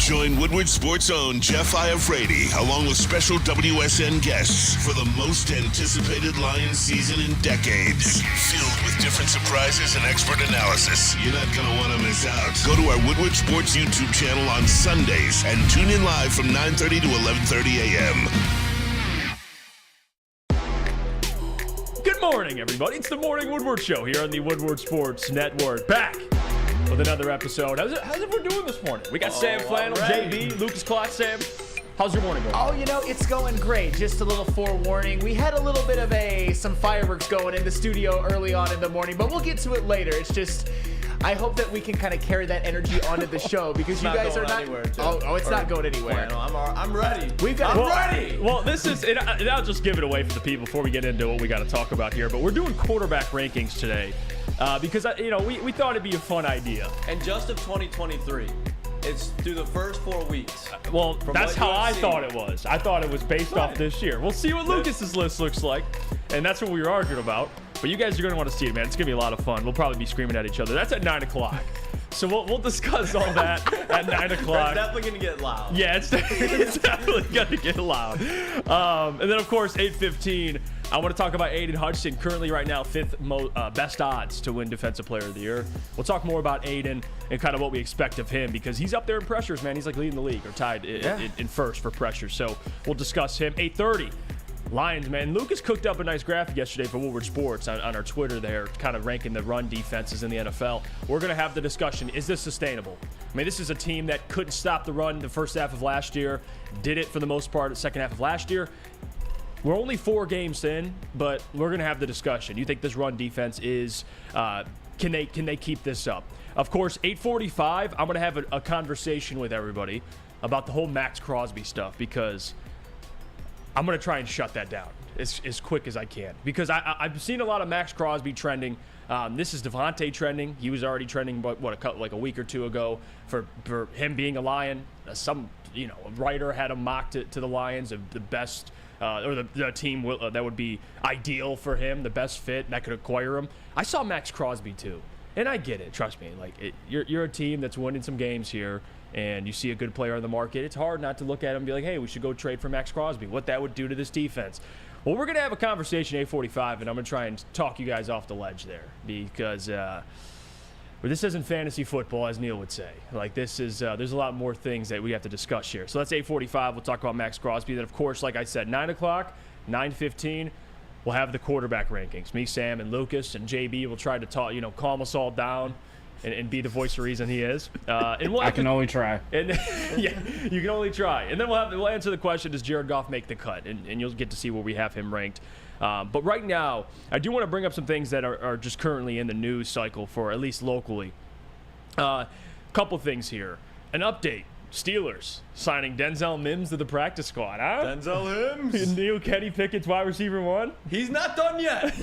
Join Woodward Sports' own Jeff Iafrate, along with special WSN guests for the most anticipated Lions season in decades. Filled with different surprises and expert analysis. You're not going to want to miss out. Go to our Woodward Sports YouTube channel on Sundays and tune in live from 9:30 to 11:30 a.m. Good morning, everybody. It's the Morning Woodward Show here on the Woodward Sports Network. Back with another episode. How's everyone doing this morning? We got Sam Flannel, JB, Lucas Clock. Sam, how's your morning going? Oh, you know, it's going great. Just a little forewarning. We had a little bit of some fireworks going in the studio early on in the morning, but we'll get to it later. It's just, I hope that we can kind of carry that energy onto the show because you guys are not. It's not going anywhere. I'm ready. I'm ready. Well, this is, and I'll just give it away for the people before we get into what we got to talk about here. But we're doing quarterback rankings today because we thought it'd be a fun idea. And just of 2023. It's through the first 4 weeks. Well, that's how I thought it was. I thought it was based off this year. We'll see what Lucas's list looks like, and that's what we were arguing about. But you guys are going to want to see it, man. It's going to be a lot of fun. We'll probably be screaming at each other. That's at 9 o'clock. So we'll discuss all that at 9 o'clock. It's definitely going to get loud. Yeah, it's definitely going to get loud. And then, of course, 8:15, I want to talk about Aiden Hutchinson, currently right now fifth best odds to win Defensive Player of the Year. We'll talk more about Aiden and kind of what we expect of him because he's up there in pressures, man. He's like leading the league or tied in first for pressure. So we'll discuss him. 8:30. Lions, man. Lucas cooked up a nice graphic yesterday for Woodward Sports on our Twitter there, kind of ranking the run defenses in the NFL. We're going to have the discussion, is this sustainable? I mean, this is a team that couldn't stop the run the first half of last year, did it for the most part the second half of last year. We're only 4 games in, but we're going to have the discussion. You think this run defense is, can they keep this up? Of course, 8:45, I'm going to have a conversation with everybody about the whole Max Crosby stuff because I'm going to try and shut that down as quick as I can because I've seen a lot of Max Crosby trending. This is Devontae trending. He was already trending, like a week or two ago for him being a Lion. Some a writer had him mocked to the Lions of the best or the team that would be ideal for him, the best fit that could acquire him. I saw Max Crosby too, and I get it. Trust me, you're a team that's winning some games here. And you see a good player on the market, it's hard not to look at him and be like, hey, we should go trade for Max Crosby, what that would do to this defense. Well, we're going to have a conversation at 8:45, and I'm going to try and talk you guys off the ledge there because this isn't fantasy football, as Neil would say. This is there's a lot more things that we have to discuss here. So that's 8:45. We'll talk about Max Crosby. Then, of course, like I said, 9 o'clock, 9:15, we'll have the quarterback rankings. Me, Sam, and Lucas, and JB will try to talk, calm us all down. And be the voice of reason he is. And I can only try. And yeah, you can only try. And then we'll answer the question, does Jared Goff make the cut? And you'll get to see where we have him ranked. But right now, I do want to bring up some things that are just currently in the news cycle for at least locally. Couple things here. An update. Steelers signing Denzel Mims to the practice squad, huh? Denzel Mims. New Kenny Pickett's wide receiver 1. He's not done yet.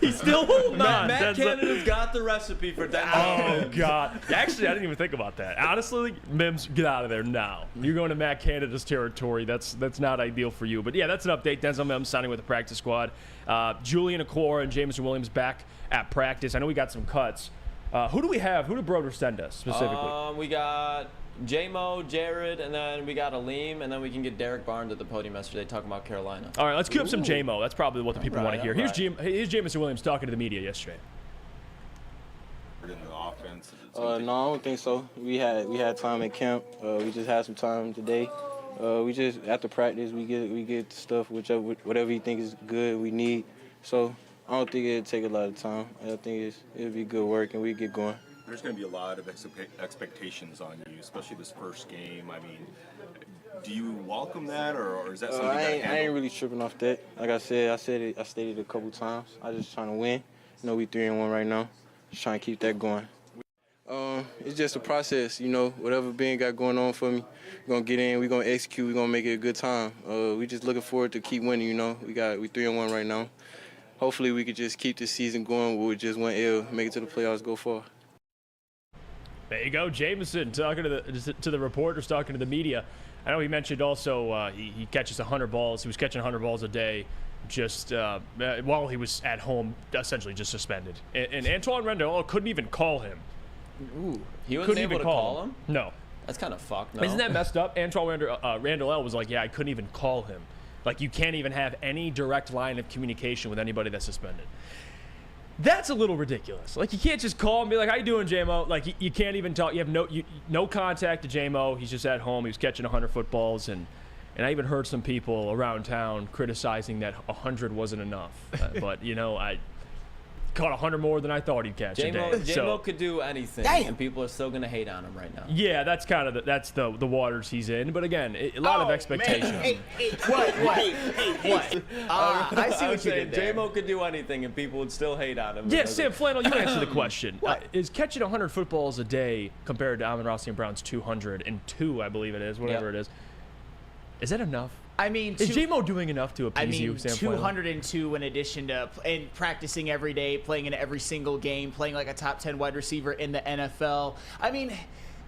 he's still holding on. Matt Canada's got the recipe for Denzel Mims. Oh, God. Actually, I didn't even think about that. Honestly, Mims, get out of there now. You're going to Matt Canada's territory. That's not ideal for you. But, yeah, that's an update. Denzel Mims signing with the practice squad. Julian Oklahoma and Jameson Williams back at practice. I know we got some cuts. Who do we have? Who did Broder send us specifically? We got J-Mo, Jared, and then we got Aleem, and then we can get Derek Barnes at the podium yesterday talking about Carolina. All right, let's cue up some J-Mo. That's probably what the people want to hear. Here's Jameson Williams talking to the media yesterday. In the offense? No, I don't think so. We had time at camp. We just had some time today. We just after practice we get stuff whatever you think is good we need. So I don't think it'll take a lot of time. I think it'll be good work and we get going. There's going to be a lot of expectations on you, especially this first game. I mean, do you welcome that, or is that something I ain't really tripping off that. Like I stated it a couple times. I just trying to win. We 3-1 right now. Just trying to keep that going. It's just a process, Whatever Ben got going on for me, we're gonna get in. We're gonna execute. We're gonna make it a good time. We just looking forward to keep winning. We 3-1 right now. Hopefully, we could just keep the season going with just one L, make it to the playoffs, go far. There you go, Jameson talking to the reporters, talking to the media. I know he mentioned also he catches 100 balls. He was catching 100 balls a day just while he was at home, essentially just suspended. And Antoine Rendell couldn't even call him. He wasn't able to call him? No. That's kind of fucked, no? Isn't that messed up? Antoine Randall L was like, yeah, I couldn't even call him. Like, you can't even have any direct line of communication with anybody that's suspended. That's a little ridiculous. Like, you can't just call and be like, how you doing, J-Mo? Like, you can't even talk. You have no contact to J-Mo. He's just at home. He was catching 100 footballs. And I even heard some people around town criticizing that 100 wasn't enough. But, you know, I caught 100 more than I thought he'd catch a day. J-Mo could do anything, and people are still going to hate on him right now. Yeah, that's kind of the waters he's in. But again, a lot of expectation. What? I see what you did there. J-Mo could do anything, and people would still hate on him. Yeah, Sam Flannel, you answer the question. Is catching 100 footballs a day compared to Amon-Ra St. Brown's 202, I believe it is, whatever it is that enough? I mean, is J-Mo doing enough to appease you, Sam Flannel? 202 in addition to practicing every day, playing in every single game, playing like a top 10 wide receiver in the NFL. I mean,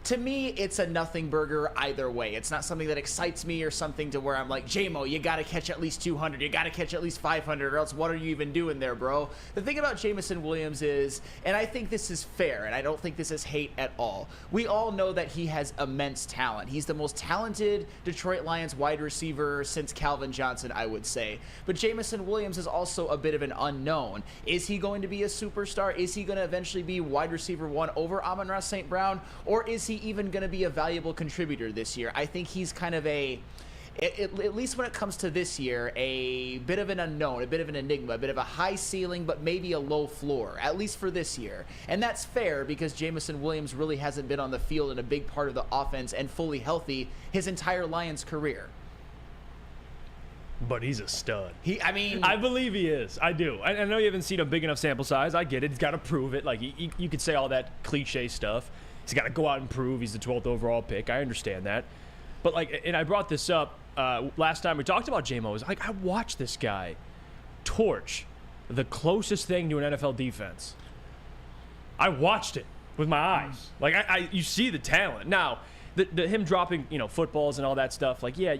to me, it's a nothing burger either way. It's not something that excites me or something to where I'm like, J-Mo, you got to catch at least 200. You got to catch at least 500 or else what are you even doing there, bro? The thing about Jameson Williams is, and I think this is fair, and I don't think this is hate at all, we all know that he has immense talent. He's the most talented Detroit Lions wide receiver since Calvin Johnson, I would say. But Jameson Williams is also a bit of an unknown. Is he going to be a superstar? Is he going to eventually be wide receiver 1 over Amon-Ra St. Brown? Or is he even going to be a valuable contributor this year? I think he's kind of at least when it comes to this year, a bit of an unknown, a bit of an enigma, a bit of a high ceiling, but maybe a low floor, at least for this year. And that's fair because Jameson Williams really hasn't been on the field in a big part of the offense and fully healthy his entire Lions career. But he's a stud. I believe he is. I do. I know you haven't seen a big enough sample size. I get it. He's got to prove it. Like, you could say all that cliche stuff. He's got to go out and prove he's the 12th overall pick. I understand that. But, like, and I brought this up last time we talked about J-Mo. Is like, I watched this guy torch the closest thing to an NFL defense. I watched it with my eyes. Like, you see the talent. Now, him dropping, footballs and all that stuff, like, yeah,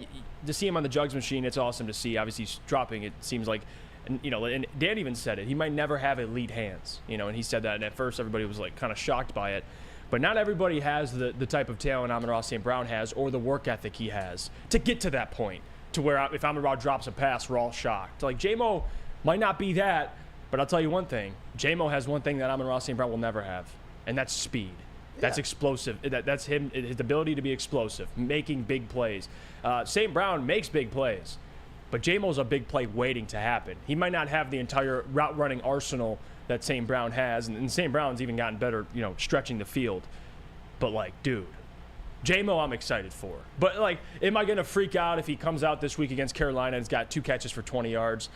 to see him on the jugs machine, it's awesome to see. Obviously, he's dropping, it seems like, and Dan even said it. He might never have elite hands, and he said that. And at first, everybody was, like, kind of shocked by it. But not everybody has the type of talent Amon-Ra St. Brown has or the work ethic he has to get to that point to where if Amon-Ra drops a pass, we're all shocked. Like, J-Mo might not be that, but I'll tell you one thing. J-Mo has one thing that Amon-Ra St. Brown will never have, and that's speed. Yeah. That's explosive. That's him, his ability to be explosive, making big plays. St. Brown makes big plays, but J-Mo's a big play waiting to happen. He might not have the entire route running arsenal that St. Brown has, and St. Brown's even gotten better, stretching the field. But, like, dude, J-Mo I'm excited for. But, like, am I going to freak out if he comes out this week against Carolina and has got 2 catches for 20 yards?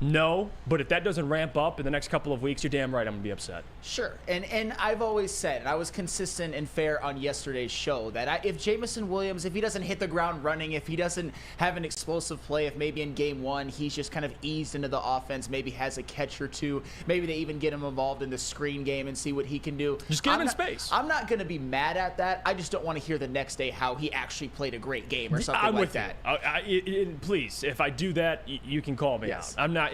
No, but if that doesn't ramp up in the next couple of weeks, you're damn right I'm going to be upset. Sure, and I've always said, and I was consistent and fair on yesterday's show, that if Jameson Williams, if he doesn't hit the ground running, if he doesn't have an explosive play, if maybe in game 1 he's just kind of eased into the offense, maybe has a catch or 2, maybe they even get him involved in the screen game and see what he can do. Just get him in space. I'm not going to be mad at that. I just don't want to hear the next day how he actually played a great game or something like that. Please, if I do that, you can call me out. I'm not.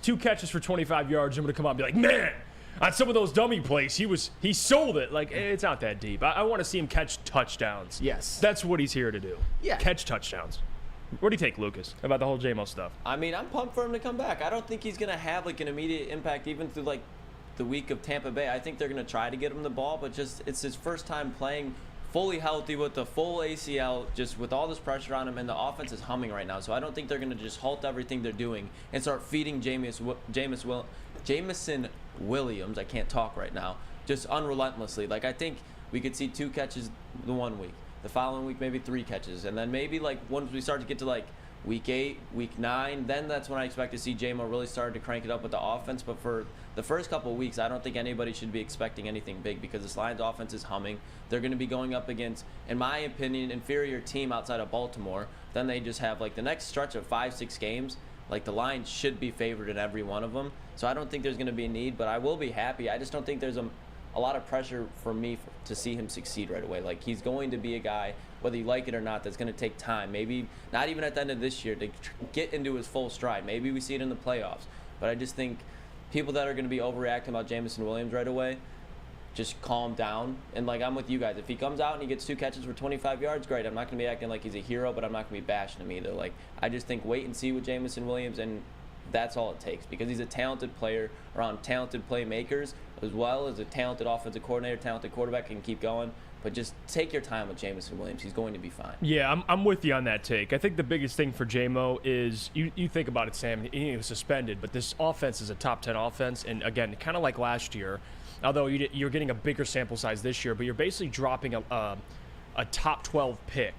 2 catches for 25 yards. I'm going to come out and be like, man, on some of those dummy plays, he sold it. Like, it's not that deep. I want to see him catch touchdowns. Yes. That's what he's here to do. Yeah. Catch touchdowns. What do you think, Lucas, about the whole J-Mo stuff? I mean, I'm pumped for him to come back. I don't think he's going to have, like, an immediate impact even through, like, the week of Tampa Bay. I think they're going to try to get him the ball, but just it's his first time playing fully healthy with the full ACL, just with all this pressure on him, and the offense is humming right now. So I don't think they're going to just halt everything they're doing and start feeding Jameson Williams, I can't talk right now, just unrelentlessly. Like, I think we could see 2 catches the one week. The following week, maybe 3 catches. And then maybe, like, once we start to get to, like, week 8, week 9, then that's when I expect to see J-Mo really start to crank it up with the offense. But for the first couple of weeks, I don't think anybody should be expecting anything big because this Lions offense is humming. They're going to be going up against, in my opinion, inferior team outside of Baltimore. Then they just have, like, the next stretch of 5-6 games. Like, the Lions should be favored in every one of them. So I don't think there's going to be a need, but I will be happy. I just don't think there's a lot of pressure for me to see him succeed right away. Like, he's going to be a guy, whether you like it or not, that's going to take time. Maybe not even at the end of this year to get into his full stride. Maybe we see it in the playoffs. But I just think people that are going to be overreacting about Jameson Williams right away, just calm down. And like, I'm with you guys. If he comes out and he gets 2 catches for 25 yards, great. I'm not going to be acting like he's a hero, but I'm not going to be bashing him either. Like, I just think wait and see with Jameson Williams, and that's all it takes, because he's a talented player around talented playmakers, as well as a talented offensive coordinator, talented quarterback, can keep going. But just take your time with Jameson Williams. He's going to be fine. Yeah, I'm with you on that take. I think the biggest thing for J-Mo is, you think about it, Sam, he was suspended, but this offense is a top 10 offense. And again, kind of like last year, although you're getting a bigger sample size this year, but you're basically dropping a top 12 pick,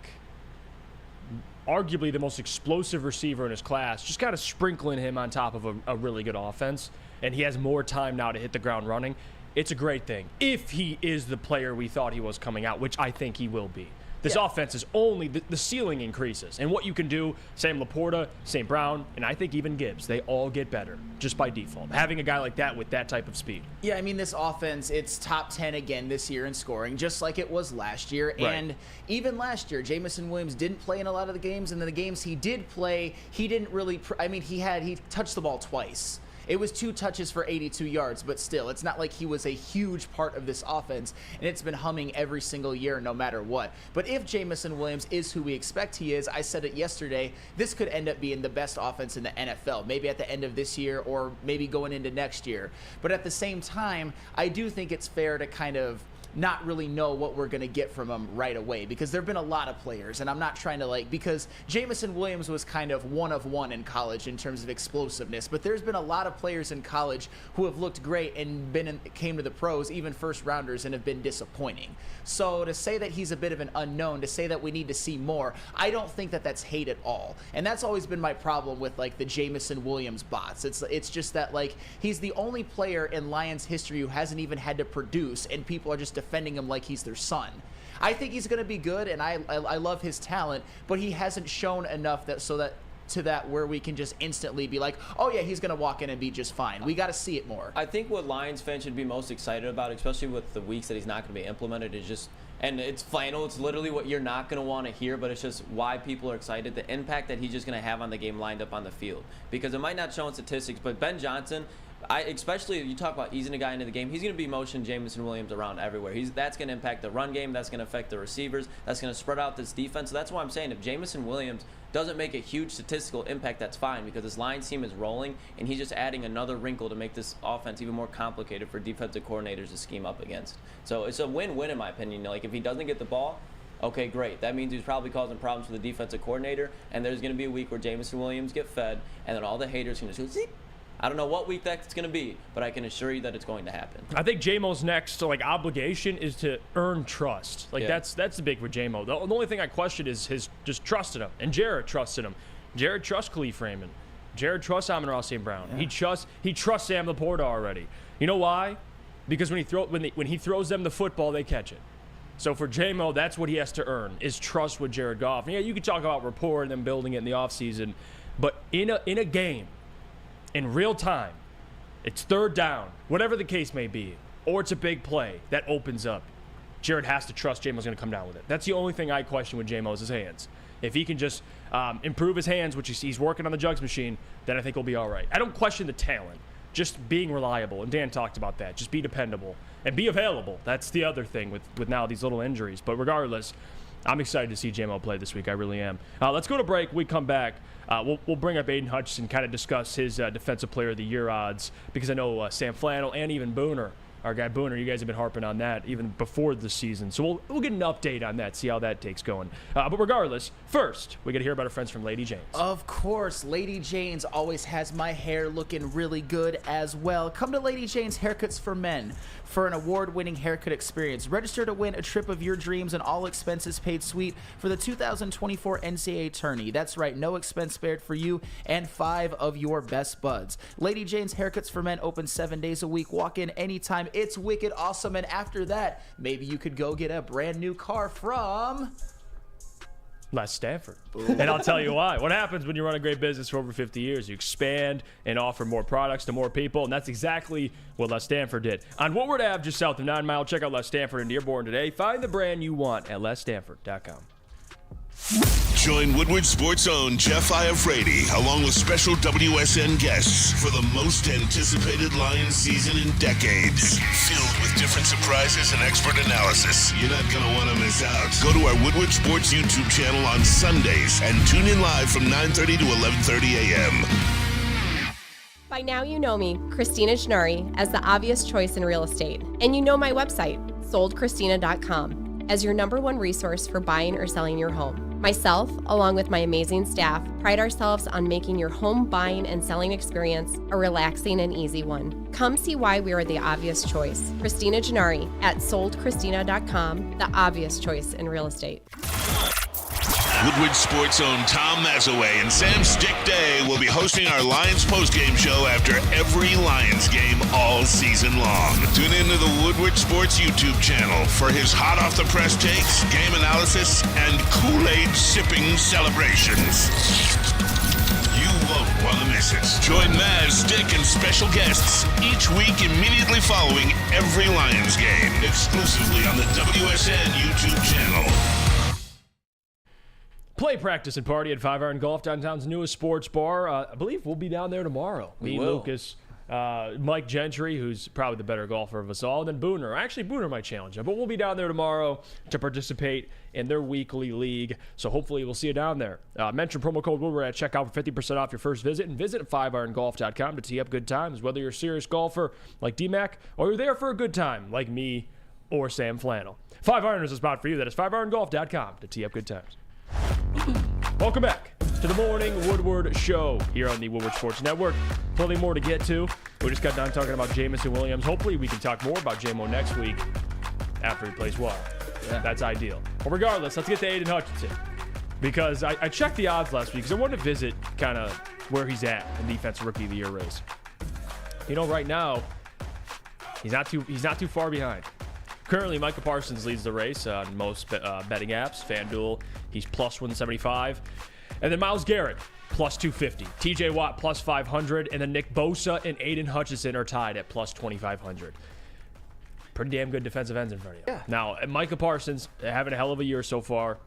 arguably the most explosive receiver in his class, just kind of sprinkling him on top of a really good offense. And he has more time now to hit the ground running. It's a great thing if he is the player we thought he was coming out, which I think he will be. This offense is only the ceiling increases, and what you can do, Sam Laporta, St. Brown, and I think even Gibbs, they all get better just by default. Having a guy like that with that type of speed. Yeah, I mean, this offense, it's top 10 again this year in scoring, just like it was last year. Right. And even last year, Jameson Williams didn't play in a lot of the games, and in the games he did play, he didn't really. He touched the ball twice. It was 2 touches for 82 yards, but still, it's not like he was a huge part of this offense, and it's been humming every single year no matter what. But if Jameson Williams is who we expect he is, I said it yesterday, this could end up being the best offense in the NFL, maybe at the end of this year or maybe going into next year. But at the same time, I do think it's fair to kind of not really know what we're going to get from him right away, because there have been a lot of players, and I'm not trying to because Jameson Williams was kind of one of one in college in terms of explosiveness, but there's been a lot of players in college who have looked great and came to the pros, even first rounders, and have been disappointing. So to say that he's a bit of an unknown, to say that we need to see more, I don't think that that's hate at all. And that's always been my problem with the Jameson Williams bots. It's just that he's the only player in Lions history who hasn't even had to produce, and people are just defending him like he's their son. I think he's going to be good, and I love his talent, but he hasn't shown enough where we can just instantly be like, oh yeah, he's going to walk in and be just fine. We got to see it more. I think what Lions fans should be most excited about, especially with the weeks that he's not going to be implemented, is just, and it's flannel, it's literally what you're not going to want to hear, but it's just why people are excited, the impact that he's just going to have on the game lined up on the field. Because it might not show in statistics, but Ben Johnson, especially you talk about easing a guy into the game, he's going to be motion Jameson Williams around everywhere. That's going to impact the run game. That's going to affect the receivers. That's going to spread out this defense. So that's why I'm saying if Jameson Williams doesn't make a huge statistical impact, that's fine, because this Lions team is rolling, and he's just adding another wrinkle to make this offense even more complicated for defensive coordinators to scheme up against. So it's a win-win in my opinion. If he doesn't get the ball, okay, great. That means he's probably causing problems for the defensive coordinator, and there's going to be a week where Jameson Williams get fed, and then all the haters can just go, zip. I don't know what week that's going to be, but I can assure you that it's going to happen. I think J-Mo's next obligation is to earn trust. That's the big for J-Mo. The only thing I question is his just trusting him, and Jared trusted him. Jared trusts Khalif Raymond. Jared trusts Amon-Ra St. Brown. Yeah. He trusts Sam Laporta already. You know why? Because when he throws them the football, they catch it. So for J-Mo, that's what he has to earn, is trust with Jared Goff. And yeah, you can talk about rapport and them building it in the offseason, but in a game, in real time, it's third down, whatever the case may be, or it's a big play that opens up, Jared has to trust J-Mo's going to come down with it. That's the only thing I question with J-Mo is his hands. If he can just improve his hands, which he's working on the jugs machine, then I think he'll be all right. I don't question the talent, just being reliable, and Dan talked about that. Just be dependable and be available. That's the other thing with now these little injuries. But regardless, I'm excited to see J-Mo play this week. I really am. Let's go to break. When we come back, we'll bring up Aiden Hutchinson, kind of discuss his Defensive Player of the Year odds, because I know Sam Flannel and even Booner, our guy Booner, you guys have been harping on that even before the season. So we'll get an update on that, see how that takes going. But regardless, first, we got to hear about our friends from Lady Jane's. Of course, Lady Jane's always has my hair looking really good as well. Come to Lady Jane's Haircuts for Men for an award-winning haircut experience. Register to win a trip of your dreams and all expenses paid suite for the 2024 NCAA Tourney. That's right, no expense spared for you and 5 of your best buds. Lady Jane's Haircuts for Men open 7 days a week. Walk in anytime. It's wicked awesome. And after that, maybe you could go get a brand new car from Les Stanford. And I'll tell you why. What happens when you run a great business for over 50 years? You expand and offer more products to more people, and that's exactly what Les Stanford did. On Woodward Ave, just south of 9 Mile, check out Les Stanford in Dearborn today. Find the brand you want at lesstanford.com. Join Woodward Sports' own Jeff Iafrate, along with special WSN guests, for the most anticipated Lions season in decades. Filled with different surprises and expert analysis. You're not going to want to miss out. Go to our Woodward Sports YouTube channel on Sundays and tune in live from 9:30 to 11:30 a.m. By now you know me, Christina Gennari, as the obvious choice in real estate. And you know my website, soldchristina.com, as your #1 resource for buying or selling your home. Myself, along with my amazing staff, pride ourselves on making your home buying and selling experience a relaxing and easy one. Come see why we are the obvious choice. Christina Gennari at soldchristina.com, the obvious choice in real estate. Woodward Sports' own Tom Mazaway and Sam Stick Day will be hosting our Lions postgame show after every Lions game all season long. Tune into the Woodward Sports YouTube channel for his hot off the press takes, game analysis, and Kool-Aid sipping celebrations. You won't want to miss it. Join Maz, Stick, and special guests each week immediately following every Lions game, exclusively on the WSN YouTube channel. Play, practice, and party at 5 Iron Golf, downtown's newest sports bar. I believe we'll be down there tomorrow. Me, Lucas, Mike Gentry, who's probably the better golfer of us all, and then Booner. Actually, Booner might challenge him, but we'll be down there tomorrow to participate in their weekly league. So hopefully we'll see you down there. Mention promo code Woodward at checkout for 50% off your first visit, and visit 5irongolf.com to tee up good times, whether you're a serious golfer like D-Mac or you're there for a good time like me or Sam Flannel. 5 Iron is a spot for you. That is 5irongolf.com to tee up good times. Welcome back to the Morning Woodward Show here on the Woodward Sports Network. Plenty more to get to. We just got done talking about Jamison Williams. Hopefully we can talk more about J-Mo next week after he plays well. Yeah. That's ideal. But regardless, let's get to Aiden Hutchinson. Because I checked the odds last week because I wanted to visit kind of where he's at in the Defensive Rookie of the Year race. You know, right now, he's not too far behind. Currently, Micah Parsons leads the race on most betting apps. FanDuel, he's plus 175. And then Myles Garrett, plus 250. TJ Watt, plus 500. And then Nick Bosa and Aiden Hutchinson are tied at plus 2,500. Pretty damn good defensive ends in front of you. Yeah. Now, Micah Parsons, having a hell of a year so far.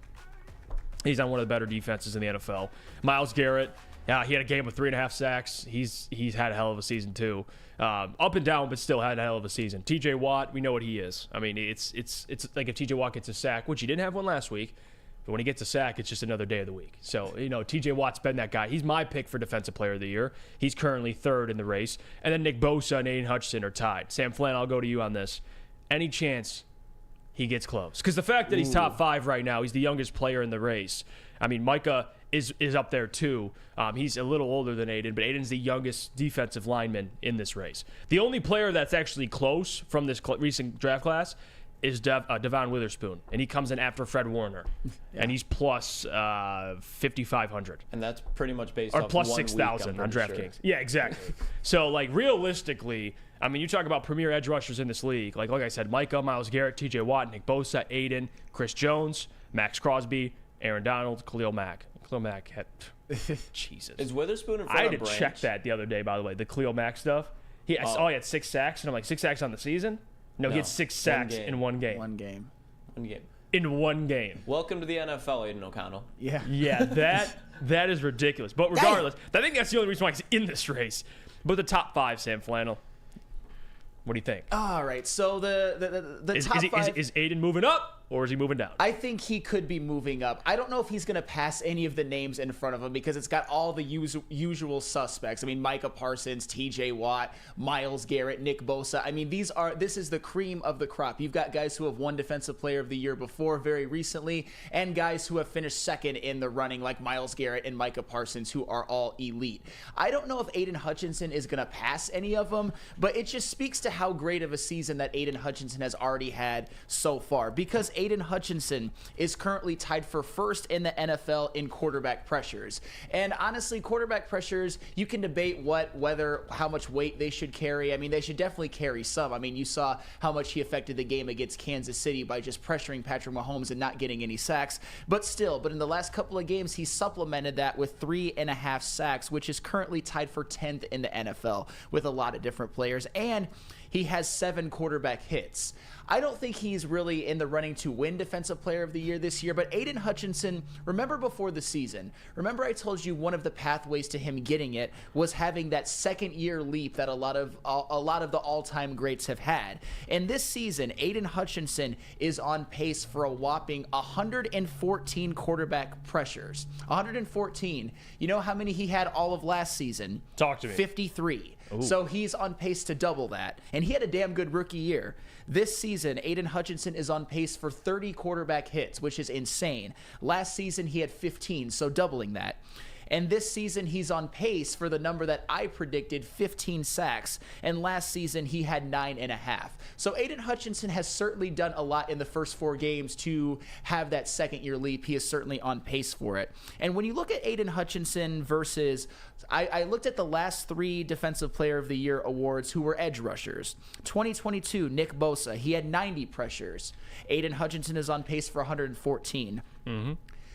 He's on one of the better defenses in the NFL. Myles Garrett, he had a game with 3.5 sacks. He's had a hell of a season, too. Up and down, but still had a hell of a season. TJ Watt, we know what he is. I mean, it's like if TJ Watt gets a sack, which he didn't have one last week, but when he gets a sack, it's just another day of the week. So, you know, TJ Watt's been that guy. He's my pick for Defensive Player of the Year. He's currently third in the race. And then Nick Bosa and Aiden Hutchinson are tied. Sam Flynn, I'll go to you on this. Any chance he gets close? Because the fact that he's top 5 right now, he's the youngest player in the race. I mean, Micah is up there too. He's a little older than Aiden, but Aiden's the youngest defensive lineman in this race. The only player that's actually close from this recent draft class is Devon Witherspoon, and he comes in after Fred Warner, and he's plus 5,500. And that's pretty much based or off plus 1 6,000 week, on DraftKings. Sure. Yeah, exactly. So, like, realistically, I mean, you talk about premier edge rushers in this league. Like I said, Micah, Myles Garrett, TJ Watt, Nick Bosa, Aiden, Chris Jones, Max Crosby, Aaron Donald, Khalil Mack. Khalil Mack had Jesus. Is Witherspoon in front I had of to Branch? check that the other day, by the way, the Khalil Mack stuff. He had 6 sacks, and I'm like, 6 sacks on the season? No, he had 6 sacks in one game. One game. In one game. Welcome to the NFL, Aiden O'Connell. Yeah. Yeah, that is ridiculous. But regardless, I think that's the only reason why he's in this race. But the top 5, Sam Flannel. What do you think? All right. So the top 5. Is Aiden moving up? Or is he moving down? I think he could be moving up. I don't know if he's going to pass any of the names in front of him because it's got all the usual suspects. I mean, Micah Parsons, TJ Watt, Myles Garrett, Nick Bosa. I mean, this is the cream of the crop. You've got guys who have won Defensive Player of the Year before very recently, and guys who have finished second in the running like Myles Garrett and Micah Parsons, who are all elite. I don't know if Aiden Hutchinson is going to pass any of them, but it just speaks to how great of a season that Aiden Hutchinson has already had so far, because Aiden Hutchinson is currently tied for first in the NFL in quarterback pressures. And honestly, quarterback pressures, you can debate how much weight they should carry. I mean, they should definitely carry some. I mean, you saw how much he affected the game against Kansas City by just pressuring Patrick Mahomes and not getting any sacks. But in the last couple of games, he supplemented that with 3.5 sacks, which is currently tied for 10th in the NFL with a lot of different players. And he has 7 quarterback hits. I don't think he's really in the running to win Defensive Player of the Year this year, but Aiden Hutchinson, remember before the season, remember I told you one of the pathways to him getting it was having that second-year leap that a lot of the all-time greats have had. And this season, Aiden Hutchinson is on pace for a whopping 114 quarterback pressures. 114. You know how many he had all of last season? Talk to me. 53. Ooh. So he's on pace to double that. And he had a damn good rookie year. This season, Aiden Hutchinson is on pace for 30 quarterback hits, which is insane. Last season, he had 15, so doubling that. And this season, he's on pace for the number that I predicted, 15 sacks. And last season, he had 9.5. So Aiden Hutchinson has certainly done a lot in the first 4 games to have that second-year leap. He is certainly on pace for it. And when you look at Aiden Hutchinson versus, I looked at the last 3 Defensive Player of the Year awards who were edge rushers. 2022, Nick Bosa, he had 90 pressures. Aiden Hutchinson is on pace for 114.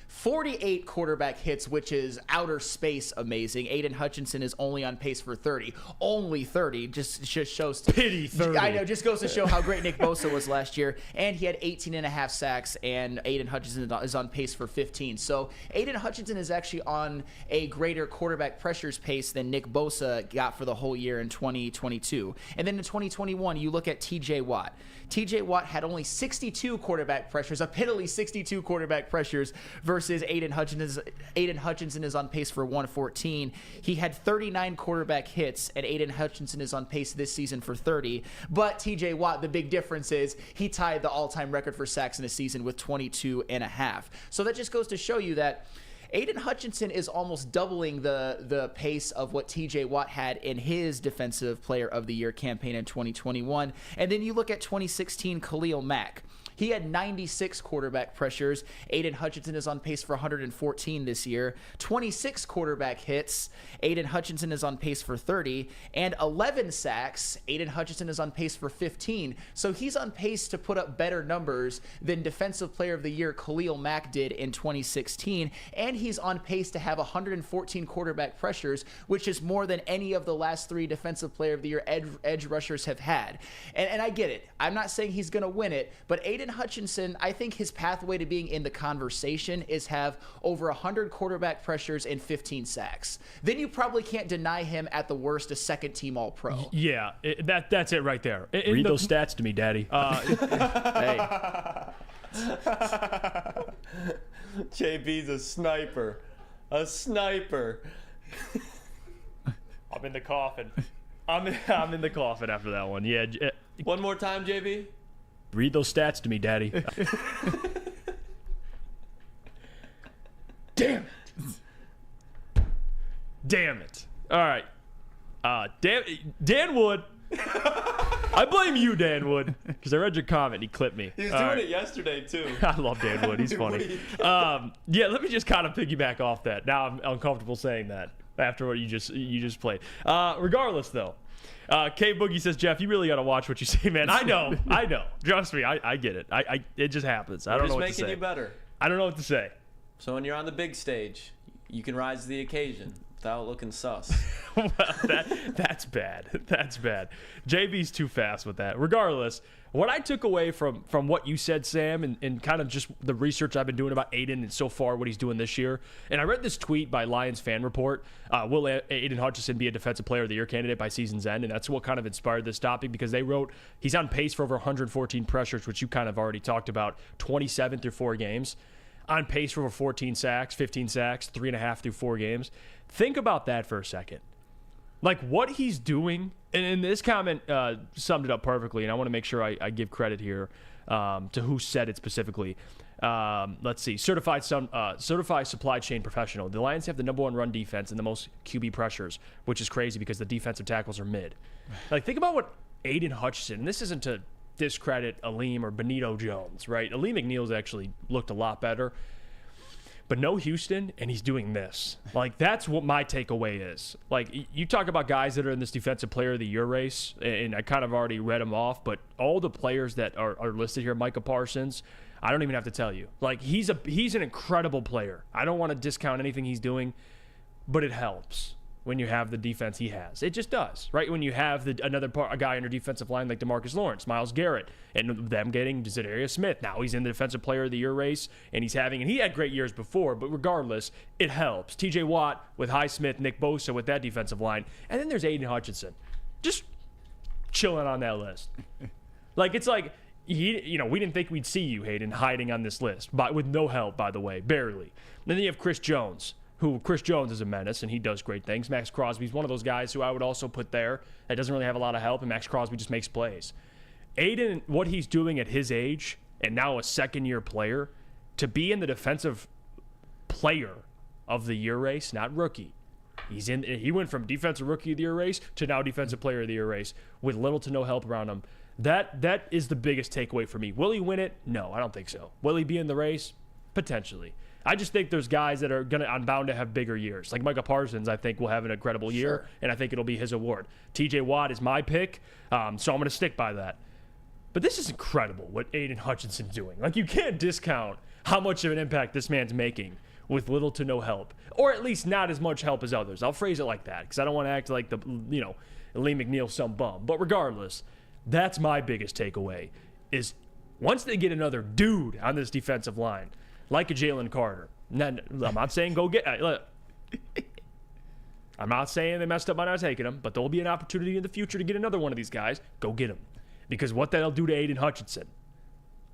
48 quarterback hits, which is outer space amazing. Aiden Hutchinson is only on pace for 30. Only 30. Just shows. Pity 30. I know, just goes to show how great Nick Bosa was last year. And he had 18.5 sacks, and Aiden Hutchinson is on pace for 15. So Aiden Hutchinson is actually on a greater quarterback pressures pace than Nick Bosa got for the whole year in 2022. And then in 2021, you look at TJ Watt. TJ Watt had only 62 quarterback pressures, a piddly 62 quarterback pressures, versus Aiden Hutchinson is on pace for 114. He had 39 quarterback hits, and Aiden Hutchinson is on pace this season for 30. But TJ Watt, the big difference is he tied the all-time record for sacks in a season with 22.5. So that just goes to show you that Aiden Hutchinson is almost doubling the pace of what TJ Watt had in his Defensive Player of the Year campaign in 2021. And then you look at 2016 Khalil Mack. He had 96 quarterback pressures. Aiden Hutchinson is on pace for 114 this year. 26 quarterback hits. Aiden Hutchinson is on pace for 30. And 11 sacks. Aiden Hutchinson is on pace for 15. So he's on pace to put up better numbers than Defensive Player of the Year Khalil Mack did in 2016. And he's on pace to have 114 quarterback pressures, which is more than any of the last 3 Defensive Player of the Year edge rushers have had. And I get it. I'm not saying he's going to win it, but Aiden Hutchinson, I think his pathway to being in the conversation is have over 100 quarterback pressures and 15 sacks. Then you probably can't deny him at the worst a second-team All-Pro. Yeah, that's it right there. Read those stats to me, Daddy. Hey. JB's a sniper. A sniper. I'm in the coffin. I'm in the coffin after that one. Yeah. One more time, JB. Read those stats to me, Daddy. Damn it. Damn it. All right. Dan Wood. I blame you, Dan Wood, because I read your comment and he clipped me. He was doing it yesterday, too. I love Dan Wood. He's funny. Yeah, let me just kind of piggyback off that. Now I'm uncomfortable saying that after what you just played. Regardless, though. K Boogie says, Jeff, you really got to watch what you say, man. I know. Trust me, I get it. It just happens. I don't know what to say. Just making you better. I don't know what to say. So when you're on the big stage, you can rise to the occasion without looking sus. Well, that's bad. That's bad. JB's too fast with that. Regardless, what I took away from what you said, Sam, and kind of just the research I've been doing about Aiden and so far what he's doing this year, and I read this tweet by Lions Fan Report, will Aiden Hutchinson be a Defensive Player of the Year candidate by season's end? And that's what kind of inspired this topic, because they wrote he's on pace for over 114 pressures, which you kind of already talked about, 27 through 4 games. On pace for over 14 sacks, 15 sacks, 3.5 through 4 games. Think about that for a second. Like what he's doing, and this comment summed it up perfectly, and I want to make sure I give credit here to who said it specifically. Let's see. Certified supply chain professional. The Lions have the #1 run defense and the most QB pressures, which is crazy because the defensive tackles are mid. Like think about what Aiden Hutchinson, and this isn't to discredit Aleem or Benito Jones, right? Aleem McNeil's actually looked a lot better. But no Houston, and he's doing this. Like, that's what my takeaway is. Like, you talk about guys that are in this Defensive Player of the Year race, and I kind of already read them off, but all the players that are listed here, Micah Parsons, I don't even have to tell you. Like, he's an incredible player. I don't want to discount anything he's doing, but it helps. when you have the defense he has. It just does, right? When you have a guy on your defensive line like DeMarcus Lawrence, Myles Garrett, and them getting Zadarius Smith. Now he's in the Defensive Player of the Year race, and he had great years before, but regardless, it helps. TJ Watt with Highsmith, Nick Bosa with that defensive line, and then there's Aiden Hutchinson, just chilling on that list. It's like, we didn't think we'd see you, Hayden, hiding on this list, but with no help, by the way, barely. And then you have Chris Jones is a menace, and he does great things. Max Crosby's one of those guys who I would also put there that doesn't really have a lot of help, and Max Crosby just makes plays. Aiden, what he's doing at his age, and now a second-year player, to be in the Defensive Player of the Year race, not rookie. He went from Defensive Rookie of the Year race to now Defensive Player of the Year race with little to no help around him. That is the biggest takeaway for me. Will he win it? No, I don't think so. Will he be in the race? Potentially. I just think there's guys that are bound to have bigger years. Like Micah Parsons, I think will have an incredible year, and I think it'll be his award. TJ Watt is my pick, so I'm going to stick by that. But this is incredible what Aiden Hutchinson's doing. Like, you can't discount how much of an impact this man's making with little to no help, or at least not as much help as others. I'll phrase it like that because I don't want to act like Lee McNeil some bum. But regardless, that's my biggest takeaway is once they get another dude on this defensive line, like a Jalen Carter. I'm not saying go get. Look, I'm not saying they messed up by not taking him, but there'll be an opportunity in the future to get another one of these guys. Go get him, because what that'll do to Aiden Hutchinson,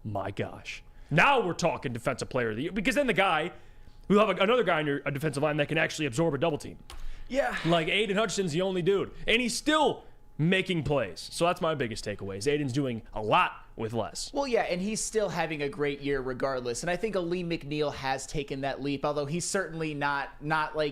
my gosh. Now we're talking Defensive Player of the Year, because then the guy, we'll have another guy on your defensive line that can actually absorb a double team. Yeah. Like Aiden Hutchinson's the only dude, and he's still making plays. So that's my biggest takeaway. Is Aiden's doing a lot with less. Well, yeah, and he's still having a great year regardless. And I think a Lee McNeil has taken that leap, although he's certainly not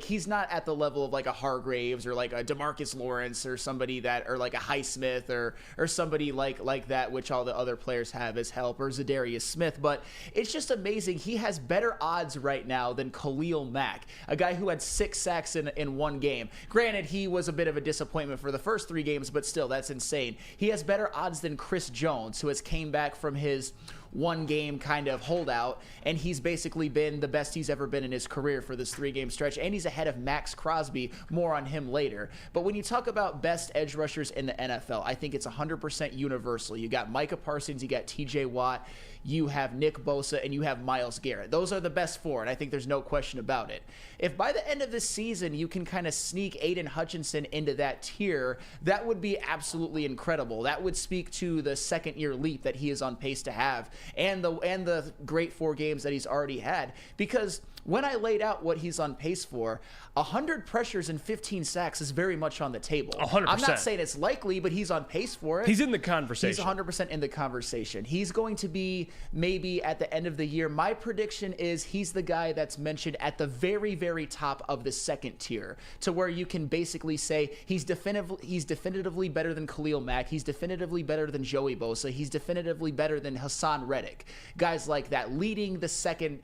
he's not at the level of like a Hargraves or like a DeMarcus Lawrence or somebody that, or like a Highsmith or somebody like that, which all the other players have as help, or Zadarius Smith. But it's just amazing. He has better odds right now than Khalil Mack, a guy who had 6 sacks in one game. Granted, he was a bit of a disappointment for the first 3 games, but still, that's insane. He has better odds than Chris Jones, who has came back from his 1-game kind of holdout, and he's basically been the best he's ever been in his career for this 3-game stretch, and he's ahead of Max Crosby. More on him later. But when you talk about best edge rushers in the NFL, I think it's 100% universal. You got Micah Parsons, you got TJ Watt, you have Nick Bosa, and you have Myles Garrett. Those are the best 4, and I think there's no question about it. If by the end of the season you can kind of sneak Aiden Hutchinson into that tier, that would be absolutely incredible. That would speak to the second-year leap that he is on pace to have, and the great 4 games that he's already had. Because when I laid out what he's on pace for, 100 pressures and 15 sacks is very much on the table. 100%. I'm not saying it's likely, but he's on pace for it. He's in the conversation. He's 100% in the conversation. He's going to be maybe at the end of the year. My prediction is he's the guy that's mentioned at the very, very top of the second tier, to where you can basically say he's definitively better than Khalil Mack. He's definitively better than Joey Bosa. He's definitively better than Hassan Reddick. Guys like that leading the second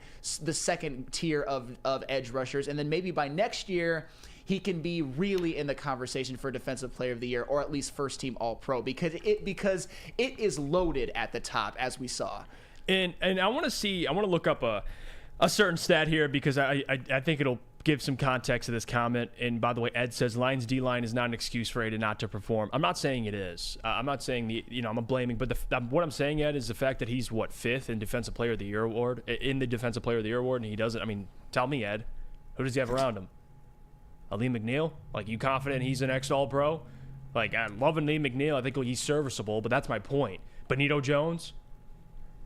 tier of edge rushers. And then maybe by next year, he can be really in the conversation for Defensive Player of the Year, or at least first team All-Pro, because it is loaded at the top, as we saw. And I want to look up a certain stat here, because I think it'll give some context to this comment. And by the way, Ed says Lions D-line is not an excuse for Aiden not to perform. I'm not saying it is. I'm not saying I'm blaming, but what I'm saying, Ed, is the fact that he's 5th in Defensive Player of the Year award, and he doesn't. I mean, tell me, Ed, who does he have around him? Lee McNeil? Like, you confident he's an next All-Pro? Like, I'm loving Lee McNeil. I think he's serviceable, but that's my point. Benito Jones?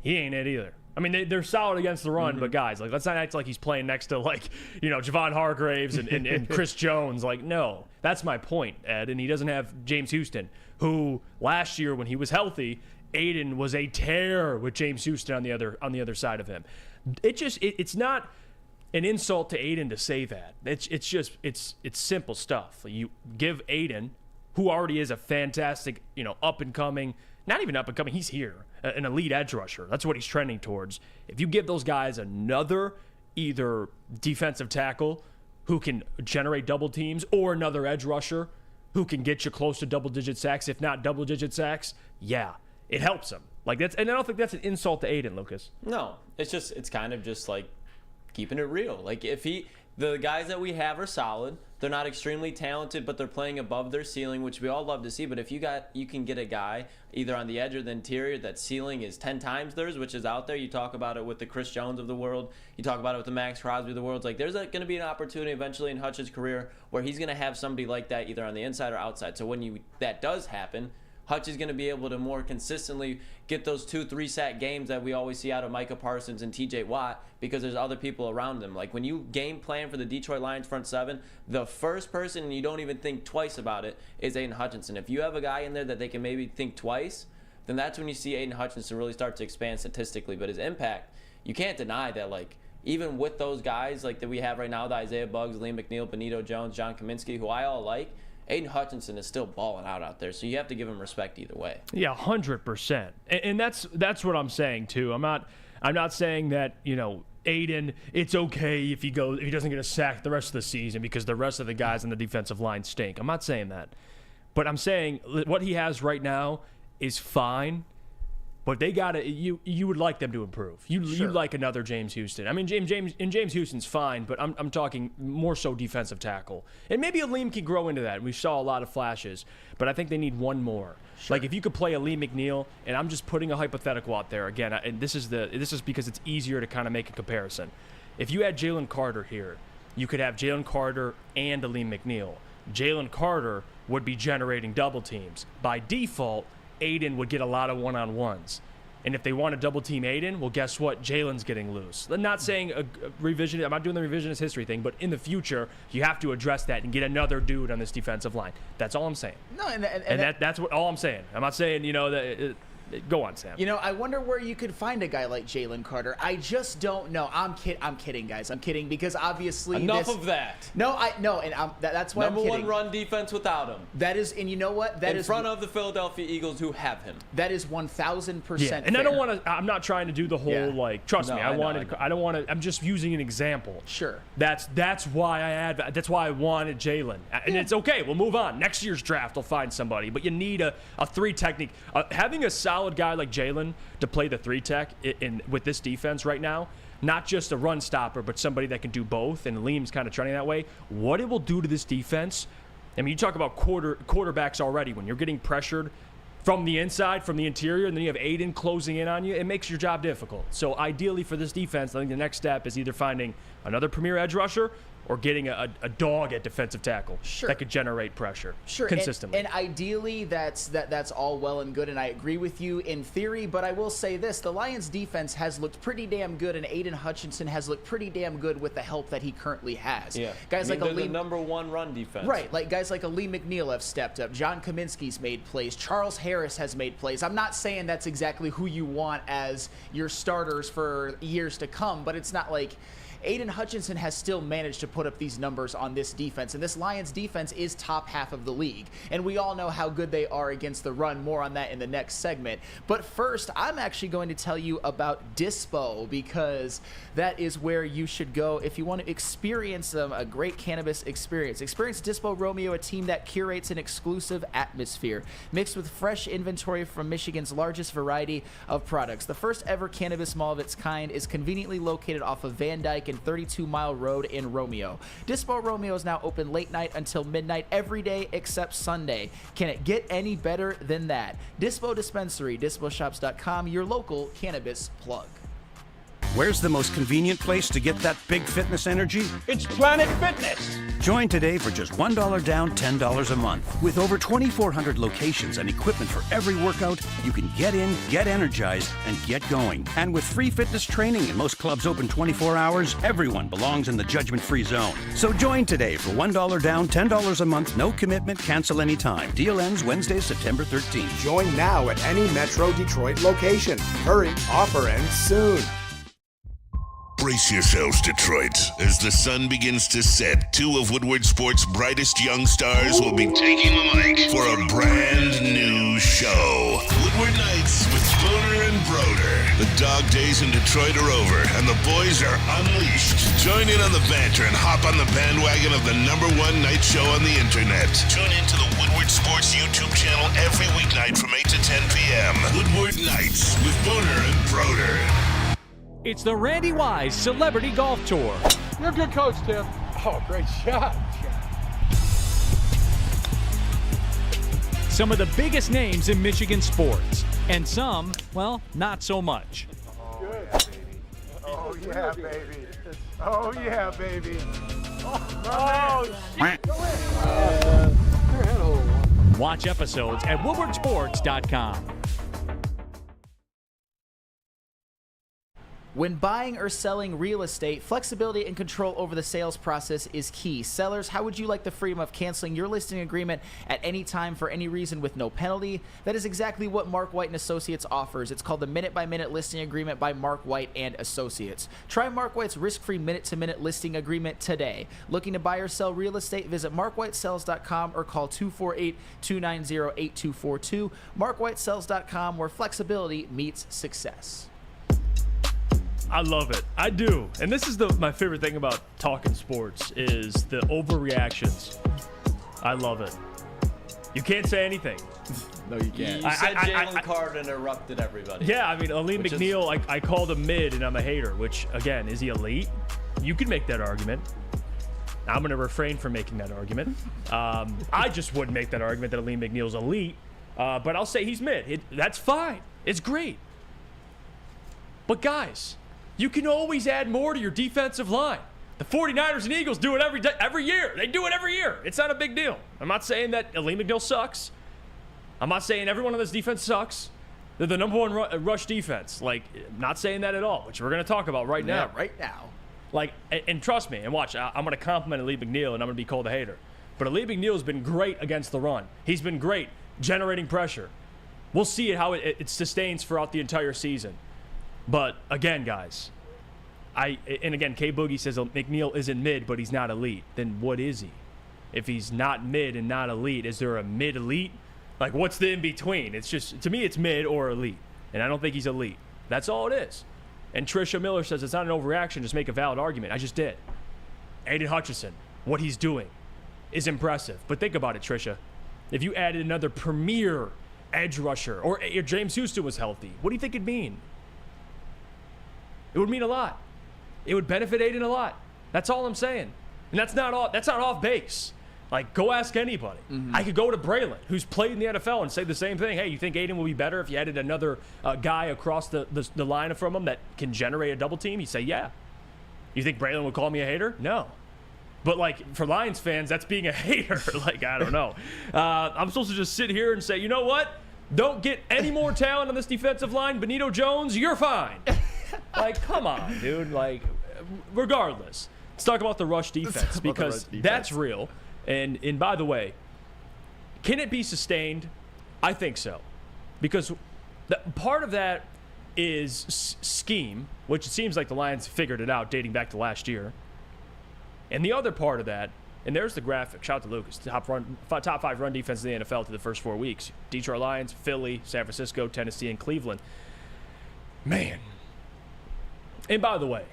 He ain't it either. I mean, they're solid against the run, but guys, like, let's not act like he's playing next to, like, Javon Hargraves and Chris Jones. Like, no, that's my point, Ed. And he doesn't have James Houston, who last year when he was healthy, Aiden was a tear with James Houston on the other side of him. It's not an insult to Aiden to say that. It's simple stuff. You give Aiden, who already is a fantastic, up and coming, not even up and coming, he's here, an elite edge rusher. That's what he's trending towards. If you give those guys another either defensive tackle who can generate double teams, or another edge rusher who can get you close to double-digit sacks, if not double-digit sacks, yeah, it helps him. Like, that's, and I don't think that's an insult to Aiden, Lucas. No, it's kind of just like keeping it real. Like, the guys that we have are solid, They're not extremely talented, but they're playing above their ceiling, which we all love to see. But if you can get a guy either on the edge or the interior that ceiling is 10 times theirs, which is out there. You talk about it with the Chris Jones of the world. You talk about it with the Max Crosby of the world. It's like there's going to be an opportunity eventually in Hutch's career where he's going to have somebody like that either on the inside or outside. So when that does happen, Hutch is going to be able to more consistently get those 2-3 sack games that we always see out of Micah Parsons and TJ Watt because there's other people around them. Like when you game plan for the Detroit Lions front seven, the first person, and you don't even think twice about it, is Aiden Hutchinson. If you have a guy in there that they can maybe think twice, then that's when you see Aiden Hutchinson really start to expand statistically. But his impact, you can't deny that, like, even with those guys like that we have right now, the Isaiah Buggs, Liam McNeil, Benito Jones, John Kaminsky, who I all like, Aiden Hutchinson is still balling out there, so you have to give him respect either way. Yeah, 100%. And that's what I'm saying too. I'm not saying that, you know, Aiden, it's okay if he doesn't get a sack the rest of the season because the rest of the guys on the defensive line stink. I'm not saying that. But I'm saying what he has right now is fine. But they gotta. You would like them to improve. You'd like another James Houston. I mean, James Houston's fine, but I'm talking more so defensive tackle. And maybe Aleem can grow into that. We saw a lot of flashes, but I think they need one more. Sure. Like if you could play Aleem McNeil, and I'm just putting a hypothetical out there again. And this is because it's easier to kind of make a comparison. If you had Jalen Carter here, you could have Jalen Carter and Aleem McNeil. Jalen Carter would be generating double teams by default. Aiden would get a lot of one-on-ones. And if they want to double team Aiden, well, guess what? Jalen's getting loose. I'm not saying a revision. I'm not doing the revisionist history thing, but in the future, you have to address that and get another dude on this defensive line. That's all I'm saying. No, and that's what all I'm saying. I'm not saying, you know, that. Go on, Sam. You know, I wonder where you could find a guy like Jalen Carter. I just don't know. I'm kidding, guys. I'm kidding because obviously enough of that. No, and that's why number I'm kidding. One run defense without him. That is, and you know what? That in is front of the Philadelphia Eagles who have him. That is 1,000%. Yeah, and fair. I don't want to. I'm not trying to do the whole like. Trust No, me, I don't want to. I'm just using an example. Sure. That's why that's why I wanted Jalen, and it's okay. We'll move on. Next year's draft, I'll find somebody. But you need a 3 technique. Having a solid guy like Jalen to play the 3 tech with this defense right now, not just a run stopper, but somebody that can do both, and Liam's kind of trending that way. What it will do to this defense, I mean, you talk about quarterbacks already. When you're getting pressured from the inside, from the interior, and then you have Aiden closing in on you, it makes your job difficult. So ideally for this defense, I think the next step is either finding another premier edge rusher or getting a dog at defensive tackle that could generate pressure consistently. And ideally, that's all well and good, and I agree with you in theory, but I will say this. The Lions' defense has looked pretty damn good, and Aiden Hutchinson has looked pretty damn good with the help that he currently has. Yeah. Guys like they're the number 1 run defense. Right, like guys like Aleem McNeil have stepped up. John Kaminsky's made plays. Charles Harris has made plays. I'm not saying that's exactly who you want as your starters for years to come, but it's not like Aiden Hutchinson has still managed to put up these numbers on this defense, and this Lions defense is top half of the league, and we all know how good they are against the run. More on that in the next segment. But first, I'm actually going to tell you about Dispo, because that is where you should go if you want to experience a great cannabis experience. Experience Dispo Romeo, a team that curates an exclusive atmosphere, mixed with fresh inventory from Michigan's largest variety of products. The first ever cannabis mall of its kind is conveniently located off of Van Dyke and 32 Mile Road in Romeo. Dispo Romeo is now open late night until midnight every day except Sunday. Can it get any better than that? Dispo Dispensary, disposhops.com, your local cannabis plug. Where's the most convenient place to get that big fitness energy? It's Planet Fitness. Join today for just $1 down, $10 a month. With over 2,400 locations and equipment for every workout, you can get in, get energized, and get going. And with free fitness training and most clubs open 24 hours, everyone belongs in the judgment-free zone. So join today for $1 down, $10 a month, no commitment, cancel anytime. Deal ends Wednesday, September 13th. Join now at any Metro Detroit location. Hurry, offer ends soon. Brace yourselves, Detroit. As the sun begins to set, 2 of Woodward Sports' brightest young stars will be taking the mic for a brand new show. Woodward Nights with Spooner and Broder. The dog days in Detroit are over, and the boys are unleashed. Join in on the banter and hop on the bandwagon of the #1 night show on the internet. Tune in to the Woodward Sports YouTube channel every weeknight from 8 to 10 p.m. Woodward Nights with Spooner and Broder. It's the Randy Wise Celebrity Golf Tour. You're a good coach, Tim. Oh, great shot. some of the biggest names in Michigan sports, and some, well, not so much. Oh, yeah, baby. Oh, yeah, baby. Watch episodes at woodwardsports.com. When buying or selling real estate, flexibility and control over the sales process is key. Sellers, how would you like the freedom of canceling your listing agreement at any time for any reason with no penalty? That is exactly what Mark White & Associates offers. It's called the Minute-by-Minute Listing Agreement by Mark White & Associates. Try Mark White's risk-free minute-to-minute listing agreement today. Looking to buy or sell real estate? Visit markwhitesells.com or call 248-290-8242. markwhitesells.com, where flexibility meets success. I love it. I do. And this is my favorite thing about talking sports is the overreactions. I love it. You can't say anything. No, you can't. You said Jalen Carter and interrupted everybody. Yeah, I mean, Aleem McNeil, I called him mid and I'm a hater, which, again, is he elite? You could make that argument. I'm going to refrain from making that argument. I just wouldn't make that argument that Aleem McNeil's elite, but I'll say he's mid. That's fine. It's great. But, guys, you can always add more to your defensive line. The 49ers and Eagles do it every year. They do it every year. It's not a big deal. I'm not saying that Aleem McNeil sucks. I'm not saying everyone on this defense sucks. They're the number one rush defense. Like, not saying that at all, which we're going to talk about right now. Yeah, right now. Like, and trust me, and watch, I'm going to compliment Aleem McNeil, and I'm going to be called a hater. But Aleem McNeil has been great against the run. He's been great generating pressure. We'll see how it sustains throughout the entire season. But, again, guys, and again, K Boogie says McNeil isn't mid, but he's not elite. Then what is he? If he's not mid and not elite, is there a mid-elite? Like, what's the in-between? It's just, to me, it's mid or elite. And I don't think he's elite. That's all it is. And Trisha Miller says it's not an overreaction, just make a valid argument. I just did. Aiden Hutchinson, what he's doing is impressive. But think about it, Trisha. If you added another premier edge rusher, or James Houston was healthy, what do you think it'd mean? It would mean a lot. It would benefit Aiden a lot. That's all I'm saying. And that's not off base. Like, go ask anybody. Mm-hmm. I could go to Braylon, who's played in the NFL, and say the same thing. Hey, you think Aiden will be better if you added another guy across the line from him that can generate a double team? He'd say, yeah. You think Braylon would call me a hater? No. But, like, for Lions fans, that's being a hater. Like, I don't know. I'm supposed to just sit here and say, you know what? Don't get any more talent on this defensive line. Benito Jones, you're fine. Like, come on, dude. Like, regardless, let's talk about the rush defense because that's real. And by the way, can it be sustained? I think so. Because part of that is scheme, which it seems like the Lions figured it out dating back to last year. And the other part of that, and there's the graphic. Shout out to Lucas. Top 5 run defense in the NFL through the first 4 weeks. Detroit Lions, Philly, San Francisco, Tennessee, and Cleveland. Man. And by the way,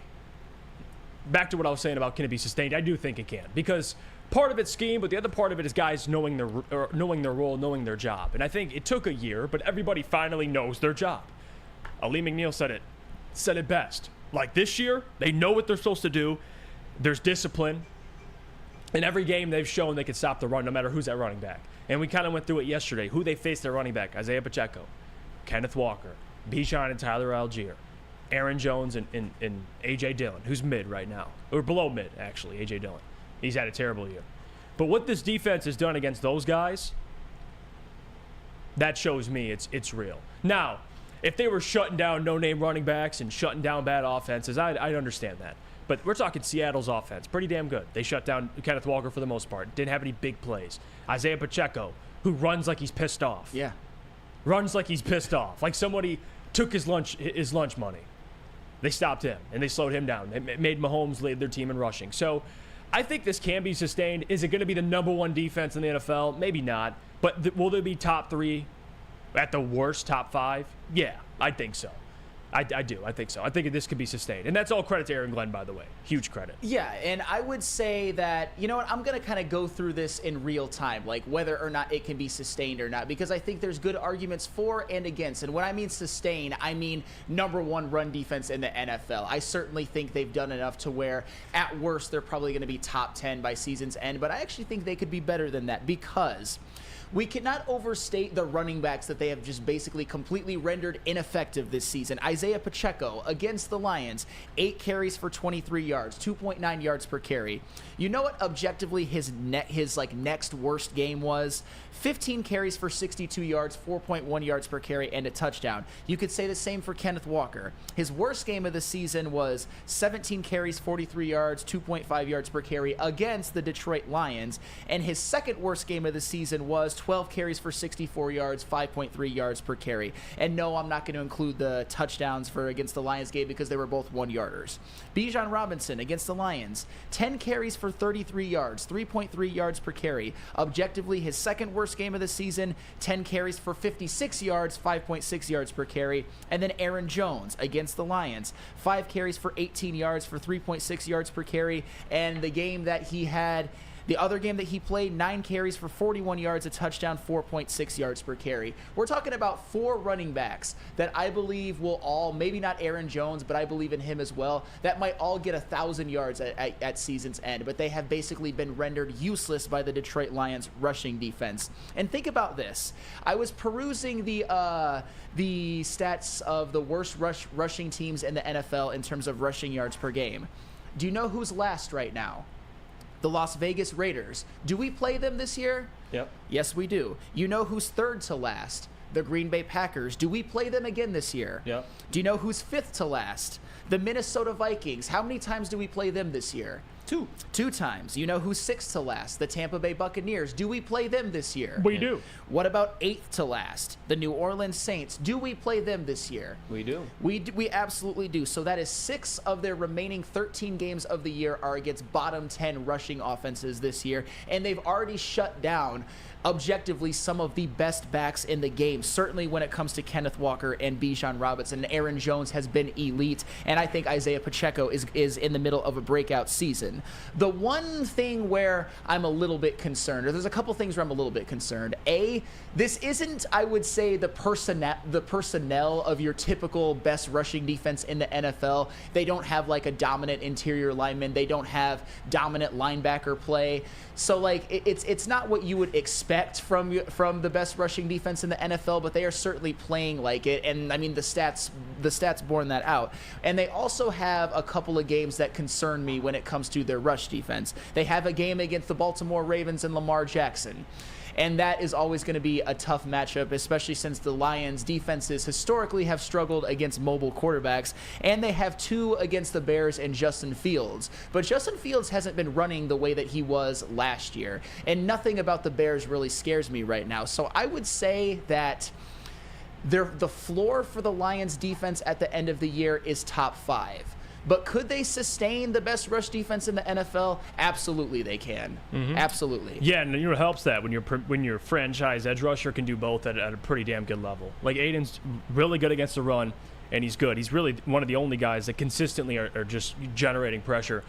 back to what I was saying about can it be sustained? I do think it can. Because part of it's scheme, but the other part of it is guys knowing their role, knowing their job. And I think it took a year, but everybody finally knows their job. Aleem McNeil said it best. Like this year, they know what they're supposed to do. There's discipline. In every game, they've shown they can stop the run no matter who's at running back. And we kind of went through it yesterday. Who they faced their running back? Isaiah Pacheco, Kenneth Walker, Bijan and Tyler Algier, Aaron Jones and A.J. Dillon, who's mid right now. Or below mid, actually, A.J. Dillon. He's had a terrible year. But what this defense has done against those guys, that shows me it's real. Now, if they were shutting down no-name running backs and shutting down bad offenses, I'd understand that. But we're talking Seattle's offense. Pretty damn good. They shut down Kenneth Walker for the most part. Didn't have any big plays. Isaiah Pacheco, who runs like he's pissed off. Yeah. Runs like he's pissed off. Like somebody took his lunch money. They stopped him, and they slowed him down. They made Mahomes lead their team in rushing. So I think this can be sustained. Is it going to be the number one defense in the NFL? Maybe not. But will there be top 3? At the worst, top 5? Yeah, I think so. I do. I think so. I think this could be sustained. And that's all credit to Aaron Glenn, by the way. Huge credit. Yeah, and I would say that, you know what, I'm going to kind of go through this in real time, like whether or not it can be sustained or not, because I think there's good arguments for and against. And when I mean sustain, I mean number one run defense in the NFL. I certainly think they've done enough to where, at worst, they're probably going to be top 10 by season's end. But I actually think they could be better than that because we cannot overstate the running backs that they have just basically completely rendered ineffective this season. Isaiah Pacheco against the Lions, 8 carries for 23 yards, 2.9 yards per carry. You know what objectively his next worst game was? 15 carries for 62 yards, 4.1 yards per carry, and a touchdown. You could say the same for Kenneth Walker. His worst game of the season was 17 carries, 43 yards, 2.5 yards per carry against the Detroit Lions. And his second worst game of the season was 12 carries for 64 yards, 5.3 yards per carry. And no, I'm not going to include the touchdowns for against the Lions game because they were both 1-yarders. Bijan Robinson against the Lions, 10 carries for 33 yards, 3.3 yards per carry. Objectively, his second worst game of the season, 10 carries for 56 yards, 5.6 yards per carry. And then Aaron Jones against the Lions, 5 carries for 18 yards for 3.6 yards per carry. And the game that he had, the other game that he played, 9 carries for 41 yards, a touchdown, 4.6 yards per carry. We're talking about 4 running backs that I believe will all, maybe not Aaron Jones, but I believe in him as well, that might all get 1,000 yards at season's end, but they have basically been rendered useless by the Detroit Lions rushing defense. And think about this. I was perusing the stats of the worst rushing teams in the NFL in terms of rushing yards per game. Do you know who's last right now? The Las Vegas Raiders. Do we play them this year? Yep. Yes, we do. You know who's third to last? The Green Bay Packers. Do we play them again this year? Yep. Do you know who's fifth to last? The Minnesota Vikings. How many times do we play them this year? 2 times. You know who's 6th to last? The Tampa Bay Buccaneers. Do we play them this year? We do. What about 8th to last? The New Orleans Saints. Do we play them this year? We do. We absolutely do. So that is 6 of their remaining 13 games of the year are against bottom 10 rushing offenses this year, and they've already shut down objectively some of the best backs in the game, certainly when it comes to Kenneth Walker and Bijan Robinson. Aaron Jones has been elite, and I think Isaiah Pacheco is in the middle of a breakout season. The one thing where I'm a little bit concerned, or there's a couple things where I'm a little bit concerned. A, this isn't, I would say, the personnel of your typical best rushing defense in the NFL. They don't have like a dominant interior lineman. They don't have dominant linebacker play. So like it's not what you would expect from the best rushing defense in the NFL, but they are certainly playing like it. And I mean the stats borne that out. And they also have a couple of games that concern me when it comes to their rush defense. They have a game against the Baltimore Ravens and Lamar Jackson. And that is always going to be a tough matchup, especially since the Lions' defenses historically have struggled against mobile quarterbacks. And they have 2 against the Bears and Justin Fields. But Justin Fields hasn't been running the way that he was last year. And nothing about the Bears really scares me right now. So I would say that the floor for the Lions' defense at the end of the year is top 5. But could they sustain the best rush defense in the NFL? Absolutely, they can. Mm-hmm. Absolutely. Yeah, and it helps that when your franchise edge rusher can do both at a pretty damn good level. Like Aiden's really good against the run, and he's good. He's really one of the only guys that consistently are just generating pressure.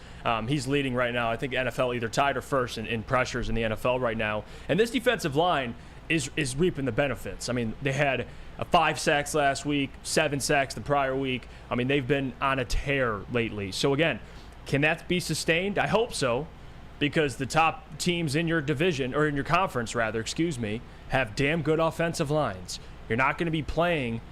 He's leading right now. I think NFL either tied or first in pressures in the NFL right now. And this defensive line is reaping the benefits. I mean, they had 5 sacks last week, 7 sacks the prior week. I mean, they've been on a tear lately. So again, can that be sustained? I hope so, because the top teams in your division, or in your conference rather, have damn good offensive lines. You're not going to be playing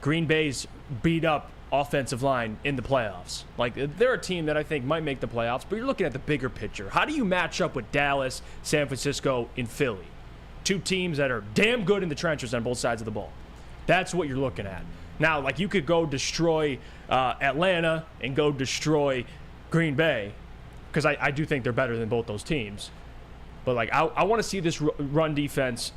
Green Bay's beat up offensive line in the playoffs. Like, they're a team that I think might make the playoffs, but you're looking at the bigger picture. How do you match up with Dallas, San Francisco, and Philly? 2 teams that are damn good in the trenches on both sides of the ball. That's what you're looking at. Now, like, you could go destroy Atlanta and go destroy Green Bay, because I do think they're better than both those teams. But, like, I want to see this run defense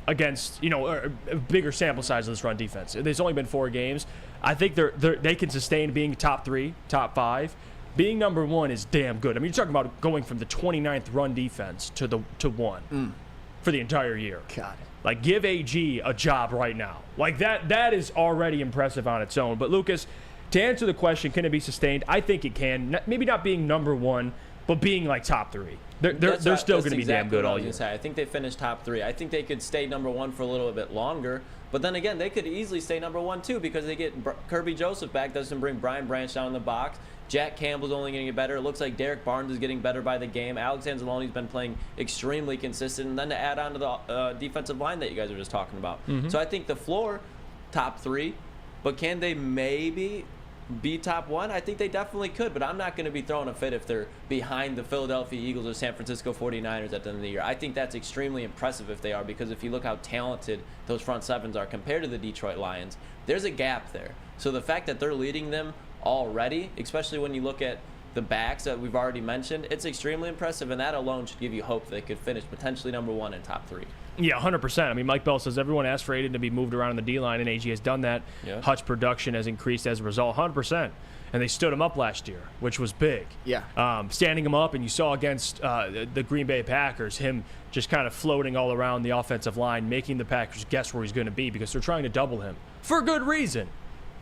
against, a bigger sample size of this run defense. There's only been 4 games. I think they can sustain being top 3, top 5. Being number 1 is damn good. I mean, you're talking about going from the 29th run defense to 1 for the entire year. God. Like, give AG a job right now. Like, that is already impressive on its own. But, Lucas, to answer the question, can it be sustained? I think it can. Maybe not being number 1, but being, like, top 3. They're still going to be damn good all year. I think they finished top 3. I think they could stay number 1 for a little bit longer. But then again, they could easily stay number 1 too because they get Kirby Joseph back. Doesn't bring Brian Branch down in the box. Jack Campbell's only going to get better. It looks like Derek Barnes is getting better by the game. Alex Anzalone's been playing extremely consistent. And then to add on to the defensive line that you guys were just talking about. So I think the floor, top 3. But can they maybe be top 1? I think they definitely could, but I'm not going to be throwing a fit if they're behind the Philadelphia Eagles or San Francisco 49ers at the end of the year. I think that's extremely impressive if they are, because if you look how talented those front sevens are compared to the Detroit Lions, there's a gap there. So the fact that they're leading them already, especially when you look at the backs that we've already mentioned, it's extremely impressive, and that alone should give you hope they could finish potentially number 1 in top 3. Yeah, 100%. I mean, Mike Bell says everyone asked for Aiden to be moved around in the D-line, and AG has done that. Yeah. Hutch production has increased as a result, 100%. And they stood him up last year, which was big. Yeah. Standing him up, and you saw against the Green Bay Packers, him just kind of floating all around the offensive line, making the Packers guess where he's going to be because they're trying to double him. For good reason.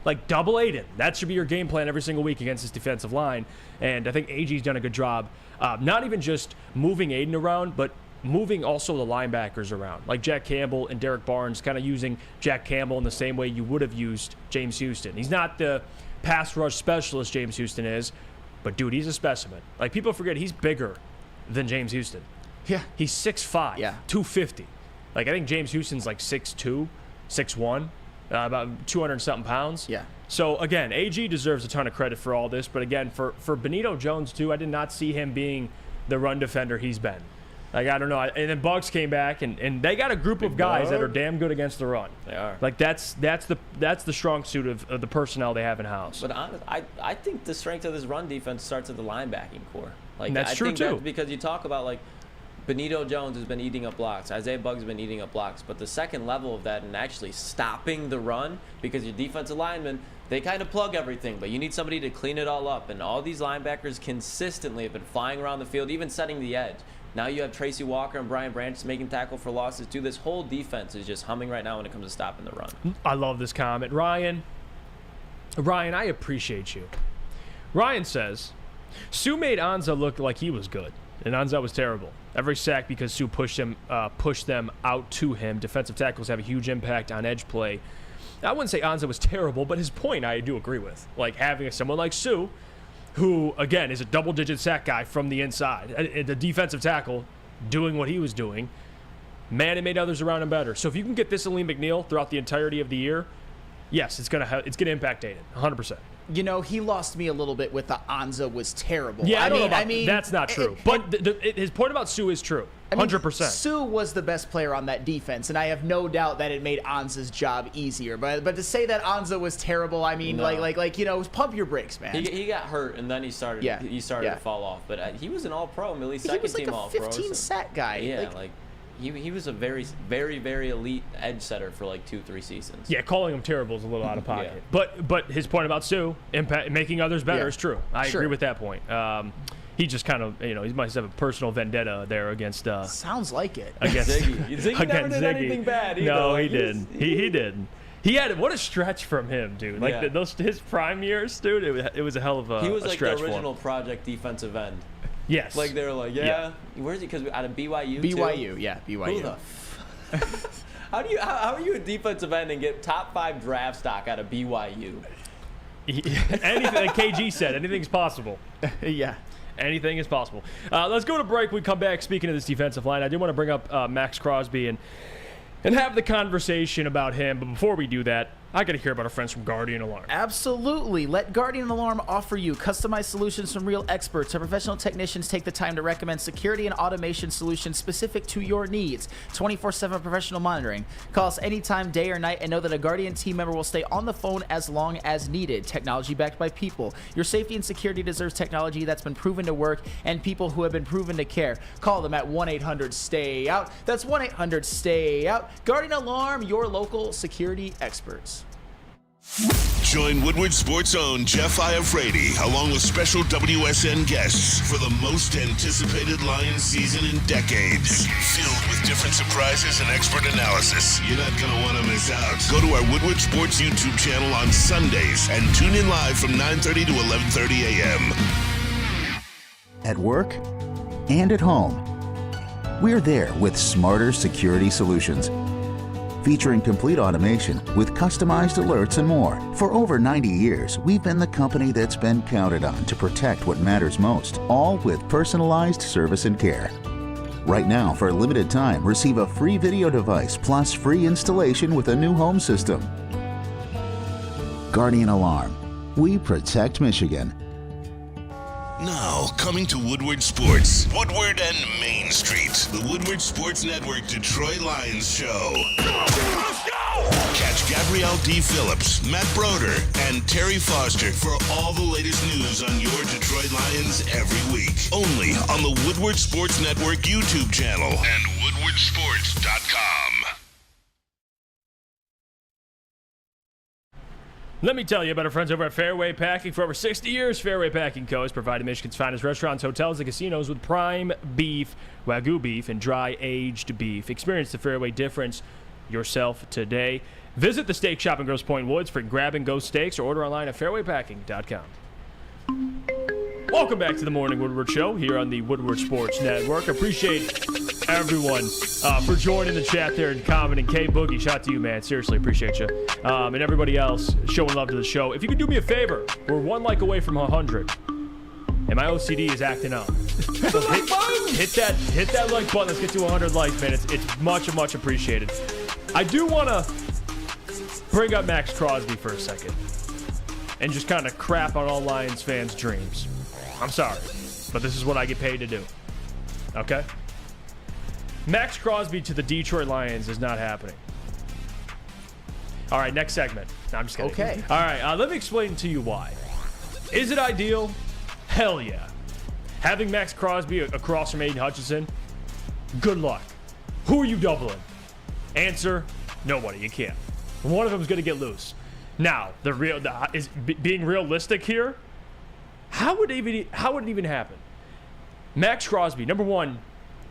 Like, double Aiden. That should be your game plan every single week against this defensive line. And I think AG's done a good job, not even just moving Aiden around, but moving also the linebackers around, like Jack Campbell and Derek Barnes, kind of using Jack Campbell in the same way you would have used James Houston. He's not the pass rush specialist James Houston is, but, dude, he's a specimen. Like, people forget he's bigger than James Houston. Yeah. He's 6'5", yeah. 250. Like, I think James Houston's like 6'2", 6'1", about 200-something pounds. Yeah. So, again, AG deserves a ton of credit for all this, but, again, for Benito Jones, too, I did not see him being the run defender he's been. Like, I don't know. And then Bugs came back, and they got a group of guys that are damn good against the run. They are. Like, that's the strong suit of the personnel they have in-house. But honestly, I think the strength of this run defense starts at the linebacking core. Like, and that's I true, think too. That's because you talk about, like, Benito Jones has been eating up blocks. Isaiah Buggs has been eating up blocks. But the second level of that and actually stopping the run, because your defensive linemen, they kind of plug everything, but you need somebody to clean it all up. And all these linebackers consistently have been flying around the field, even setting the edge. Now you have Tracy Walker and Brian Branch making tackle for losses, too. This whole defense is just humming right now when it comes to stopping the run. I love this comment. Ryan, I appreciate you. Ryan says, Sue made Anza look like he was good, and Anza was terrible. Every sack because Sue pushed them out to him. Defensive tackles have a huge impact on edge play. I wouldn't say Anza was terrible, but his point I do agree with. Like, having someone like Sue, who, again, is a double-digit sack guy from the inside, the defensive tackle doing what he was doing, man, it made others around him better. So if you can get this Aleem McNeil throughout the entirety of the year, yes, it's gonna impact Aiden, 100%. You know, he lost me a little bit with the Anza was terrible. Yeah, I mean that's not true. But his point about Sue is true. 100%. Sue was the best player on that defense, and I have no doubt that it made Anza's job easier. But to say that Anza was terrible, I mean, no. like you know, pump your brakes, man. He got hurt, and then he started to fall off. But he was an All-Pro, at least second team All-Pro. He was like a 15 sack guy. Yeah, he was a very, very, very elite edge setter for like 2-3 seasons. Yeah, calling him terrible is a little out of pocket. Yeah. But his point about Sue making others better is true. I agree with that point. He just kind of, he must have a personal vendetta there against. Sounds like it. Against Ziggy never did anything bad either. No, he didn't. He didn't. He had what a stretch from him, dude. Like his prime years, dude. It was a hell of a. He was like the stretch original Project defensive end. Yes. Like they were like, where's he? Because out of BYU. BYU, yeah, BYU. How are you a defensive end and get top 5 draft stock out of BYU? Anything, like KG said, anything's possible. Yeah. Anything is possible. Let's go to break. We come back. Speaking of this defensive line, I do want to bring up Max Crosby and have the conversation about him. But before we do that, I got to hear about our friends from Guardian Alarm. Absolutely. Let Guardian Alarm offer you customized solutions from real experts. Our professional technicians take the time to recommend security and automation solutions specific to your needs. 24/7 professional monitoring. Call us anytime, day or night, and know that a Guardian team member will stay on the phone as long as needed. Technology backed by people. Your safety and security deserves technology that's been proven to work and people who have been proven to care. Call them at 1-800-STAY-OUT. That's 1-800-STAY-OUT. Guardian Alarm, your local security experts. Join Woodward Sports' own Jeff Iafrate, along with special WSN guests for the most anticipated Lions season in decades. Filled with different surprises and expert analysis. You're not going to want to miss out. Go to our Woodward Sports YouTube channel on Sundays and tune in live from 9:30 to 11:30 a.m. At work, and at home. We're there with smarter security solutions, featuring complete automation with customized alerts and more. For over 90 years, we've been the company that's been counted on to protect what matters most, all with personalized service and care. Right now, for a limited time, receive a free video device plus free installation with a new home system. Guardian Alarm. We protect Michigan. Now, coming to Woodward Sports, Woodward and Main Street, the Woodward Sports Network Detroit Lions show. Let's go! Catch Gabrielle D. Phillips, Matt Broder, and Terry Foster for all the latest news on your Detroit Lions every week. Only on the Woodward Sports Network YouTube channel and woodwardsports.com. Let me tell you about our friends over at Fairway Packing. For over 60 years, Fairway Packing Co. has provided Michigan's finest restaurants, hotels, and casinos with prime beef, Wagyu beef, and dry-aged beef. Experience the Fairway difference yourself today. Visit the steak shop in Grosse Pointe Woods for grab-and-go steaks or order online at fairwaypacking.com. Welcome back to the Morning Woodward Show here on the Woodward Sports Network. Appreciate everyone for joining the chat there and commenting. K-Boogie, shout out to you, man. Seriously, appreciate you. And everybody else showing love to the show. If you could do me a favor, we're one like away from 100. And my OCD is acting up. So hit that like button. Let's get to 100 likes, man. It's much, much appreciated. I do want to bring up Max Crosby for a second and just kind of crap on all Lions fans' dreams. I'm sorry, but this is what I get paid to do. Okay? Max Crosby to the Detroit Lions is not happening. All right, next segment. No, I'm just kidding. Okay. All right, let me explain to you why. Is it ideal? Hell yeah. Having Max Crosby across from Aiden Hutchinson, good luck. Who are you doubling? Answer, nobody. You can't. One of them is going to get loose. Now, being realistic here, how would it even happen? Max Crosby, number one,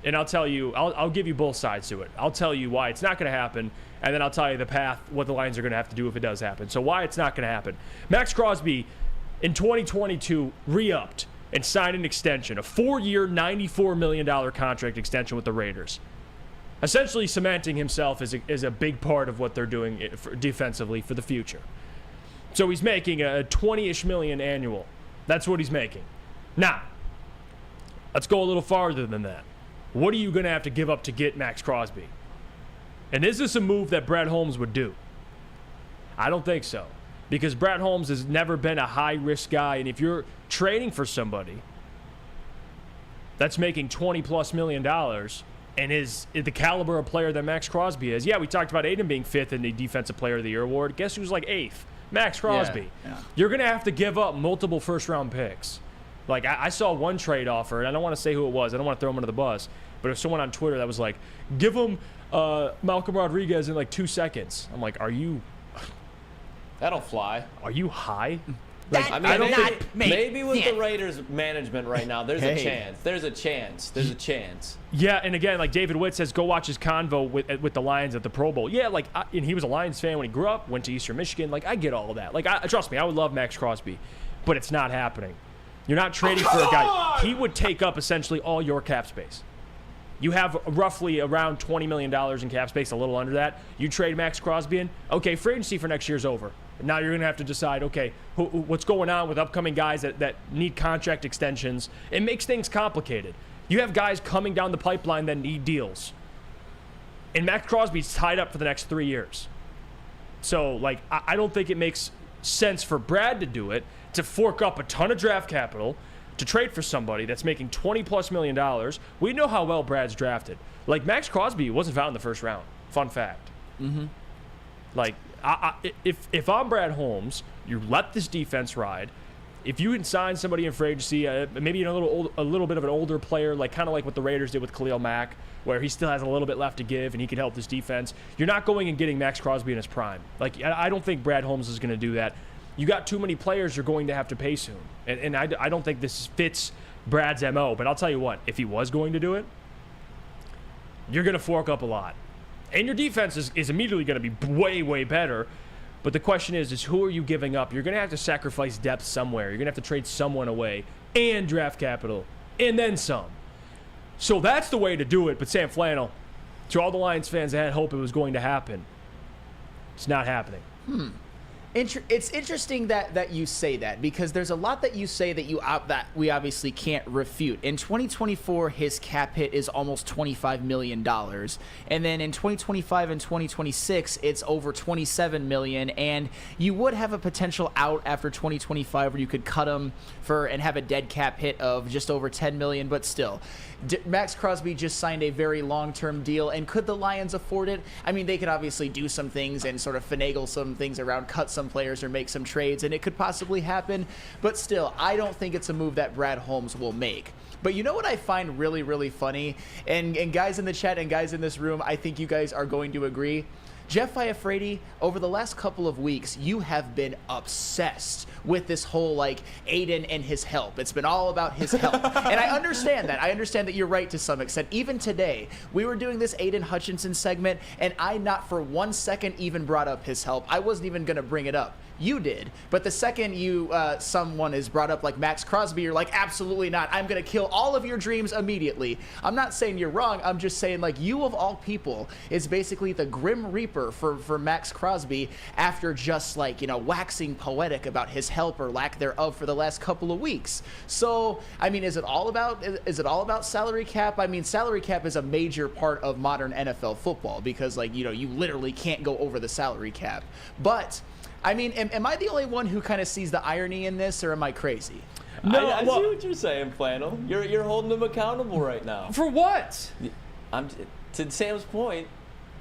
and I'll tell you, I'll give you both sides to it. I'll tell you why it's not going to happen, and then I'll tell you the path, what the Lions are going to have to do if it does happen. So why it's not going to happen. Max Crosby, in 2022, re-upped and signed an extension, a 4-year, $94 million contract extension with the Raiders, essentially cementing himself as a big part of what they're doing defensively for the future. So he's making a 20-ish million annual. That's what he's making. Now, let's go a little farther than that. What are you going to have to give up to get Max Crosby? And is this a move that Brad Holmes would do? I don't think so. Because Brad Holmes has never been a high-risk guy. And if you're trading for somebody that's making $20+ million and is the caliber of player that Max Crosby is, yeah, we talked about Aiden being 5th in the Defensive Player of the Year award. Guess who's like 8th? Max Crosby. Yeah. You're going to have to give up multiple first-round picks. Like, I saw one trade offer, and I don't want to say who it was. I don't want to throw him under the bus. But it was someone on Twitter that was like, give him Malcolm Rodriguez in like 2 seconds. I'm like, are you... That'll fly. Are you high? Like, I mean, maybe with the Raiders management right now, there's a chance. There's a chance. Yeah, and again, like David Witt says, go watch his convo with the Lions at the Pro Bowl. Yeah, like, and he was a Lions fan when he grew up, went to Eastern Michigan. Like, I get all of that. Like, trust me, I would love Max Crosby, but it's not happening. You're not trading for a guy. He would take up essentially all your cap space. You have roughly around $20 million in cap space, a little under that. You trade Max Crosby in, okay, free agency for next year's over. Now you're going to have to decide, okay, what's going on with upcoming guys that need contract extensions. It makes things complicated. You have guys coming down the pipeline that need deals. And Max Crosby's tied up for the next 3 years. So, like, I don't think it makes sense for Brad to do it, to fork up a ton of draft capital, to trade for somebody that's making $20+ million. We know how well Brad's drafted. Like, Max Crosby wasn't found in the first round. Fun fact. Mm-hmm. Like, if I'm Brad Holmes, you let this defense ride. If you can sign somebody in free agency, maybe a little bit of an older player, like kind of like what the Raiders did with Khalil Mack, where he still has a little bit left to give and he can help this defense. You're not going and getting Max Crosby in his prime. Like, I don't think Brad Holmes is going to do that. You got too many players you're going to have to pay soon. And I don't think this fits Brad's MO. But I'll tell you what, if he was going to do it, you're going to fork up a lot. And your defense is immediately going to be way, way better. But the question is who are you giving up? You're going to have to sacrifice depth somewhere. You're going to have to trade someone away and draft capital and then some. So that's the way to do it. But Sam Flannel, to all the Lions fans that had hope it was going to happen, it's not happening. It's interesting that you say that, because there's a lot that you say that we obviously can't refute. In 2024, his cap hit is almost $25 million. And then in 2025 and 2026, it's over $27 million. And you would have a potential out after 2025 where you could cut him and have a dead cap hit of just over $10 million, but still. Max Crosby just signed a very long-term deal, and could the Lions afford it? I mean, they could obviously do some things and sort of finagle some things around, cut some players or make some trades, and it could possibly happen, but still, I don't think it's a move that Brad Holmes will make. But you know what I find really, really funny? And guys in the chat and guys in this room, I think you guys are going to agree. Jeff Iafrate, over the last couple of weeks, you have been obsessed with this whole, like, Aiden and his help. It's been all about his help. And I understand that. I understand that you're right to some extent. Even today, we were doing this Aiden Hutchinson segment, and I not for 1 second even brought up his help. I wasn't even going to bring it up. You did. But the second someone is brought up like Max Crosby, you're like, absolutely not. I'm going to kill all of your dreams immediately. I'm not saying you're wrong. I'm just saying, like, you of all people is basically the Grim Reaper for Max Crosby after just, like, waxing poetic about his help or lack thereof for the last couple of weeks. So, I mean, is it all about salary cap? I mean, salary cap is a major part of modern NFL football because, like, you literally can't go over the salary cap. But I mean, am I the only one who kind of sees the irony in this, or am I crazy? No, I see what you're saying, Flannel. You're holding him accountable right now. For what? To Sam's point,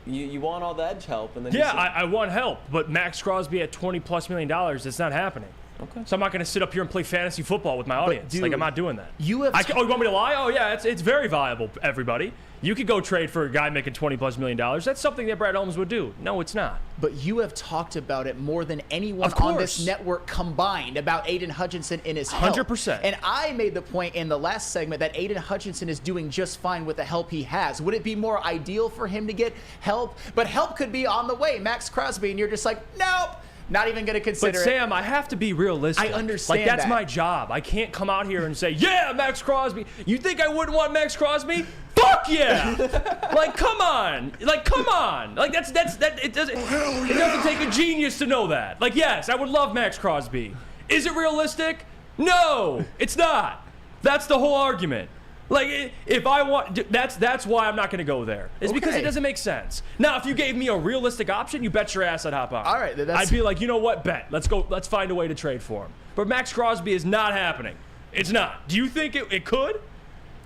you want all the edge help, and then I want help, but Max Crosby at $20+ million, it's not happening. Okay. So I'm not going to sit up here and play fantasy football with my audience. Dude, like, I'm not doing that. You have. You want me to lie? Oh yeah, it's very viable. Everybody, you could go trade for a guy making $20+ million. That's something that Brad Holmes would do. No, it's not. But you have talked about it more than anyone on this network combined about Aiden Hutchinson in his help. 100%. And I made the point in the last segment that Aiden Hutchinson is doing just fine with the help he has. Would it be more ideal for him to get help? But help could be on the way, Max Crosby, and you're just like, nope. Not even going to consider it. But Sam, I have to be realistic. I understand that. Like, that's my job. I can't come out here and say, yeah, Max Crosby. You think I wouldn't want Max Crosby? Fuck yeah! Like, come on. Like, it doesn't take a genius to know that. Like, yes, I would love Max Crosby. Is it realistic? No, it's not. That's the whole argument. Like, if I want, that's why I'm not going to go there. It's because it doesn't make sense. Now, if you gave me a realistic option, you bet your ass I'd hop on. All right, I'd be like, you know what, bet. Let's go. Let's find a way to trade for him. But Max Crosby is not happening. It's not. Do you think it could?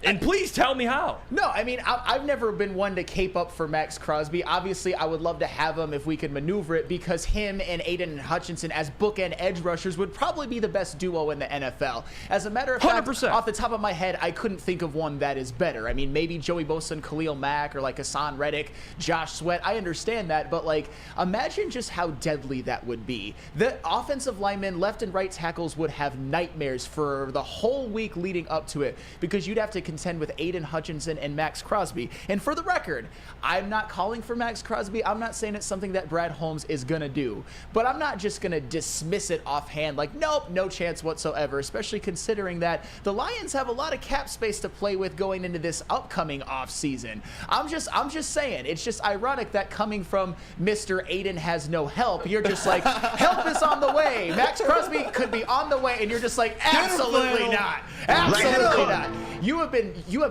And please tell me how. No, I mean, I've never been one to cape up for Max Crosby. Obviously, I would love to have him if we could maneuver it, because him and Aiden Hutchinson as bookend edge rushers would probably be the best duo in the NFL. As a matter of fact, 100%. Off the top of my head, I couldn't think of one that is better. I mean, maybe Joey Bosa and Khalil Mack, or like Hassan Reddick, Josh Sweat. I understand that, but like, imagine just how deadly that would be. The offensive linemen, left and right tackles, would have nightmares for the whole week leading up to it, because you'd have to contend with Aiden Hutchinson and Max Crosby. And for the record, I'm not calling for Max Crosby. I'm not saying it's something that Brad Holmes is going to do. But I'm not just going to dismiss it offhand like, nope, no chance whatsoever, especially considering that the Lions have a lot of cap space to play with going into this upcoming offseason. I'm just saying, it's just ironic that coming from Mr. Aiden has no help, you're just like, help is on the way. Max Crosby could be on the way, and you're just like, absolutely not. Absolutely not. You have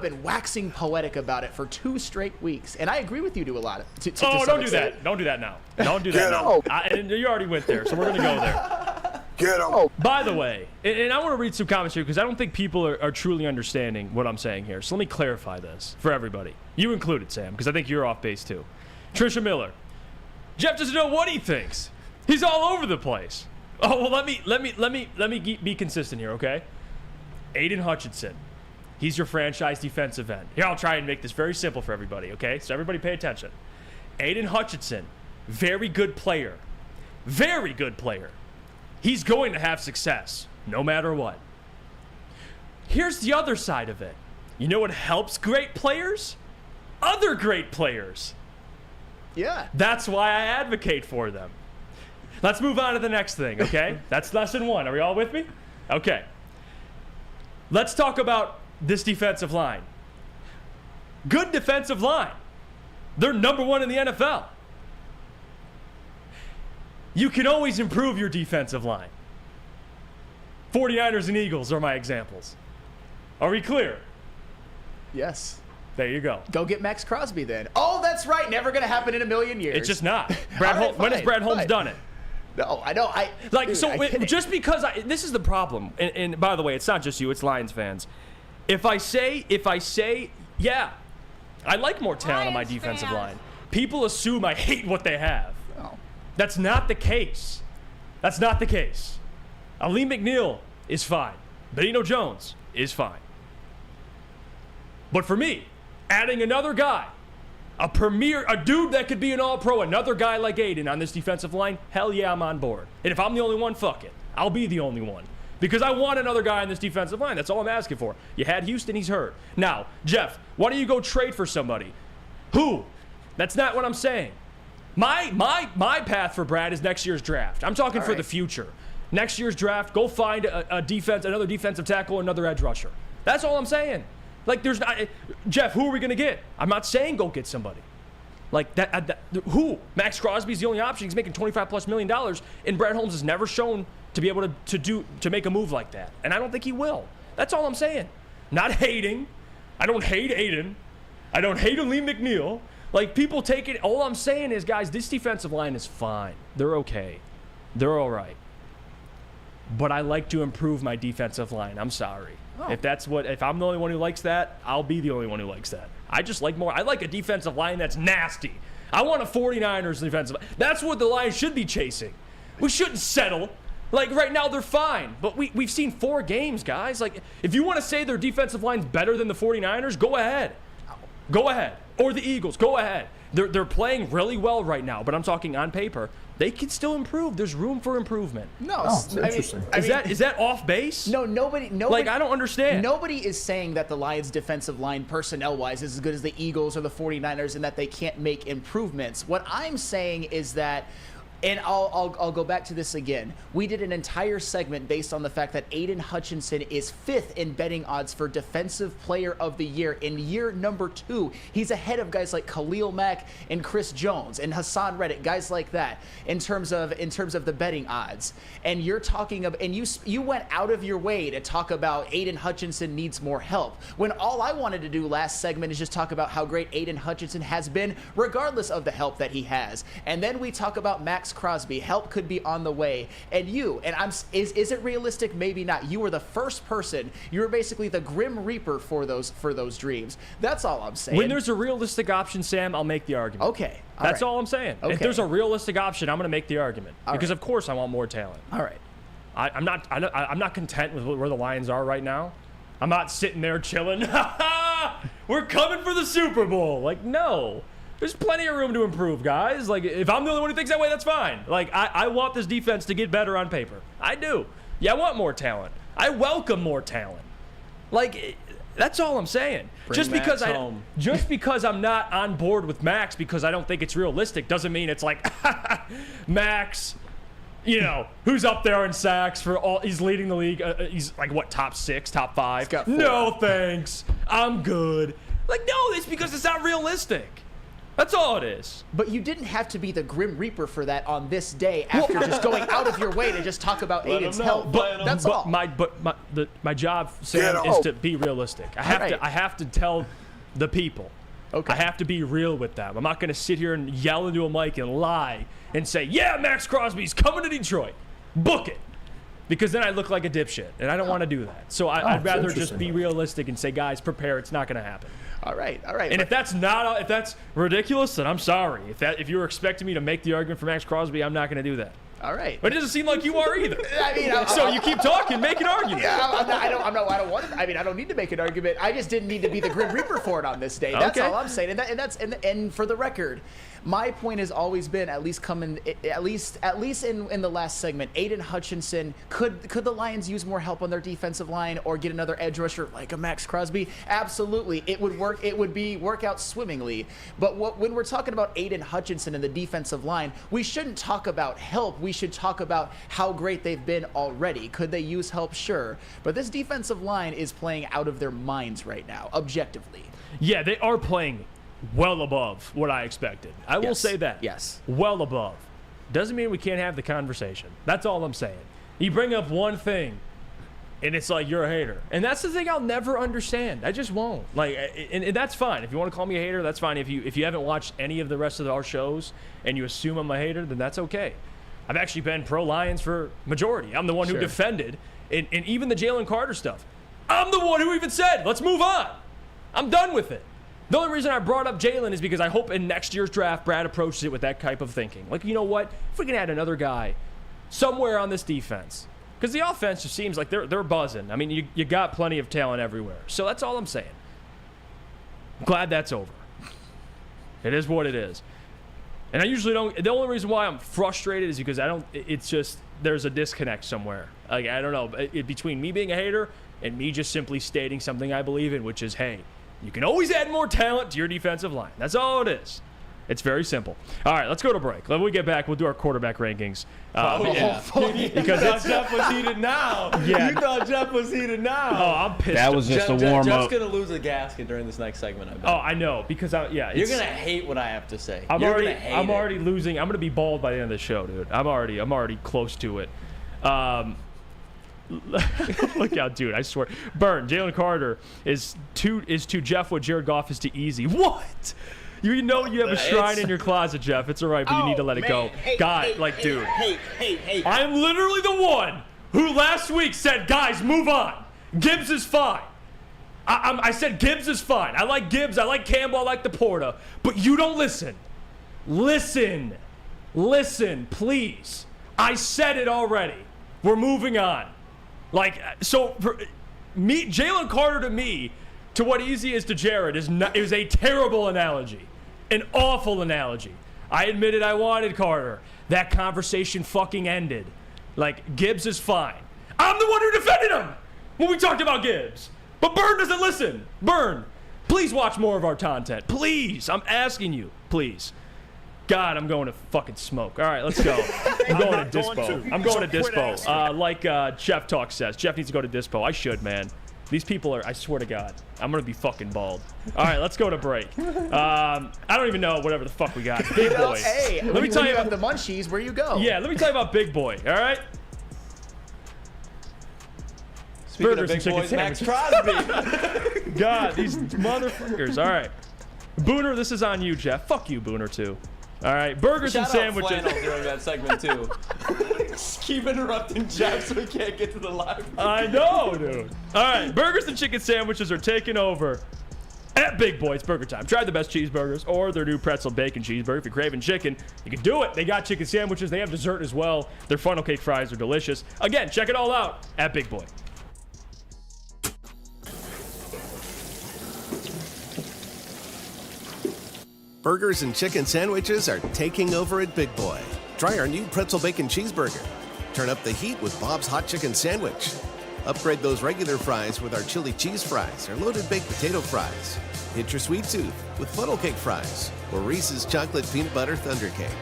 been waxing poetic about it for 2 straight weeks, and I agree with you to a lot of. Don't do that. Don't do that now. Don't do that now. And you already went there, so we're gonna go there. Get him. By the way, and I want to read some comments here because I don't think people are truly understanding what I'm saying here. So let me clarify this for everybody. You included, Sam, because I think you're off base too. Trisha Miller. Jeff doesn't know what he thinks. He's all over the place. Oh well, let me be consistent here, okay? Aiden Hutchinson. He's your franchise defensive end. Here, I'll try and make this very simple for everybody, okay? So everybody pay attention. Aiden Hutchinson, very good player. Very good player. He's going to have success, no matter what. Here's the other side of it. You know what helps great players? Other great players. Yeah. That's why I advocate for them. Let's move on to the next thing, okay? That's lesson 1. Are we all with me? Okay. Let's talk about this defensive line. Good defensive line. They're number 1 in the NFL. You can always improve your defensive line. 49ers and Eagles are my examples. Are we clear? Yes. There you go. Go get Max Crosby then. Oh, that's right. Never going to happen in a million years. It's just not. When has Brad Holmes done it? No, I know. Just because this is the problem. And by the way, it's not just you. It's Lions fans. If I say, yeah, I like more talent on my defensive line, people assume I hate what they have. Oh. That's not the case. That's not the case. Ali McNeil is fine. Benito Jones is fine. But for me, adding another guy, a dude that could be an all-pro, another guy like Aiden on this defensive line, hell yeah, I'm on board. And if I'm the only one, fuck it. I'll be the only one. Because I want another guy on this defensive line. That's all I'm asking for. You had Houston, he's hurt. Now, Jeff, why don't you go trade for somebody? Who? That's not what I'm saying. My path for Brad is next year's draft. I'm talking for the future. Next year's draft, go find another defensive tackle, another edge rusher. That's all I'm saying. Like, there's not, Jeff, who are we going to get? I'm not saying go get somebody. Like, who? Max Crosby's the only option. He's making $25+ million, and Brad Holmes has never shown to be able to make a move like that. And I don't think he will. That's all I'm saying. Not hating. I don't hate Aiden. I don't hate Lee McNeil. Like, people take it. All I'm saying is, guys, this defensive line is fine. They're okay. They're all right. But I like to improve my defensive line. I'm sorry. Oh. If I'm the only one who likes that, I'll be the only one who likes that. I just like more. I like a defensive line that's nasty. I want a 49ers defensive line. That's what the Lions should be chasing. We shouldn't settle. Like, right now, they're fine. But we've seen 4 games, guys. Like, if you want to say their defensive line's better than the 49ers, go ahead. Go ahead. Or the Eagles, go ahead. They're playing really well right now, but I'm talking on paper. They can still improve. There's room for improvement. No, interesting. Is that off base? No, nobody. Like, I don't understand. Nobody is saying that the Lions' defensive line, personnel-wise, is as good as the Eagles or the 49ers, and that they can't make improvements. What I'm saying is that. And I'll go back to this again. We did an entire segment based on the fact that Aiden Hutchinson is 5th in betting odds for Defensive Player of the Year in year number 2. He's ahead of guys like Khalil Mack and Chris Jones and Hassan Reddick, guys like that, in terms of the betting odds. And you're talking of, and you went out of your way to talk about Aiden Hutchinson needs more help, when all I wanted to do last segment is just talk about how great Aiden Hutchinson has been, regardless of the help that he has. And then we talk about Max Crosby. Help could be on the way. And is it realistic? Maybe not. You were the first person. You were basically the Grim Reaper for those dreams. That's all I'm saying. When there's a realistic option, Sam, I'll make the argument. Okay. That's all I'm saying. Okay. If there's a realistic option, I'm going to make the argument. Because of course I want more talent. All right. I'm not content with where the Lions are right now. I'm not sitting there chilling. We're coming for the Super Bowl. Like, no. There's plenty of room to improve, guys. Like, if I'm the only one who thinks that way, that's fine. Like, I want this defense to get better on paper. I do. Yeah, I want more talent. I welcome more talent. Like, that's all I'm saying. Just because I'm not on board with Max because I don't think it's realistic doesn't mean it's like, Max, who's up there in sacks for all. He's leading the league. He's like, what, top 6, top 5? Got 4. No, thanks. I'm good. Like, no, it's because it's not realistic. That's all it is. But you didn't have to be the Grim Reaper for that on this day after just going out of your way to just talk about Aiden's help. That's all. My job, Sam, is to be realistic. I have to tell the people. Okay. I have to be real with them. I'm not going to sit here and yell into a mic and lie and say, yeah, Max Crosby's coming to Detroit. Book it. Because then I look like a dipshit, and I don't want to do that. So I'd rather just be realistic and say, guys, prepare. It's not going to happen. All right. And if that's ridiculous, then I'm sorry. If you were expecting me to make the argument for Max Crosby, I'm not going to do that. All right. But it doesn't seem like you are either. So you keep talking, make an argument. Yeah, I don't want to. I don't need to make an argument. I just didn't need to be the Grim Reaper for it on this day. That's all I'm saying. And for the record, my point has always been, at least in the last segment, Aiden Hutchinson, could the Lions use more help on their defensive line or get another edge rusher like a Max Crosby? Absolutely. It would work. It would work out swimmingly. But when we're talking about Aiden Hutchinson and the defensive line, we shouldn't talk about help. We should talk about how great they've been already. Could they use help? Sure. But this defensive line is playing out of their minds right now, objectively. Yeah, they are playing well above what I expected. I will say that. Yes. Well above. Doesn't mean we can't have the conversation. That's all I'm saying. You bring up one thing, and it's like you're a hater. And that's the thing I'll never understand. I just won't. Like, and that's fine. If you want to call me a hater, that's fine. If you haven't watched any of the rest of our shows and you assume I'm a hater, then that's okay. I've actually been pro-Lions for majority. I'm the one who defended, and even the Jalen Carter stuff. I'm the one who even said, let's move on. I'm done with it. The only reason I brought up Jalen is because I hope in next year's draft, Brad approaches it with that type of thinking. Like, you know what? If we can add another guy somewhere on this defense, because the offense just seems like they're buzzing. I mean, you got plenty of talent everywhere. So that's all I'm saying. I'm glad that's over. It is what it is. And I usually don't. The only reason why I'm frustrated is because it's just there's a disconnect somewhere. Like, I don't know. Between me being a hater and me just simply stating something I believe in, which is, hey, you can always add more talent to your defensive line. That's all it is. It's very simple. All right, let's go to break. When we get back, we'll do our quarterback rankings. Because Jeff was heated now. Yeah. You thought Jeff was heated now. Oh, I'm pissed. That was just a warm-up. Jeff's going to lose a gasket during this next segment, I bet. Oh, I know. Because, you're going to hate what I have to say. I'm already losing. I'm going to be bald by the end of the show, dude. I'm already close to it. Look out, dude. I swear. Burn. Jalen Carter is to Jeff what Jared Goff is to Easy. What? You know you have a shrine in your closet, Jeff. It's all right, but you need to let it go. Dude. I'm literally the one who last week said, guys, move on. Gibbs is fine. I said Gibbs is fine. I like Gibbs. I like Campbell. I like DePorta. But you don't listen. Listen, please. I said it already. We're moving on. Jalen Carter to me, to what Easy is to Jared, is a terrible analogy. An awful analogy. I admitted I wanted Carter. That conversation fucking ended. Gibbs is fine. I'm the one who defended him when we talked about Gibbs. But Burn doesn't listen. Burn, please watch more of our content. Please. I'm asking you. Please. God, I'm going to fucking smoke. All right, let's go. I'm going to Dispo. I'm going to Dispo. Like Jeff Talk says, Jeff needs to go to Dispo. I should, man. These people are, I swear to God, I'm going to be fucking bald. All right, let's go to break. I don't even know whatever the fuck we got. Big boy. Hey, let me tell you about the munchies. Where you go? Yeah, let me tell you about Big Boy, all right? Speaking of big boys, Max Crosby. God, these motherfuckers. All right. Booner, this is on you, Jeff. Fuck you, Booner, too. All right, burgers and sandwiches. Shout out Flannel during that segment, too. Just keep interrupting Jeff so we can't get to the live. I know, dude. All right, burgers and chicken sandwiches are taking over at Big Boy. It's burger time. Try the best cheeseburgers or their new pretzel bacon cheeseburger. If you're craving chicken, you can do it. They got chicken sandwiches. They have dessert as well. Their funnel cake fries are delicious. Again, check it all out at Big Boy. Burgers and chicken sandwiches are taking over at Big Boy. Try our new pretzel bacon cheeseburger. Turn up the heat with Bob's Hot Chicken Sandwich. Upgrade those regular fries with our chili cheese fries or loaded baked potato fries. Hit your sweet tooth with funnel cake fries or Reese's chocolate peanut butter thunder cake.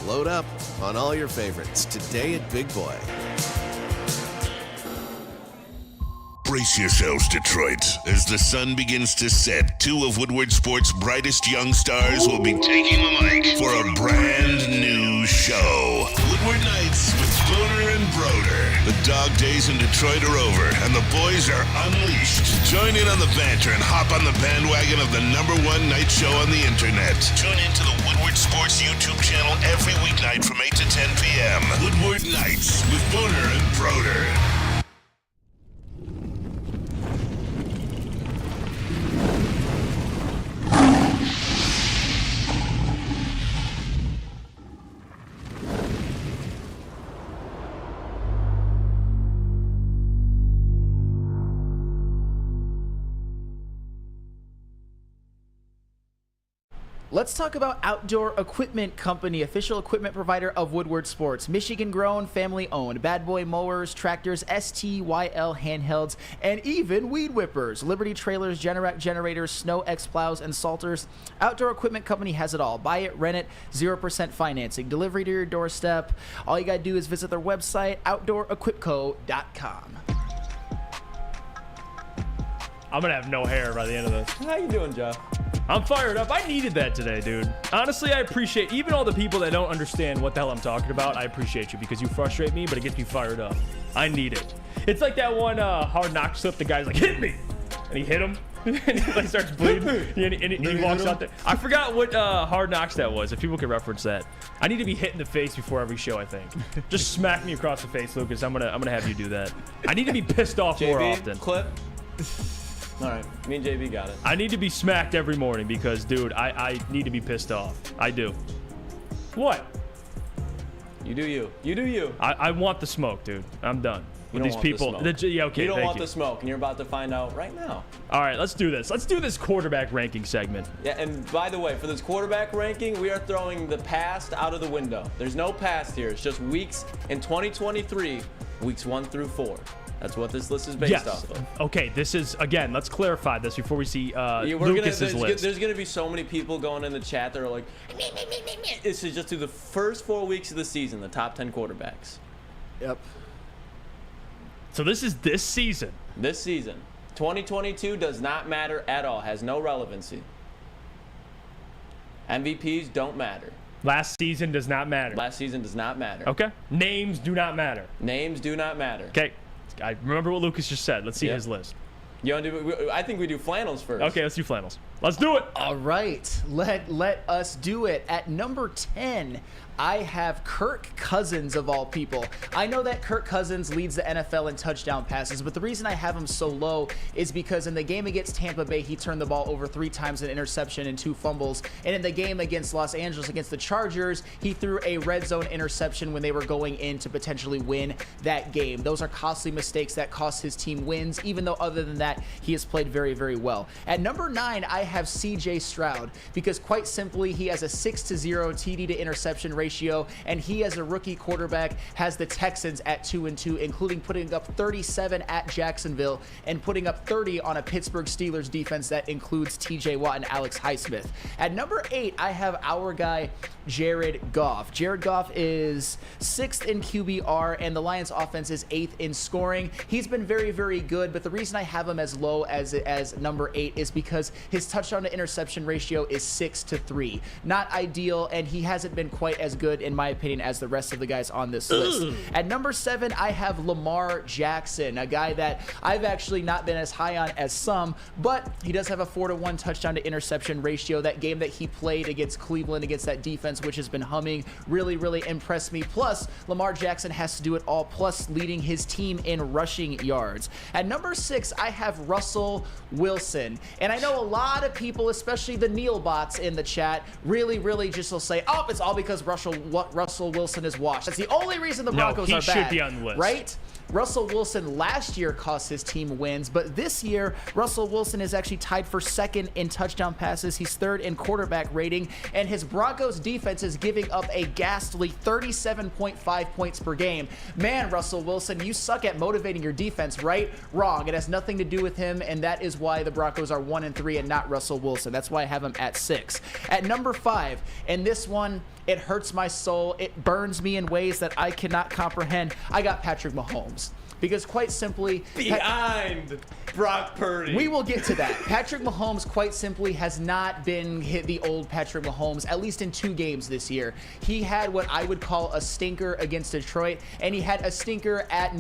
Load up on all your favorites today at Big Boy. Brace yourselves, Detroit. As the sun begins to set, two of Woodward Sports' brightest young stars will be taking the mic for a brand new show. Woodward Nights with Booner and Broder. The dog days in Detroit are over, and the boys are unleashed. Join in on the banter and hop on the bandwagon of the #1 night show on the internet. Tune into the Woodward Sports YouTube channel every weeknight from 8 to 10 p.m. Woodward Nights with Booner and Broder. Let's talk about Outdoor Equipment Company, official equipment provider of Woodward Sports. Michigan-grown, family-owned. Bad Boy mowers, tractors, STYL handhelds, and even weed whippers. Liberty trailers, Generac generators, Snow X plows, and salters. Outdoor Equipment Company has it all. Buy it, rent it, 0% financing. Delivery to your doorstep. All you got to do is visit their website, outdoorequipco.com. I'm gonna have no hair by the end of this. How you doing, Jeff? I'm fired up. I needed that today, dude. Honestly, I appreciate even all the people that don't understand what the hell I'm talking about. I appreciate you because you frustrate me, but it gets me fired up. I need it. It's like that one Hard Knocks clip. The guy's like, hit me, and he hit him. And he like starts bleeding, and he walks out there. I forgot what Hard Knocks that was. If people could reference that, I need to be hit in the face before every show. I think. Just smack me across the face, Lucas. I'm gonna have you do that. I need to be pissed off more often. Clip. All right, me and JB got it. I need to be smacked every morning because, dude, I need to be pissed off. I do. What? You do you. You do you. I want the smoke, dude. I'm done. You With these people. Yeah, okay, you don't thank want the smoke, and you're about to find out right now. All right, let's do this. Let's do this quarterback ranking segment. Yeah, and by the way, for this quarterback ranking, we are throwing the past out of the window. There's no past here. It's just weeks in 2023, weeks 1 through 4. That's what this list is based off of. Okay, this is, again, let's clarify this before we see Lucas's list. There's going to be so many people going in the chat that are like, this is just through the first 4 weeks of the season, the top 10 quarterbacks. Yep. So this is this season. This season. 2022 does not matter at all. Has no relevancy. MVPs don't matter. Last season does not matter. Last season does not matter. Okay. Names do not matter. Names do not matter. Okay. I remember what Lucas just said. Let's see his list. You want to do? I think we do flannels first. Okay, let's do flannels. Let's do it. All right, let us do it. At number 10, I have Kirk Cousins, of all people. I know that Kirk Cousins leads the NFL in touchdown passes, but the reason I have him so low is because in the game against Tampa Bay, he turned the ball over 3 times, an interception and 2 fumbles. And in the game against Los Angeles, against the Chargers, he threw a red zone interception when they were going in to potentially win that game. Those are costly mistakes that cost his team wins, even though other than that, he has played very, very well. At number 9, I have CJ Stroud, because quite simply, he has a 6-0 TD to interception ratio, and he as a rookie quarterback has the Texans at 2-2, including putting up 37 at Jacksonville and putting up 30 on a Pittsburgh Steelers defense that includes TJ Watt and Alex Highsmith. At number 8, I have our guy Jared Goff. Jared Goff is 6th in QBR, and the Lions offense is 8th in scoring. He's been very, very good, but the reason I have him as low as number 8 is because his touchdown to interception ratio is 6-3. Not ideal, and he hasn't been quite as good, in my opinion, as the rest of the guys on this list. At number 7, I have Lamar Jackson, a guy that I've actually not been as high on as some, but he does have a 4-1 touchdown to interception ratio. That game that he played against Cleveland, against that defense, which has been humming, really, really impressed me. Plus, Lamar Jackson has to do it all, plus leading his team in rushing yards. At number 6, I have Russell Wilson. And I know a lot of people, especially the Neil bots in the chat, really just will say, oh, it's all because Russell Wilson is washed. That's the only reason the Broncos are bad. No, he should be on the list. Right? Russell Wilson last year cost his team wins, but this year, Russell Wilson is actually tied for 2nd in touchdown passes. He's 3rd in quarterback rating, and his Broncos defense is giving up a ghastly 37.5 points per game. Man, Russell Wilson, you suck at motivating your defense, right? Wrong. It has nothing to do with him, and that is why the Broncos are 1-3 and not Russell Wilson. That's why I have him at 6. At number 5, and this one, it hurts my soul. It burns me in ways that I cannot comprehend. I got Patrick Mahomes. Because quite simply, behind Brock Purdy. We will get to that. Patrick Mahomes, quite simply, has not been the old Patrick Mahomes, at least in 2 games this year. He had what I would call a stinker against Detroit, and he had a stinker at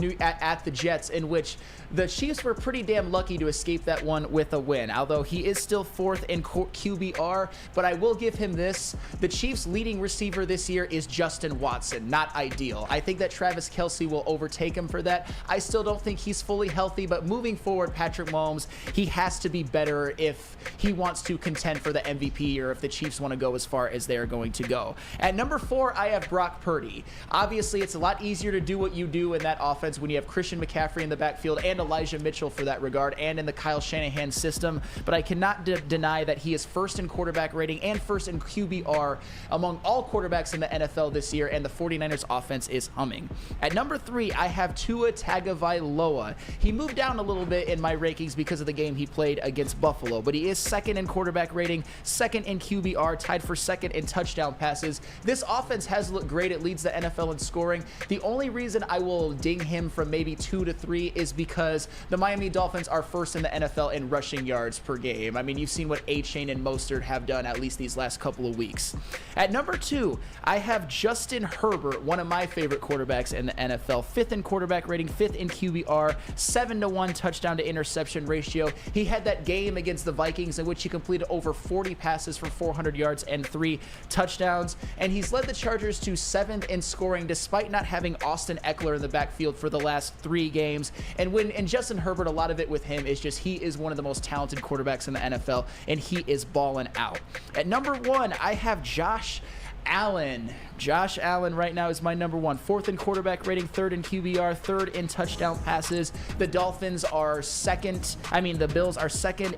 the Jets, in which the Chiefs were pretty damn lucky to escape that one with a win, although he is still 4th in QBR. But I will give him this. The Chiefs' leading receiver this year is Justin Watson. Not ideal. I think that Travis Kelce will overtake him for that. I still don't think he's fully healthy, but moving forward, Patrick Mahomes, he has to be better if he wants to contend for the MVP or if the Chiefs want to go as far as they are going to go. At number 4, I have Brock Purdy. Obviously, it's a lot easier to do what you do in that offense when you have Christian McCaffrey in the backfield and Elijah Mitchell for that regard, and in the Kyle Shanahan system, but I cannot deny that he is 1st in quarterback rating and 1st in QBR among all quarterbacks in the NFL this year, and the 49ers offense is humming. At number 3, I have Tua Tagovailoa Tagovailoa. He moved down a little bit in my rankings because of the game he played against Buffalo, but he is second in quarterback rating, second in QBR, tied for second in touchdown passes. This offense has looked great. It leads the NFL in scoring. The only reason I will ding him from maybe 2 to 3 is because the Miami Dolphins are first in the NFL in rushing yards per game. I mean, you've seen what A-Chain and Mostert have done at least these last couple of weeks. At number 2, I have Justin Herbert, one of my favorite quarterbacks in the NFL. 5th in quarterback rating, 5th in QBR, 7-to-1 touchdown to interception ratio. He had that game against the Vikings in which he completed over 40 passes for 400 yards and 3 touchdowns. And he's led the Chargers to 7th in scoring despite not having Austin Eckler in the backfield for the last 3 games. And Justin Herbert, a lot of it with him is just he is one of the most talented quarterbacks in the NFL, and he is balling out. At number 1, I have Josh Allen. Josh Allen right now is my number 1. 4th in quarterback rating, 3rd in QBR, 3rd in touchdown passes. The Bills are second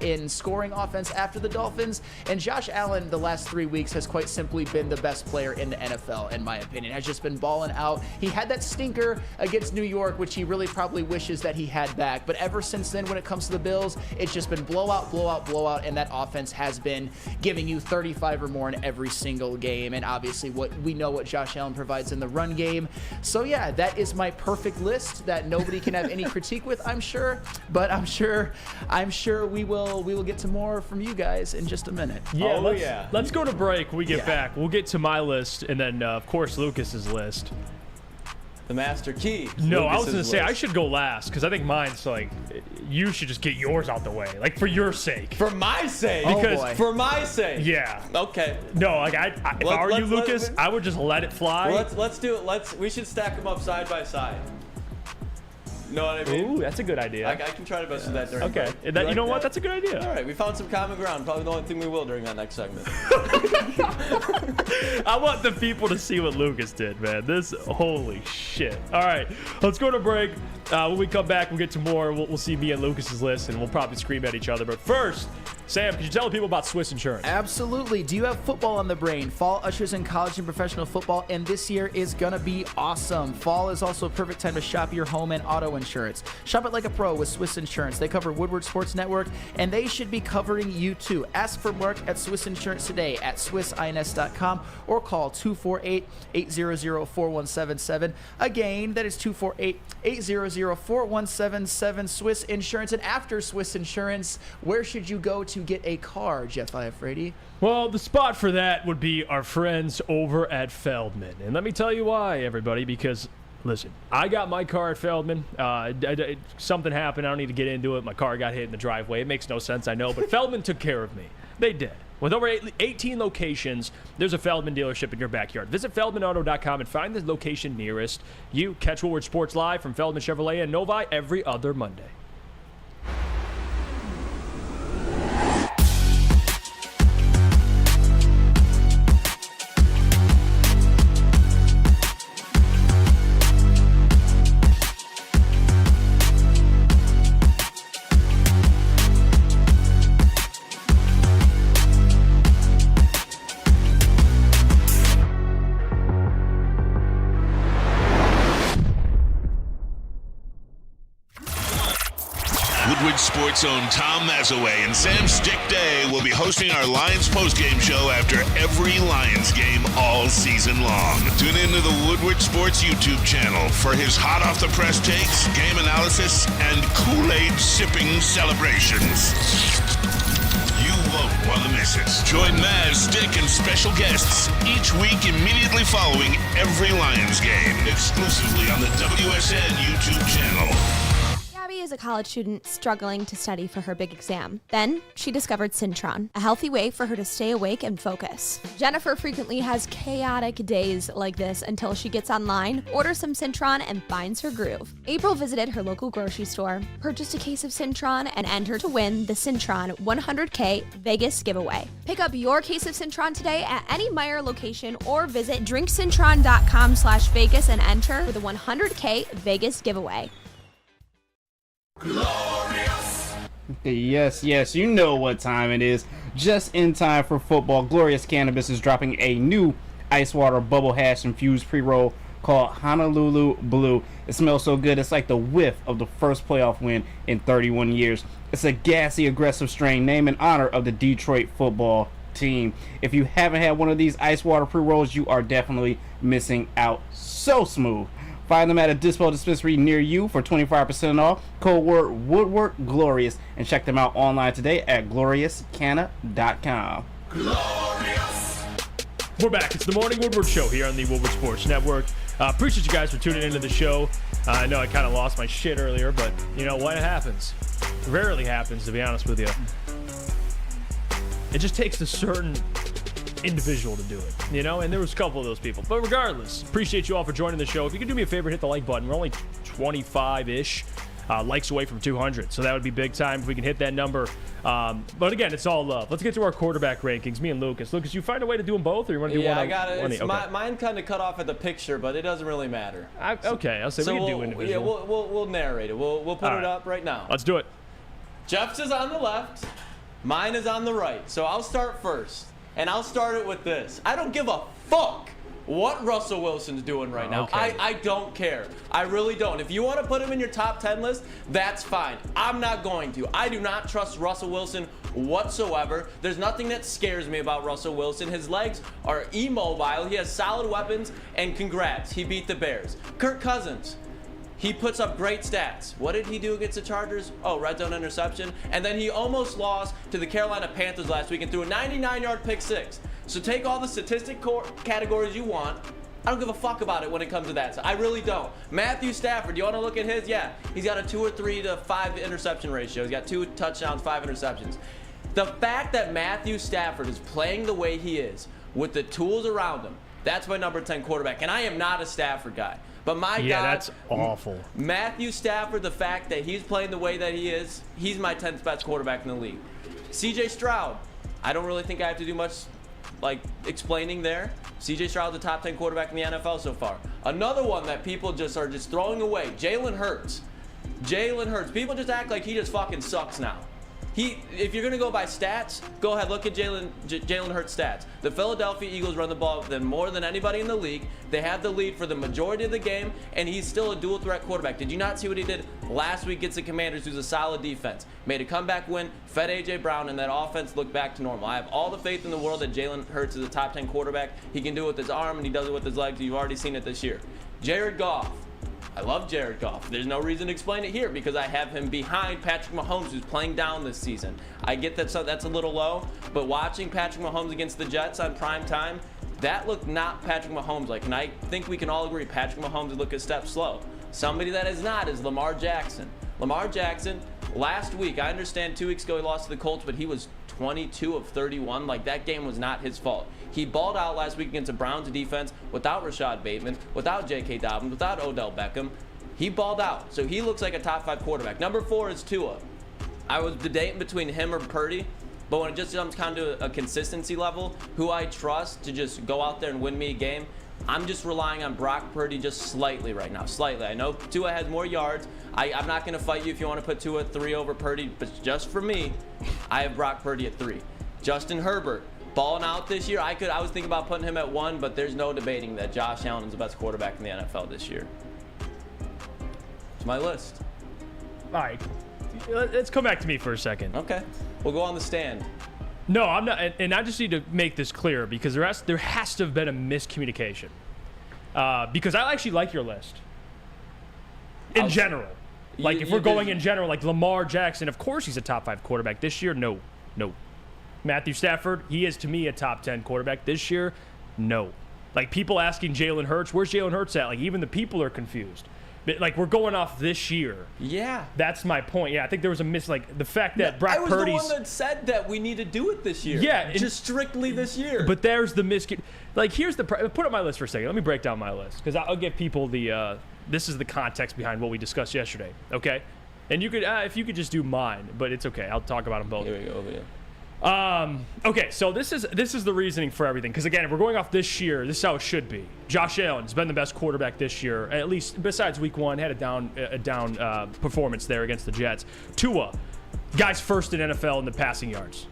in scoring offense after the Dolphins. And Josh Allen, the last 3 weeks, has quite simply been the best player in the NFL, in my opinion. Has just been balling out. He had that stinker against New York, which he really probably wishes that he had back. But ever since then, when it comes to the Bills, it's just been blowout, blowout, blowout. And that offense has been giving you 35 or more in every single game. And obviously, we know what Josh Allen provides in the run game. So yeah, that is my perfect list that nobody can have any critique with, I'm sure. But I'm sure we will get to more from you guys in just a minute. Yeah, let's go to break. When we get back, we'll get to my list and then of course Lucas's list. The master key. No, I was going to say I should go last because I think mine's like, you should just get yours out the way, like for your sake. For my sake? Because for my sake? Yeah. Okay. No, like if I were you, Lucas, I would just let it fly. Well, let's do it. We should stack them up side by side. Know what I mean? Ooh, that's a good idea. I can try to best do that during break. You know what? That's a good idea. All right, we found some common ground. Probably the only thing we will during that next segment. I want the people to see what Lucas did, man. Holy shit. All right, let's go to break. When we come back, we'll get to more. We'll see me and Lucas's list, and we'll probably scream at each other. But first, Sam, could you tell people about Swiss Insurance? Absolutely. Do you have football on the brain? Fall ushers in college and professional football, and this year is going to be awesome. Fall is also a perfect time to shop your home and auto insurance. Shop it like a pro with Swiss Insurance. They cover Woodward Sports Network, and they should be covering you too. Ask for Mark at Swiss Insurance today at swissins.com or call 248-800-4177. Again, that is 248-800-4177. Swiss Insurance. And after Swiss Insurance, where should you go to get a car, Jeff Iafrate? Well, the spot for that would be our friends over at Feldman. And let me tell you why, everybody, because listen, I got my car at Feldman. Something happened. I don't need to get into it. My car got hit in the driveway. It makes no sense, I know, but Feldman took care of me. They did. With over 18 locations, there's a Feldman dealership in your backyard. Visit feldmanauto.com and find the location nearest you. Catch Woodward Sports Live from Feldman Chevrolet and Novi every other Monday. Sports own Tom Mazaway and Sam Stick Day will be hosting our Lions postgame show after every Lions game all season long. Tune into the Woodward Sports YouTube channel for his hot off the press takes, game analysis, and Kool-Aid sipping celebrations. You won't want to miss it. Join Maz, Stick, and special guests each week immediately following every Lions game, exclusively on the WSN YouTube channel. Is a college student struggling to study for her big exam. Then she discovered Syntron, a healthy way for her to stay awake and focus. Jennifer frequently has chaotic days like this until she gets online, orders some Syntron, and finds her groove. April visited her local grocery store, purchased a case of Syntron, and entered to win the Syntron 100K Vegas giveaway. Pick up your case of Syntron today at any Meijer location or visit drinksyntron.com/Vegas and enter for the 100K Vegas giveaway. Glorious. Yes, you know what time it is. Just in time for football, Glorious Cannabis is dropping a new ice water bubble hash infused pre-roll called Honolulu Blue. It smells so good, it's like the whiff of the first playoff win in 31 years. It's a gassy, aggressive strain named in honor of the Detroit football team. If you haven't had one of these ice water pre-rolls, you are definitely missing out. So smooth. Find them at a Dispo dispensary near you for 25% off. Code word Woodward Glorious, and check them out online today at gloriouscanna.com. Glorious. We're back. It's the Morning Woodward Show here on the Woodward Sports Network. Appreciate you guys for tuning into the show. I know I kind of lost my shit earlier, but you know what? It happens. Rarely happens, to be honest with you. It just takes a certain individual to do it, you know, and there was a couple of those people. But regardless, appreciate you all for joining the show. If you could do me a favor, hit the like button. We're only 25-ish likes away from 200, so that would be big time if we can hit that number. But again, it's all love. Let's get to our quarterback rankings. Me and Lucas. Lucas, you find a way to do them both, or you want to do one? Yeah, I got it. Okay. Mine kind of cut off at the picture, but it doesn't really matter. Okay, I'll say we can do individual. Yeah, we'll narrate it. We'll put it up right now. Let's do it. Jeff's is on the left. Mine is on the right. So I'll start first. And I'll start it with this. I don't give a fuck what Russell Wilson's doing right now. Okay. I don't care. I really don't. If you want to put him in your top 10 list, that's fine. I'm not going to. I do not trust Russell Wilson whatsoever. There's nothing that scares me about Russell Wilson. His legs are immobile. He has solid weapons, and congrats. He beat the Bears. Kirk Cousins. He puts up great stats. What did he do against the Chargers? Oh, red zone interception. And then he almost lost to the Carolina Panthers last week and threw a 99-yard pick six. So take all the statistic categories you want. I don't give a fuck about it when it comes to that. So I really don't. Matthew Stafford, you want to look at his? Yeah, he's got a 2 or 3 to 5 interception ratio. He's got 2 touchdowns, 5 interceptions. The fact that Matthew Stafford is playing the way he is with the tools around him, that's my number 10 quarterback. And I am not a Stafford guy. But my God, that's awful. Matthew Stafford, the fact that he's playing the way that he is, he's my 10th best quarterback in the league. CJ Stroud, I don't really think I have to do much explaining there. CJ Stroud's the top 10 quarterback in the NFL so far. Another one that people are just throwing away, Jalen Hurts. Jalen Hurts. People just act like he just fucking sucks now. If you're going to go by stats, go ahead, look at Jalen Hurts' stats. The Philadelphia Eagles run the ball more than anybody in the league. They have the lead for the majority of the game, and he's still a dual-threat quarterback. Did you not see what he did last week against the Commanders, who's a solid defense? Made a comeback win, fed A.J. Brown, and that offense looked back to normal. I have all the faith in the world that Jalen Hurts is a top 10 quarterback. He can do it with his arm, and he does it with his legs. You've already seen it this year. Jared Goff. I love Jared Goff. There's no reason to explain it here because I have him behind Patrick Mahomes, who's playing down this season. I get that that's a little low, but watching Patrick Mahomes against the Jets on prime time, that looked not Patrick Mahomes-like, and I think we can all agree Patrick Mahomes would look a step slow. Somebody that is not is Lamar Jackson. Lamar Jackson, last week, I understand 2 weeks ago he lost to the Colts, but he was 22 of 31. That game was not his fault. He balled out last week against the Browns defense without Rashad Bateman, without J.K. Dobbins, without Odell Beckham. He balled out, so he looks like a top 5 quarterback. Number 4 is Tua. I was debating between him or Purdy, but when it just comes kind of a consistency level, who I trust to just go out there and win me a game, I'm just relying on Brock Purdy just slightly right now. Slightly. I know Tua has more yards. I'm not going to fight you if you want to put Tua at 3 over Purdy, but just for me, I have Brock Purdy at 3. Justin Herbert. Balling out this year, I was thinking about putting him at 1, but there's no debating that Josh Allen is the best quarterback in the NFL this year. It's my list. All right, let's come back to me for a second. Okay, we'll go on the stand. No, I'm not, and I just need to make this clear because there has to have been a miscommunication. Because I actually like your list. In general, if we're going in general, like Lamar Jackson, of course he's a top 5 quarterback this year. No. Matthew Stafford, he is to me a top 10 quarterback this year. No. People asking Jalen Hurts, where's Jalen Hurts at? Even the people are confused. But, we're going off this year. Yeah. That's my point. Yeah, I think there was a the fact that Brock Purdy's... I was the one that said that we need to do it this year. Yeah. Just strictly this year. But there's the here's the... Put up my list for a second. Let me break down my list. Because I'll give people the... this is the context behind what we discussed yesterday. Okay? And you could... if you could just do mine. But it's okay. I'll talk about them both. Here we go. Yeah. Okay, so this is the reasoning for everything. Because again, if we're going off this year, this is how it should be. Josh Allen's been the best quarterback this year, at least besides Week 1. Had a down performance there against the Jets. Tua, guy's first in NFL in the passing yards.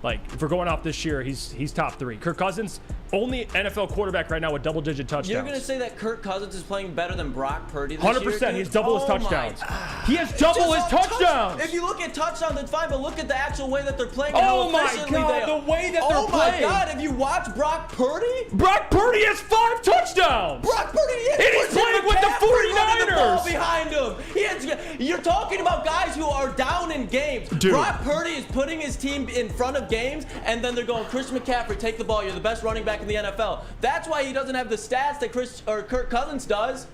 If we're going off this year, he's top 3. Kirk Cousins, only NFL quarterback right now with double-digit touchdowns. You're gonna say that Kirk Cousins is playing better than Brock Purdy this 100%. year? He has double his touchdowns. He has It's double just his a touchdowns. If you look at touchdowns, then fine, but look at the actual way that they're playing. And Oh how my efficiently God, they are. the way that they're Oh playing. my God, if you watch Brock Purdy, Brock Purdy has 5 touchdowns. Brock Purdy And he's playing with the running the ball 49ers. behind him. You're talking about guys who are down in games. Dude. Brock Purdy is putting his team in front of games, and then they're going, Christian McCaffrey, take the ball. You're the best running back in the NFL. That's why he doesn't have the stats that Kirk Cousins does.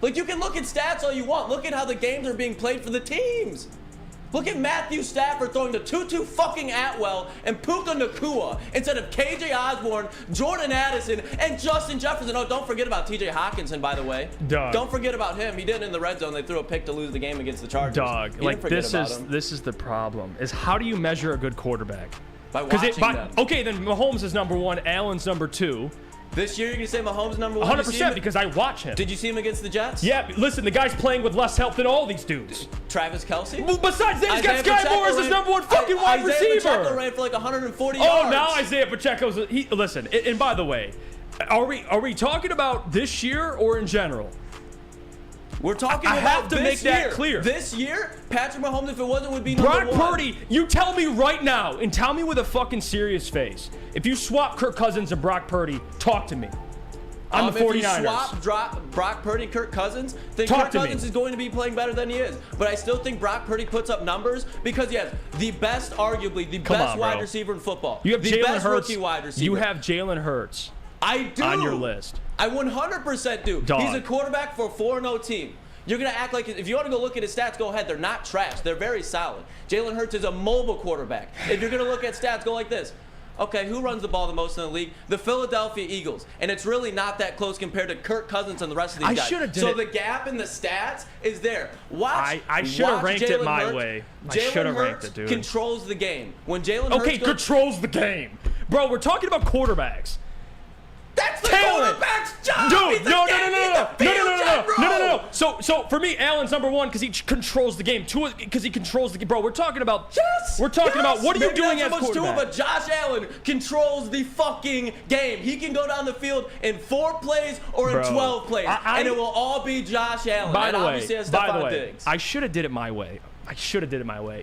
Like, you can look at stats all you want. Look at how the games are being played for the teams. Look at Matthew Stafford throwing to Tutu fucking Atwell and Puka Nacua instead of KJ Osborne, Jordan Addison, and Justin Jefferson. Oh, don't forget about TJ Hawkinson, by the way. Dog. Don't forget about him. He did in the red zone. They threw a pick to lose the game against the Chargers. Dog, You like didn't forget about him. this is the problem. Is how do you measure a good quarterback? By watching them. Okay, then Mahomes is number 1, Allen's number 2. This year, you're going to say Mahomes number 1? 100% because I watch him. Did you see him against the Jets? Yeah, listen, the guy's playing with less help than all these dudes. Travis Kelce? Well, besides that, he's got Sky Moore as his number 1 fucking wide Isaiah receiver. Pacheco ran for like 140 Oh, yards. now Isaiah Pacheco's. Listen, and by the way, are we talking about this year or in general? We're talking I about have to this make that year. clear. This year, Patrick Mahomes, if it wasn't, would be number Brock 1. Purdy, you tell me right now, and tell me with a fucking serious face, if you swap Kirk Cousins and Brock Purdy, talk to me. I'm the 49ers. If you swap Brock Purdy and Kirk Cousins, then Talk Kirk to me. Cousins is going to be playing better than he is. But I still think Brock Purdy puts up numbers because he has the best, arguably, the Come best on, wide bro. receiver in football. You have the Jalen best Hurts. rookie wide receiver. You have Jalen Hurts. I do. On your list. I 100% do. Dog. He's a quarterback for a 4-0 team. You're going to act like, if you want to go look at his stats, go ahead. They're not trash. They're very solid. Jalen Hurts is a mobile quarterback. If you're going to look at stats, go like this. Okay, who runs the ball the most in the league? The Philadelphia Eagles. And it's really not that close compared to Kirk Cousins and the rest of these guys. So the gap in the stats is there. I should have ranked it my way. I should have ranked it, dude. Controls the game. When Jalen Hurts controls the game. Bro, we're talking about quarterbacks. That's the Talent. quarterback's job. Dude, He's no. the field general. So for me, Allen's number 1 because he controls the game. 2 because he controls the game. Bro, we're talking about. We're talking about what are you Maybe doing not as so much to quarterback? it, but Josh Allen controls the fucking game. He can go down the field in 4 plays or in Bro, 12 plays, and it will all be Josh Allen. By and the obviously way, has Stephon Diggs. I should have did it my way.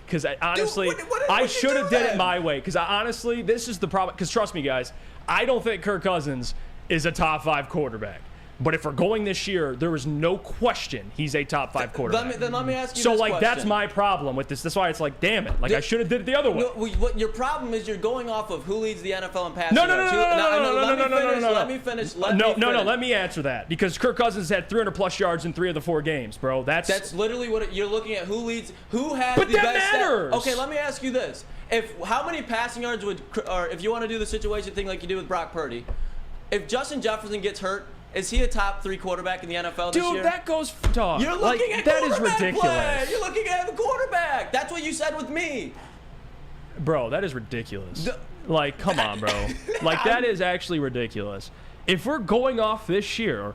Because I honestly, when I you should have do did that? it my way. Because honestly, this is the problem. Because trust me, guys, I don't think Kirk Cousins is a top 5 quarterback. But if we're going this year, there is no question he's a top 5 quarterback. Then let me ask you so this like question. that's my problem with this. That's why it's like, damn it, like I should have did it the other way. No, what your problem is you're going off of who leads the NFL in passing No. Let me finish. Let me answer that because Kirk Cousins had 300+ yards in 3 of the 4 games, bro. That's literally what you're looking at. Who has But the that best matters. Okay, let me ask you this: how many passing yards would, or if you want to do the situation thing like you do with Brock Purdy, if Justin Jefferson gets hurt, is he a top 3 quarterback in the NFL this year? Dude, that goes dog. You're looking at that is quarterback ridiculous. play. You're looking at the quarterback. That's what you said with me. Bro, that is ridiculous. Like, come on, bro. Like, that is actually ridiculous. If we're going off this year,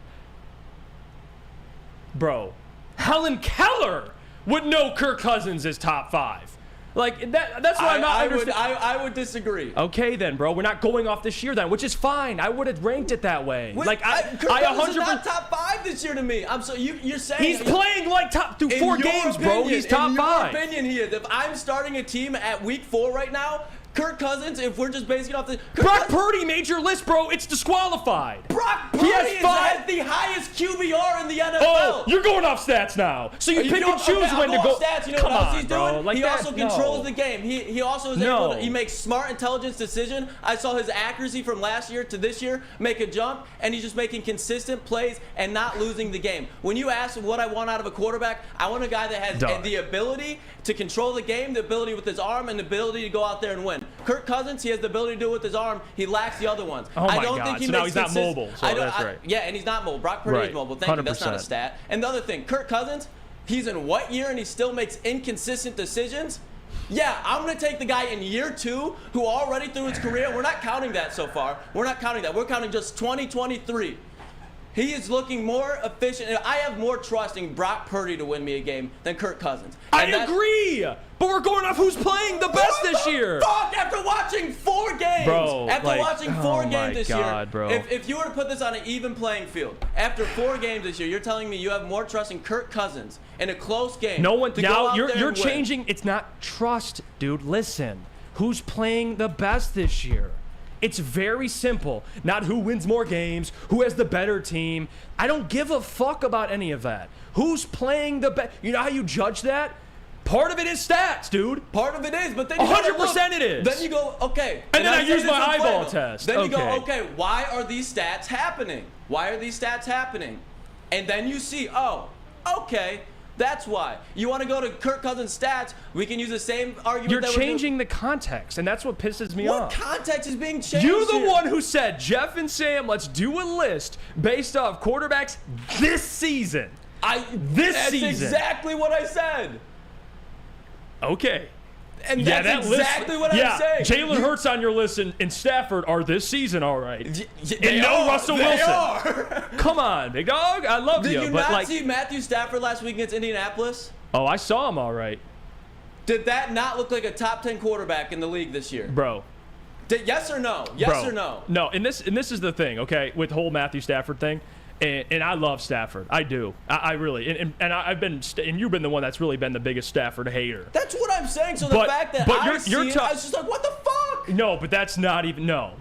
bro, Helen Keller would know Kirk Cousins is top 5. Like, that's why I'm not understanding. I would disagree. Okay, then, bro. We're not going off this year, then, which is fine. I would have ranked it that way. Kirk Cousins is not top 5 this year to me. I'm so you're saying he's playing like top through 4 games, bro. He's top 5. In your opinion, he is. If I'm starting a team at week 4 right now, Kirk Cousins, if we're just basing it off the Brock Purdy made your list, bro. It's disqualified. Brock Purdy has the highest QBR in the NFL. Oh, you're going off stats now. So you pick and choose when to go. Stats. You know Come what else on, he's bro. doing? Like he that, also controls the game. He also is able to. He makes smart, intelligent decisions. I saw his accuracy from last year to this year make a jump, and he's just making consistent plays and not losing the game. When you ask what I want out of a quarterback, I want a guy that has the ability to control the game, the ability with his arm, and the ability to go out there and win. Kirk Cousins, he has the ability to do it with his arm. He lacks the other ones. Oh my I don't God. think he So makes now he's not mobile. So that's right. Yeah, and he's not mobile. Brock Purdy is mobile. Thank you. That's not a 100%. stat. And the other thing, Kirk Cousins, he's in what year and he still makes inconsistent decisions? Yeah, I'm going to take the guy in year 2 who already through his career, we're not counting that so far. We're not counting that. We're counting just 2023. He is looking more efficient. I have more trust in Brock Purdy to win me a game than Kirk Cousins. I agree, but we're going off who's playing the best this year. Fuck, after watching 4 games. Bro, watching 4 games this year. Bro. If you were to put this on an even playing field, after 4 games this year, you're telling me you have more trust in Kirk Cousins in a close game. No one. to go Now out there you're and win. changing. It's not trust, dude. Listen, who's playing the best this year? It's very simple. Not who wins more games, who has the better team. I don't give a fuck about any of that. Who's playing the best? You know how you judge that? Part of it is stats, dude. Part of it is, but then you 100% it is. Then you go, okay. And then I use say my this in eyeball Plano. test. Then you go, Okay. okay, why are these stats happening? Why are these stats happening? And then you see, oh, okay, that's why. You want to go to Kirk Cousins' stats, we can use the same argument. You're that we're doing. changing the context, and that's what pisses me What off. context is being changed? You're the here? one who said, Jeff and Sam, let's do a list based off quarterbacks this season. That's season. exactly what I said. Okay. And Yeah, that's that exactly list, what I'm saying. Jalen Hurts on your list and Stafford are this season all right. They And no are. Russell They Wilson. are. Come on, big dog. I love Did you. you but not like, see Matthew Stafford last week against Indianapolis? oh, I saw him all right. Did that not look like a top 10 quarterback in the league this year? Bro. Yes or no? Yes Bro. or no? No, and this is the thing, okay, with the whole Matthew Stafford thing. And I love Stafford. I do. I really. And I've been. And you've been the one that's really been the biggest Stafford hater. That's what I'm saying. So the fact that I see it, I was just like, what the fuck? No, but that's not even. No.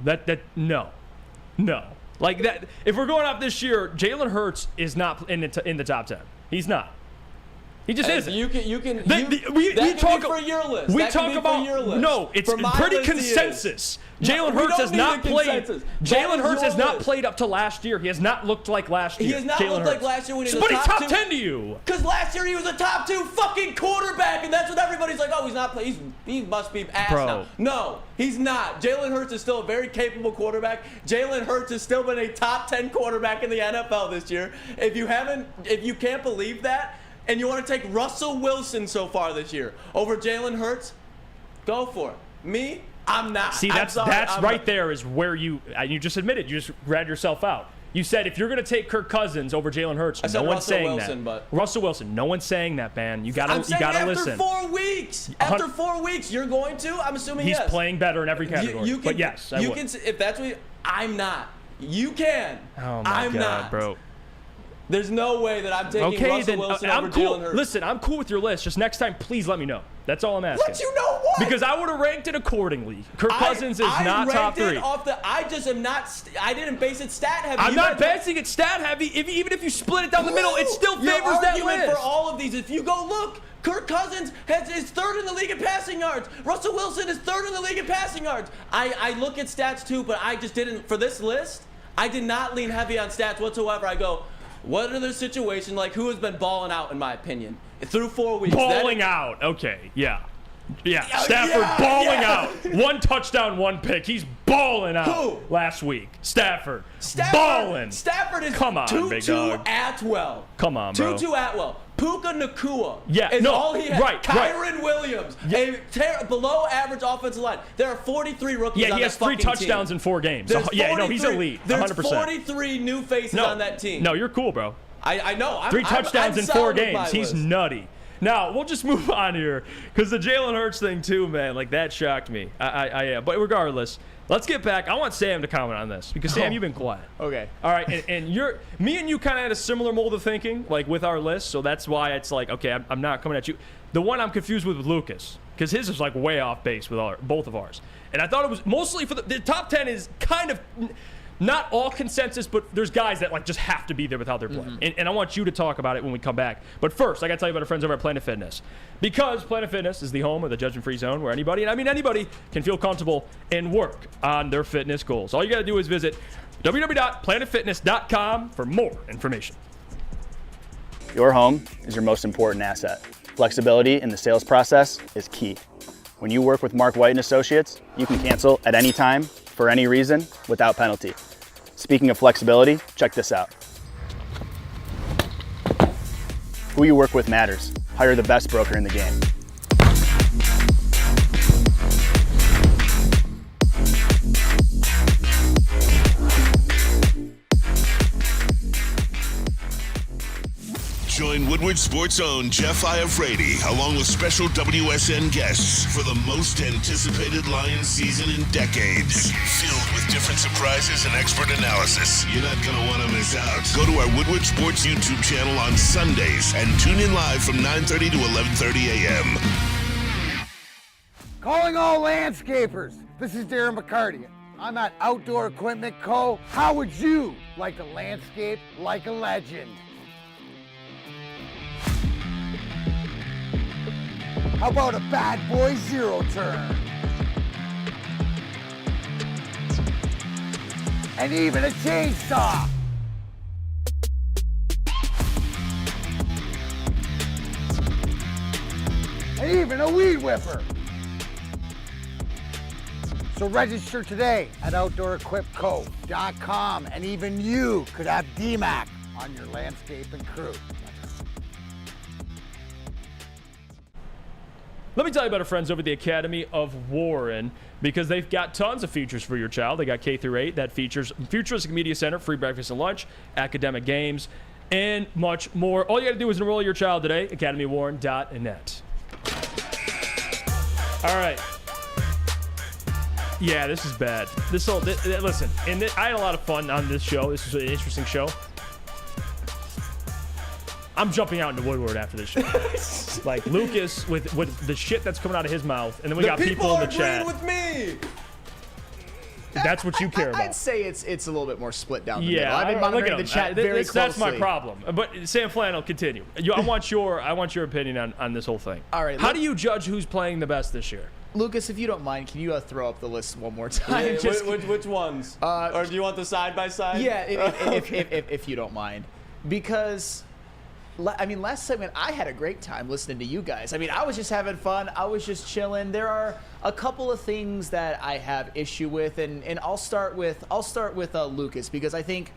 No. Like that. If we're going off this year, Jalen Hurts is not in the top 10. He's not. He just isn't. You can. We that talk can be for your list. We that talk can be about for your list. no. It's For my pretty list, he is. consensus. No, Jalen we Hurts don't has need not the played. consensus. That Jalen is Hurts your has not list. played up to last year. He has not looked like last year. He has not Jalen looked like Hurts. last year when he was But a he's top top 2. 10 to you. Because last year he was a top 2 fucking quarterback, and that's what everybody's like. Oh, he's not playing. He must be ass Bro. now. No, he's not. Jalen Hurts is still a very capable quarterback. Jalen Hurts has still been a top 10 quarterback in the NFL this year. If you can't believe that, and you want to take Russell Wilson so far this year over Jalen Hurts, go for it. Me, I'm not. See, that's right there is where you just admitted. You just read yourself out. You said if you're going to take Kirk Cousins over Jalen Hurts, I said no one's Russell saying Wilson, that. but Russell Wilson, no one's saying that, man. You I'm gotta saying after listen. 4 weeks. After 4 weeks, you're going to. I'm assuming He's yes. playing better in every category. You can, but yes, I you would. can. If that's what I'm not. You can. Oh my I'm God, not. bro. There's no way that I'm taking Okay, Russell then Wilson I'm over cool. Jalen Hurts. Listen, I'm cool with your list. Just next time, please let me know. That's all I'm asking. Let you know what? Because I would have ranked it accordingly. Kirk Cousins is not top 3. I just am not. I didn't base it stat heavy. I'm not basing it stat heavy. Even if you split it down the middle, it still Your favors that argument list. for all of these. If you go look, Kirk Cousins is 3rd in the league in passing yards. Russell Wilson is 3rd in the league in passing yards. I look at stats too, but I just didn't for this list. I did not lean heavy on stats whatsoever. I go, what are the situations like? Who has been balling out, in my opinion, through 4 weeks? Balling out. Okay, yeah. Stafford balling out. 1 touchdown, 1 pick. He's balling out. Who? Last week. Stafford balling. Stafford is Come on, big dog. Atwell. Come on, bro. Tutu Atwell. Puka Nacua is no, all he has. right. Kyron Williams, a below average offensive line. There are 43 rookies Yeah, on he that has 3 fucking touchdowns team. in 4 games. There's Yeah, no, he's elite. There's 100%. 43 new faces on that team. No, you're cool, bro. I know. 3 touchdowns in 4 solid with my games. He's list. nutty. Now, we'll just move on here because the Jalen Hurts thing, too, man, like that shocked me. But regardless, let's get back. I want Sam to comment on this because, Sam, you've been quiet. Okay. All right, and me and you kind of had a similar mold of thinking, like with our list, so that's why it's like, okay, I'm not coming at you. The one I'm confused with Lucas because his is like way off base with both of ours. And I thought it was mostly for the top 10 is kind of not all consensus, but there's guys that like just have to be there with how they're playing. And I want you to talk about it when we come back. But first, I got to tell you about our friends over at Planet Fitness. Because Planet Fitness is the home of the judgment-free zone where anybody, and I mean anybody, can feel comfortable and work on their fitness goals. All you got to do is visit www.planetfitness.com for more information. Your home is your most important asset. Flexibility in the sales process is key. When you work with Mark White & Associates, you can cancel at any time, for any reason, without penalty. Speaking of flexibility, check this out. Who you work with matters. Hire the best broker in the game. Join Woodward Sports' own Jeff Iafrate, along with special WSN guests, for the most anticipated Lions season in decades. Filled with different surprises and expert analysis. You're not going to want to miss out. Go to our Woodward Sports YouTube channel on Sundays and tune in live from 9:30 to 11:30 a.m. Calling all landscapers. This is Darren McCarty. I'm at Outdoor Equipment Co. How would you like to landscape like a legend? How about a bad boy zero turn? And even a chainsaw. And even a weed whipper. So register today at OutdoorEquipCo.com, and even you could have DMAC on your landscaping crew. Let me tell you about our friends over at the Academy of Warren, because they've got tons of features for your child. They got K through 8 that features Futuristic Media Center, free breakfast and lunch, academic games, and much more. All you got to do is enroll your child today, academywarren.net. All right. Yeah, this is bad. Listen, I had a lot of fun on this show. This was an interesting show. I'm jumping out into Woodward after this show. Like Lucas with the shit that's coming out of his mouth, and then we got people in the chat. With me. That's what you care about. I'd say it's a little bit more split down the middle. Yeah, I've been monitoring the chat very closely. That's my problem. But Sam Flannel, continue. I want your opinion on this whole thing. All right. How do you judge who's playing the best this year? Lucas, if you don't mind, can you throw up the list one more time? Yeah, which ones? Or do you want the side by side? Yeah, if you don't mind, because. I mean, last segment, I had a great time listening to you guys. I mean, I was just having fun. I was just chilling. There are a couple of things that I have issue with, and I'll start with Lucas, because I think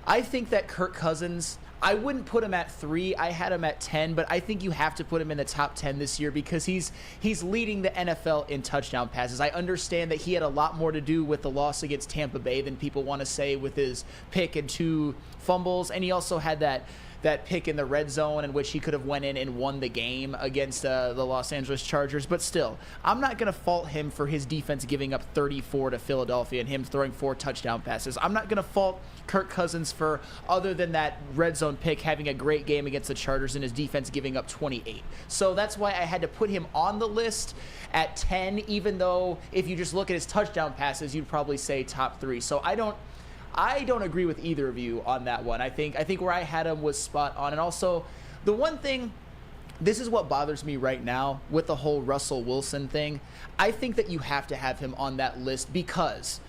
that Kirk Cousins, I wouldn't put him at 3. I had him at 10, but I think you have to put him in the top 10 this year because he's leading the NFL in touchdown passes. I understand that he had a lot more to do with the loss against Tampa Bay than people want to say with his pick and 2 fumbles, and he also had that pick in the red zone in which he could have went in and won the game against the Los Angeles Chargers. But still, I'm not going to fault him for his defense giving up 34 to Philadelphia and him throwing 4 touchdown passes. I'm not going to fault Kirk Cousins for, other than that red zone pick, having a great game against the Chargers and his defense giving up 28. So that's why I had to put him on the list at 10, even though if you just look at his touchdown passes, you'd probably say top 3. So I don't agree with either of you on that one. I think where I had him was spot on. And also, the one thing, this is what bothers me right now with the whole Russell Wilson thing. I think that you have to have him on that list because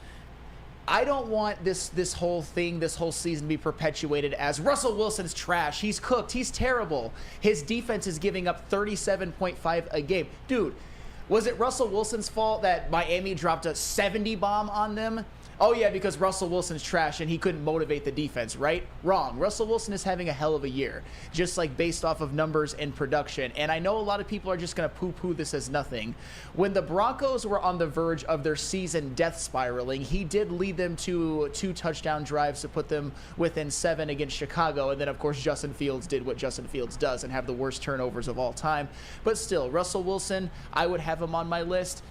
I don't want this whole thing, this whole season to be perpetuated as Russell Wilson's trash. He's cooked. He's terrible. His defense is giving up 37.5 a game. Dude, was it Russell Wilson's fault that Miami dropped a 70 bomb on them? Oh, yeah, because Russell Wilson's trash and he couldn't motivate the defense, right? Wrong. Russell Wilson is having a hell of a year, just like based off of numbers and production. And I know a lot of people are just going to poo-poo this as nothing. When the Broncos were on the verge of their season death spiraling, he did lead them to 2 touchdown drives to put them within 7 against Chicago. And then, of course, Justin Fields did what Justin Fields does and have the worst turnovers of all time. But still, Russell Wilson, I would have him on my list.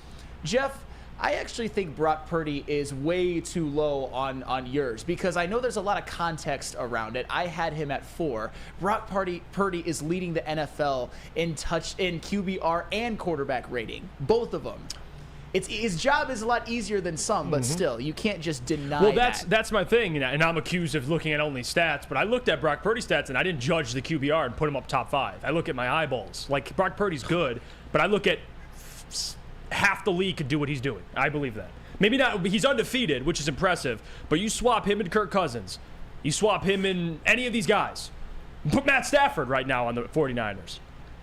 Jeff, I actually think Brock Purdy is way too low on yours because I know there's a lot of context around it. I had him at 4. Brock Purdy is leading the NFL in QBR and quarterback rating, both of them. His job is a lot easier than some, but still, you can't just deny Well, that's my thing, and I'm accused of looking at only stats, but I looked at Brock Purdy's stats, and I didn't judge the QBR and put him up top 5. I look at my eyeballs. Like, Brock Purdy's good, but I look at half the league could do what he's doing. I believe that. Maybe not. He's undefeated, which is impressive. But you swap him and Kirk Cousins. You swap him and any of these guys. Put Matt Stafford right now on the 49ers.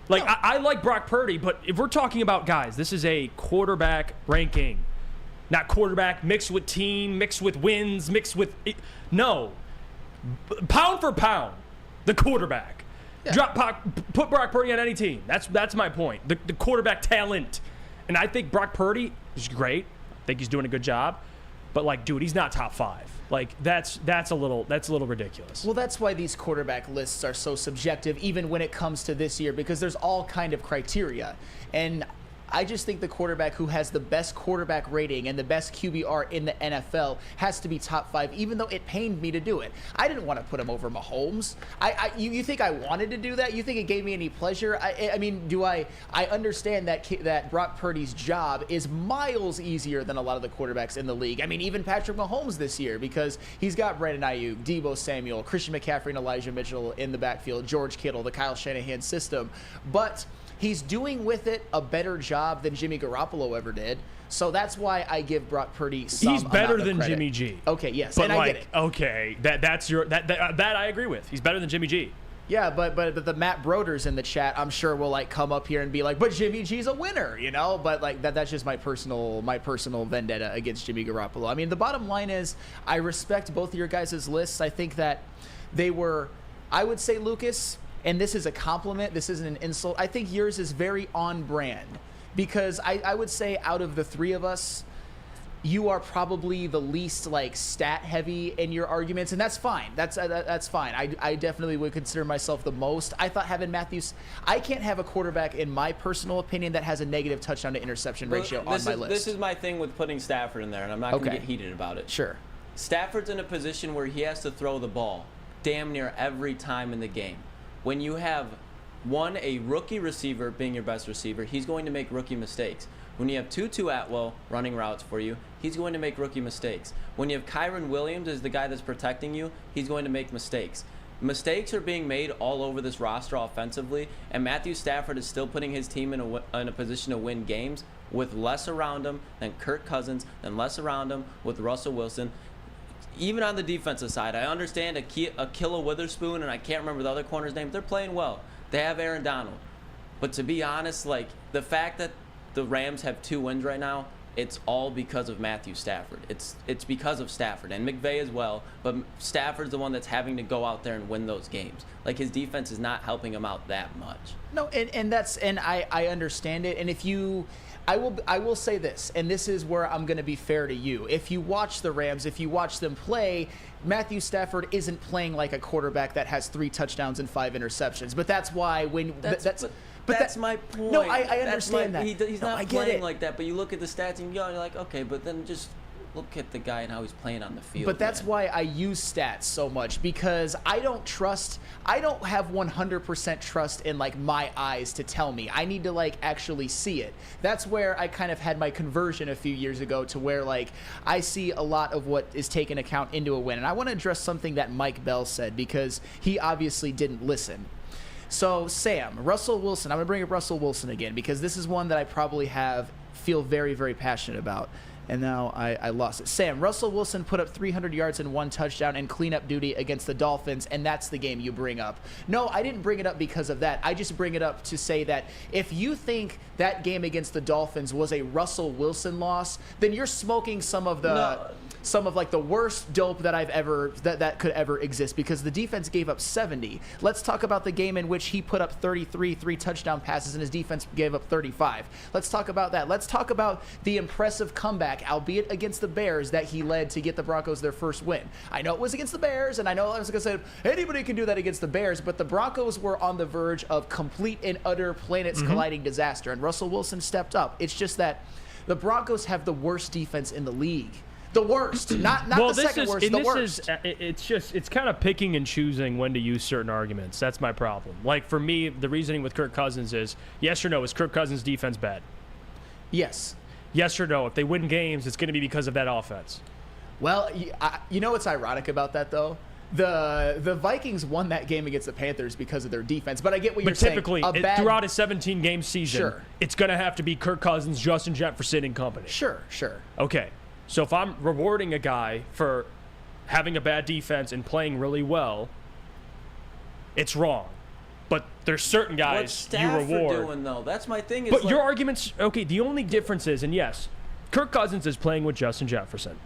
Like, I like Brock Purdy, but if we're talking about guys, this is a quarterback ranking. Not quarterback mixed with team, mixed with wins, mixed with... No. Pound for pound, the quarterback. Yeah. Put Brock Purdy on any team. That's my point. The quarterback talent. And I think Brock Purdy is great. I think he's doing a good job. But, like, dude, he's not top 5. Like that's a little ridiculous. Well, that's why these quarterback lists are so subjective, even when it comes to this year, because there's all kind of criteria. And I just think the quarterback who has the best quarterback rating and the best QBR in the NFL has to be top 5, even though it pained me to do it. I didn't want to put him over Mahomes. You think I wanted to do that? You think it gave me any pleasure? I mean, I understand that Brock Purdy's job is miles easier than a lot of the quarterbacks in the league. I mean, even Patrick Mahomes this year, because he's got Brandon Ayuk, Deebo Samuel, Christian McCaffrey, and Elijah Mitchell in the backfield, George Kittle, the Kyle Shanahan system. But he's doing with it a better job than Jimmy Garoppolo ever did. So that's why I give Brock Purdy some He's better amount of than credit. Jimmy G. Okay, yes. But and I get it. okay, that I agree with. He's better than Jimmy G. Yeah, but the Matt Broders in the chat, I'm sure will come up here and be like, but Jimmy G's a winner, you know? But that's just my personal vendetta against Jimmy Garoppolo. I mean, the bottom line is I respect both of your guys' lists. I think that they were, I would say, Lucas, and this is a compliment, this isn't an insult, I think yours is very on brand, because I would say out of the three of us, you are probably the least stat heavy in your arguments, and that's fine. That's fine. I definitely would consider myself the most. I thought having Matthews, I can't have a quarterback, in my personal opinion, that has a negative touchdown to interception ratio on my list. This is my thing with putting Stafford in there, and I'm not going to Okay. get heated about it. Sure. Stafford's in a position where he has to throw the ball damn near every time in the game. When you have a rookie receiver being your best receiver, he's going to make rookie mistakes. When you have Tutu Atwell running routes for you, he's going to make rookie mistakes. When you have Kyron Williams as the guy that's protecting you, he's going to make mistakes. Mistakes are being made all over this roster offensively, and Matthew Stafford is still putting his team in a position to win games with less around him than Kirk Cousins, than less around him with Russell Wilson. Even on the defensive side, I understand Akilla Witherspoon, and I can't remember the other corner's name. They're playing well. They have Aaron Donald. But to be honest, the fact that the Rams have 2 wins right now, it's all because of Matthew Stafford. It's because of Stafford and McVay as well, but Stafford's the one that's having to go out there and win those games. His defense is not helping him out that much. No, and I understand it. And I will say this, and this is where I'm going to be fair to you. If you watch the Rams, if you watch them play, Matthew Stafford isn't playing like a quarterback that has 3 touchdowns and 5 interceptions. But that's why That's my point. No, I understand that. He's not playing like that, but you look at the stats and you're like, okay, but then just look at the guy and how he's playing on the field. But that's why I use stats so much, because I don't have 100% trust in my eyes to tell me. I need to actually see it. That's where I kind of had my conversion a few years ago to where I see a lot of what is taken account into a win. And I want to address something that Mike Bell said, because he obviously didn't listen. So, Sam, Russell Wilson, I'm going to bring up Russell Wilson again, because this is one that I probably feel very, very passionate about. And now I lost it. Sam, Russell Wilson put up 300 yards and 1 touchdown in cleanup duty against the Dolphins, and that's the game you bring up. No, I didn't bring it up because of that. I just bring it up to say that if you think that game against the Dolphins was a Russell Wilson loss, then you're smoking some of the worst dope that I've ever that could ever exist, because the defense gave up 70. Let's talk about the game in which he put up 33, 3 touchdown passes, and his defense gave up 35. Let's talk about that. Let's talk about the impressive comeback, albeit against the Bears, that he led to get the Broncos their first win. I know it was against the Bears, and I know I was going to say anybody can do that against the Bears, but the Broncos were on the verge of complete and utter planets colliding disaster, and Russell Wilson stepped up. It's just that the Broncos have the worst defense in the league. The worst, not the second worst, the worst. It's kind of picking and choosing when to use certain arguments. That's my problem. For me, the reasoning with Kirk Cousins is, yes or no, is Kirk Cousins' defense bad? Yes. Yes or no, if they win games, it's going to be because of that offense. Well, you know what's ironic about that, though? The Vikings won that game against the Panthers because of their defense, but I get what you're saying. But typically, throughout a 17-game season, Sure. It's going to have to be Kirk Cousins, Justin Jefferson, and company. Sure. Okay. So if I'm rewarding a guy for having a bad defense and playing really well, it's wrong. But there's certain guys What's Stafford you reward. doing, though? That's my thing. But your arguments, okay, the only difference is, and yes, Kirk Cousins is playing with Justin Jefferson.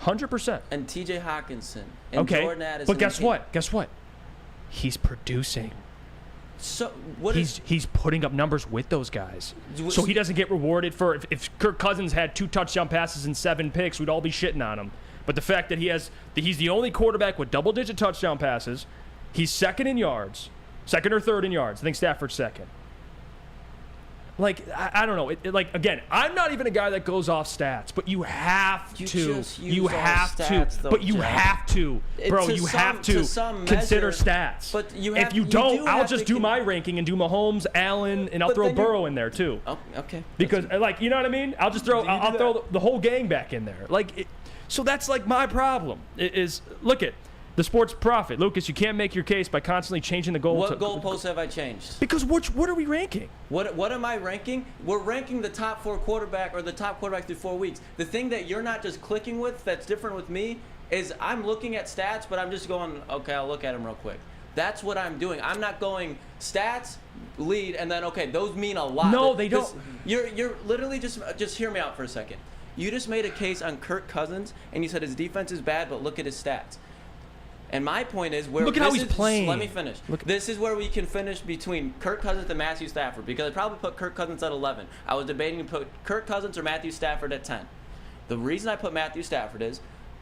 100%. And T.J. Hawkinson. And Okay, Jordan Addison. but guess what? Guess what? He's producing. So he's putting up numbers with those guys. So he doesn't get rewarded for if Kirk Cousins had 2 touchdown passes and 7 picks, we'd all be shitting on him. But the fact that he's the only quarterback with double-digit touchdown passes, he's second in yards, second or third in yards. I think Stafford's second. Like, I don't know. Like, again, I'm not even a guy that goes off stats, but you have to. You have to. But you have to. Bro, you have to consider stats. But if you don't, I'll just do my ranking and do Mahomes, Allen, and I'll throw Burrow in there too. Oh, okay. Because, like, you know what I mean? I'll just I'll throw the whole gang back in there. Like, so that's like my problem. Look at the sports profit. Lucas, you can't make your case by constantly changing the goal. What goalposts have I changed? Because what are we ranking? What am I ranking? We're ranking the top 4 quarterback or the top quarterback through 4 weeks. The thing that you're not just clicking with that's different with me is I'm looking at stats, but I'm just going, okay, I'll look at them real quick. That's what I'm doing. I'm not going stats, lead, and then, okay, those mean a lot. No, they don't. You're literally just hear me out for a second. You just made a case on Kirk Cousins, and you said his defense is bad, but look at his stats. And my point is where look at how he's playing. Let me finish. This is where we can finish between Kirk Cousins and Matthew Stafford, because I probably put Kirk Cousins at 11. I was debating to put Kirk Cousins or Matthew Stafford at 10. The reason I put Matthew Stafford is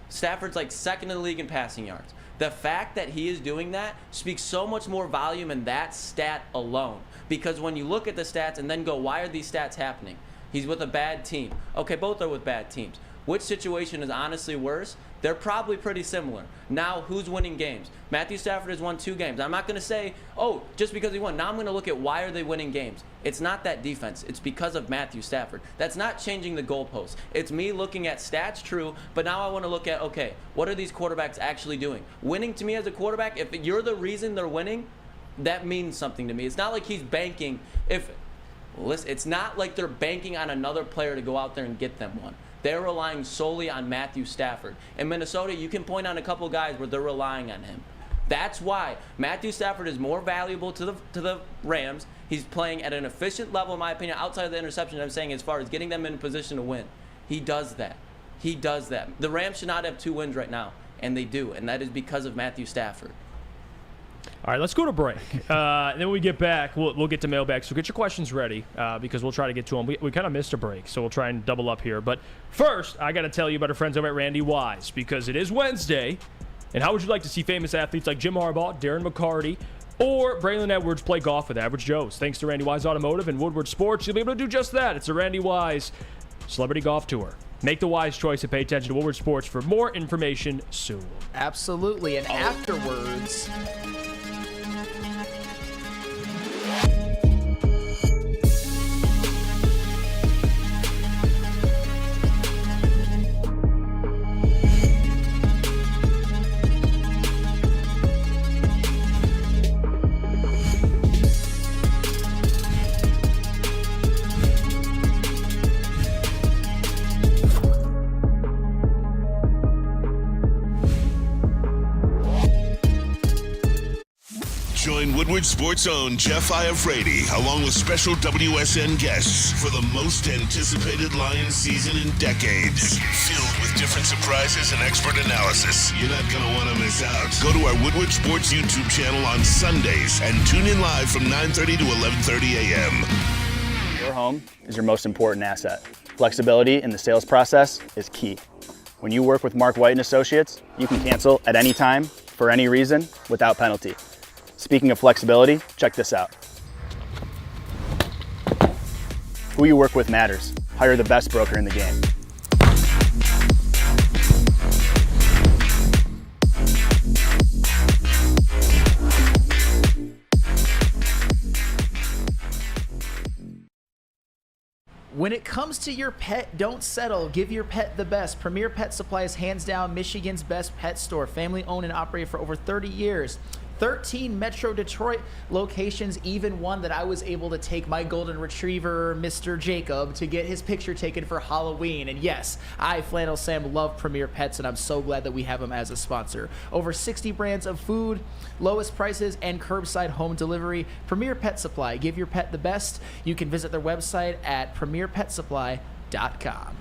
Stafford's like second in the league in passing yards. The fact that he is doing that speaks so much more volume in that stat alone. Because when you look at the stats and then go, why are these stats happening? He's with a bad team. Okay, both are with bad teams. Which situation is honestly worse? They're probably pretty similar. Now, who's winning games? Matthew Stafford has won 2 games. I'm not going to say, oh, just because he won. Now I'm going to look at why are they winning games. It's not that defense. It's because of Matthew Stafford. That's not changing the goalposts. It's me looking at stats, true, but now I want to look at, okay, what are these quarterbacks actually doing? Winning to me as a quarterback, if you're the reason they're winning, that means something to me. It's not like he's banking. It's not like they're banking on another player to go out there and get them one. They're relying solely on Matthew Stafford. In Minnesota, you can point on a couple guys where they're relying on him. That's why Matthew Stafford is more valuable to the Rams. He's playing at an efficient level, in my opinion, outside of the interception I'm saying as far as getting them in position to win. He does that. He does that. The Rams should not have 2 wins right now, and they do, and that is because of Matthew Stafford. All right, let's go to break. And then when we get back, we'll get to mailbag. So get your questions ready because we'll try to get to them. We kind of missed a break, so we'll try and double up here. But first, I got to tell you about our friends over at Randy Wise because it is Wednesday. And how would you like to see famous athletes like Jim Harbaugh, Darren McCarty, or Braylon Edwards play golf with Average Joes? Thanks to Randy Wise Automotive and Woodward Sports, you'll be able to do just that. It's a Randy Wise Celebrity Golf Tour. Make the wise choice and pay attention to Woodward Sports for more information soon. Absolutely. And afterwards... Join Woodward Sports' own Jeff Iafrate, along with special WSN guests for the most anticipated Lions season in decades. Filled with different surprises and expert analysis. You're not going to want to miss out. Go to our Woodward Sports YouTube channel on Sundays and tune in live from 9:30 to 11:30 a.m. Your home is your most important asset. Flexibility in the sales process is key. When you work with Mark White and Associates, you can cancel at any time, for any reason, without penalty. Speaking of flexibility, check this out. Who you work with matters. Hire the best broker in the game. When it comes to your pet, don't settle. Give your pet the best. Premier Pet Supply is hands down Michigan's best pet store. Family owned and operated for over 30 years. 13 Metro Detroit locations, even one that I was able to take my golden retriever, Mr. Jacob, to get his picture taken for Halloween. And yes, I, Flannel Sam, love Premier Pets, and I'm so glad that we have them as a sponsor. Over 60 brands of food, lowest prices, and curbside home delivery. Premier Pet Supply. Give your pet the best. You can visit their website at premierpetsupply.com.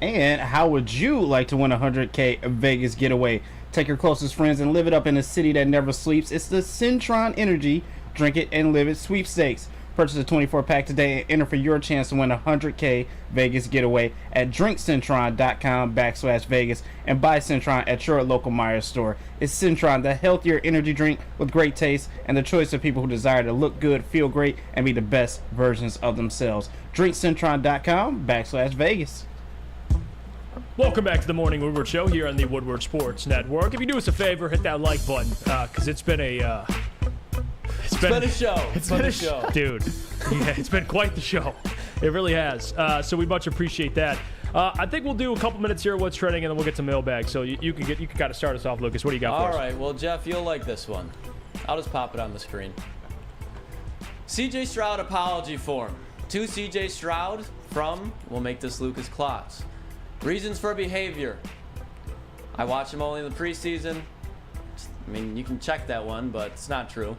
And how would you like to win a $100K Vegas getaway? Take your closest friends and live it up in a city that never sleeps. It's the Centron Energy Drink It and Live It sweepstakes. Purchase a 24-pack today and enter for your chance to win a $100K Vegas getaway at drinkcentron.com/Vegas and buy Centron at your local Myers store. It's Centron, the healthier energy drink with great taste and the choice of people who desire to look good, feel great, and be the best versions of themselves. drinkcentron.com/Vegas. Welcome back to the Morning Woodward Show here on the Woodward Sports Network. If you do us a favor, hit that like button, because it's been a It's been a show. It's been a show, dude. Yeah, it's been quite the show. It really has. So we much appreciate that. I think we'll do a couple minutes here of what's trending, and then we'll get to mailbag. So you can kind of start us off, Lucas. What do you got for us? All right. Well, Jeff, you'll like this one. I'll just pop it on the screen. CJ Stroud apology form. To CJ Stroud from, we'll make this Lucas Klotz. Reasons for behavior. I watched him only in the preseason. I mean, you can check that one, but it's not true.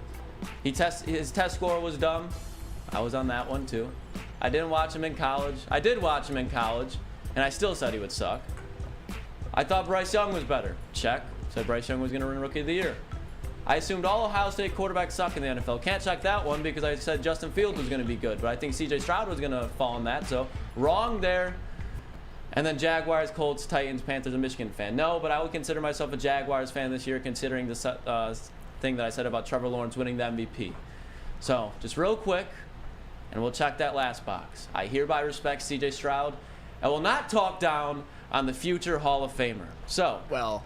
His test score was dumb. I was on that one too. I didn't watch him in college. I did watch him in college, and I still said he would suck. I thought Bryce Young was better. Check. Said Bryce Young was going to win Rookie of the Year. I assumed all Ohio State quarterbacks suck in the NFL. Can't check that one because I said Justin Fields was going to be good, but I think CJ Stroud was going to fall in that, so wrong there. And then Jaguars, Colts, Titans, Panthers, and Michigan fan. No, but I would consider myself a Jaguars fan this year considering the thing that I said about Trevor Lawrence winning the MVP. So, just real quick, and we'll check that last box. I hereby respect CJ Stroud. I will not talk down on the future Hall of Famer. So, well,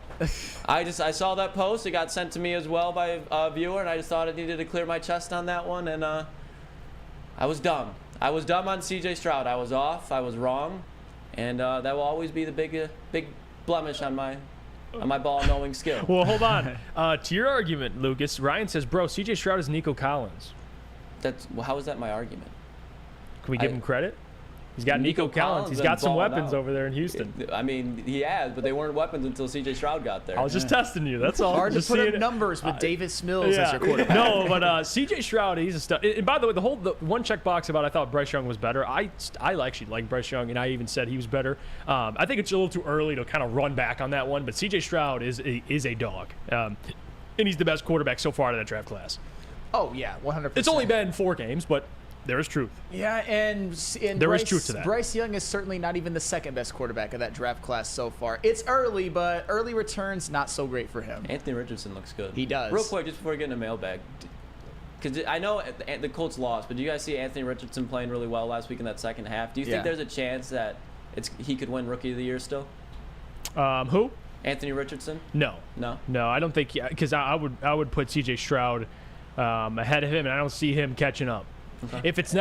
I saw that post. It got sent to me as well by a viewer, and I just thought I needed to clear my chest on that one, and I was dumb. I was dumb on CJ Stroud. I was off. I was wrong. And that will always be the big blemish on my ball-knowing skill. Well, hold on. To your argument, Lucas, Ryan says, bro, CJ Stroud is Nico Collins. How is that my argument? Can we give him credit? He's got Nico Collins. He's got some weapons over there in Houston. I mean, he has, but they weren't weapons until CJ Stroud got there. I was just testing you. That's all. Hard just to put up numbers with Davis Mills as your quarterback. No, but CJ Stroud, he's a stud. And by the way, the one checkbox about I thought Bryce Young was better. I actually like Bryce Young, and I even said he was better. I think it's a little too early to kind of run back on that one, but CJ Stroud is a dog, and he's the best quarterback so far out of that draft class. Oh yeah, 100%. It's only been 4 games, but there is truth. Yeah, and there is truth to that. Bryce Young is certainly not even the second best quarterback of that draft class so far. It's early, but early returns not so great for him. Anthony Richardson looks good. He does. Real quick, just before we get into mailbag, because I know the Colts lost, but do you guys see Anthony Richardson playing really well last week in that second half? Do you think there's a chance that he could win Rookie of the Year still? Who? Anthony Richardson? No, I don't think, because I would put CJ Stroud ahead of him, and I don't see him catching up. Okay. If it's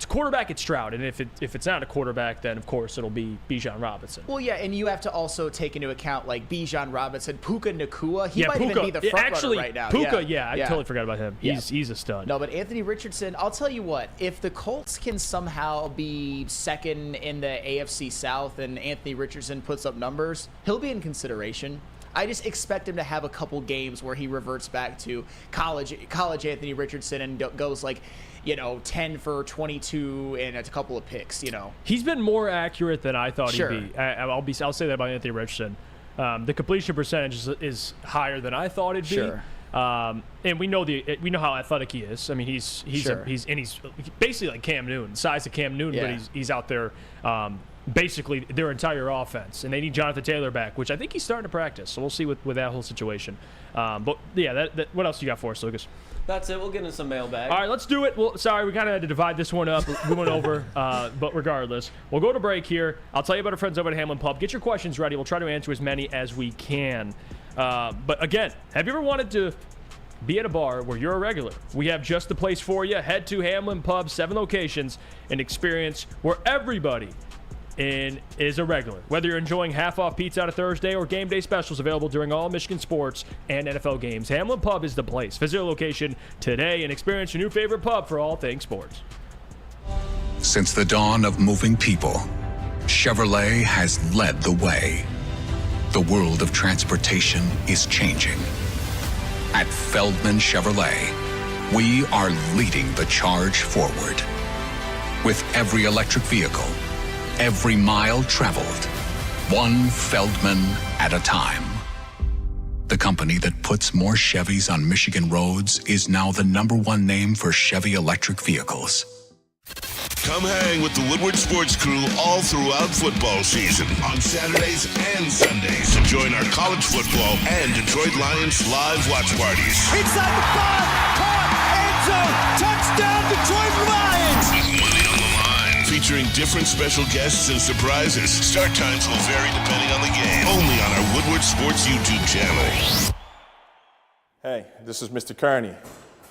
quarterback, it's Stroud, and if it's not a quarterback, then of course it'll be Bijan Robinson. Well, yeah, and you have to also take into account like Bijan Robinson, Puka Nacua. He might even be the front runner right now. Puka, I totally forgot about him. He's a stud. No, but Anthony Richardson, I'll tell you what, if the Colts can somehow be second in the AFC South and Anthony Richardson puts up numbers, he'll be in consideration. I just expect him to have a couple games where he reverts back to college Anthony Richardson and goes like, 10 for 22 and a couple of picks, He's been more accurate than I thought he'd be. I'll say that about Anthony Richardson. The completion percentage is higher than I thought it'd be. And we know how athletic he is. I mean, he's basically like Cam Newton, size of Cam Newton, but he's out there basically their entire offense, and they need Jonathan Taylor back, which I think he's starting to practice. So we'll see with that whole situation. But yeah, what else you got for us, Lucas? That's it. We'll get into some mailbag. All right, let's do it. Well, sorry, we kind of had to divide this one up. We went over, but regardless, we'll go to break here. I'll tell you about our friends over at Hamlin Pub. Get your questions ready. We'll try to answer as many as we can. But again, have you ever wanted to be at a bar where you're a regular? We have just the place for you. Head to Hamlin Pub, 7 locations, and experience where everybody is a regular. Whether you're enjoying half-off pizza on a Thursday or game day specials available during all Michigan sports and NFL games, Hamlin Pub is the place. Visit your location today and experience your new favorite pub for all things sports. Since the dawn of moving people, Chevrolet has led the way. The world of transportation is changing. At Feldman Chevrolet, we are leading the charge forward. With every electric vehicle, every mile traveled, one Feldman at a time. The company that puts more Chevys on Michigan roads is now the #1 name for Chevy electric vehicles. Come hang with the Woodward Sports Crew all throughout football season on Saturdays and Sundays to join our college football and Detroit Lions live watch parties. Inside the 5, caught, end zone, touchdown Detroit Lions! With money on the line, featuring different special guests and surprises. Start times will vary depending on the game. Only on our Woodward Sports YouTube channel. Hey, this is Mr. Kearney,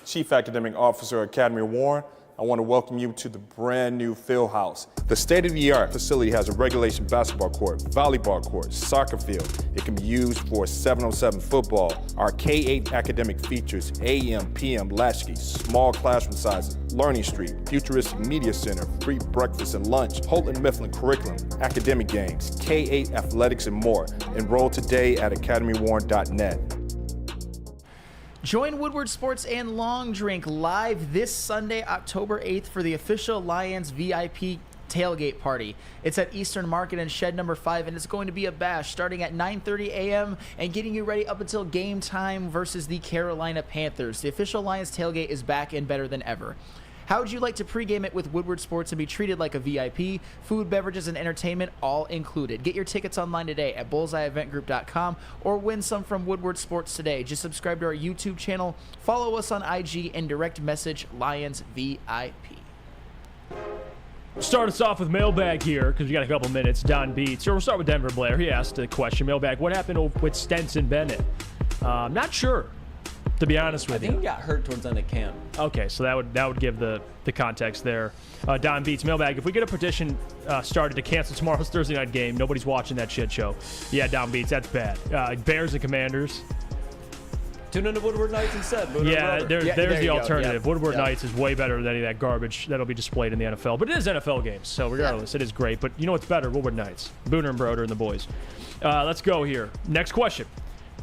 Chief Academic Officer at Academy of Warren. I want to welcome you to the brand new field house. The state-of-the-art facility has a regulation basketball court, volleyball court, soccer field. It can be used for 7-on-7 football. Our K-8 academic features AM, PM latchkey, small classroom sizes, Learning Street, futuristic media center, free breakfast and lunch, Houghton Mifflin curriculum, academic games, K-8 athletics and more. Enroll today at academywarren.net. Join Woodward Sports and Long Drink live this Sunday, October 8th for the official Lions VIP tailgate party. It's at Eastern Market and Shed number 5, and it's going to be a bash starting at 9:30 a.m. and getting you ready up until game time versus the Carolina Panthers. The official Lions tailgate is back and better than ever. How would you like to pregame it with Woodward Sports and be treated like a VIP? Food, beverages, and entertainment all included. Get your tickets online today at bullseyeeventgroup.com or win some from Woodward Sports today. Just subscribe to our YouTube channel, follow us on IG, and direct message Lions VIP. Start us off with mailbag here because we got a couple minutes. Don Beats. Or we'll start with Denver Blair. He asked a question. Mailbag, what happened with Stenson Bennett? Not sure, to be honest with you. I think he got hurt towards the end of camp. Okay, so that would give the context there. Don Beats, mailbag. If we get a petition started to cancel tomorrow's Thursday night game, nobody's watching that shit show. Yeah, Don Beats, that's bad. Bears and Commanders. Tune into Woodward Nights instead. There's the alternative. Yeah. Woodward Nights is way better than any of that garbage that'll be displayed in the NFL. But it is NFL games, so regardless, it is great. But you know what's better? Woodward Nights. Booner and Broder and the boys. Let's go here. Next question.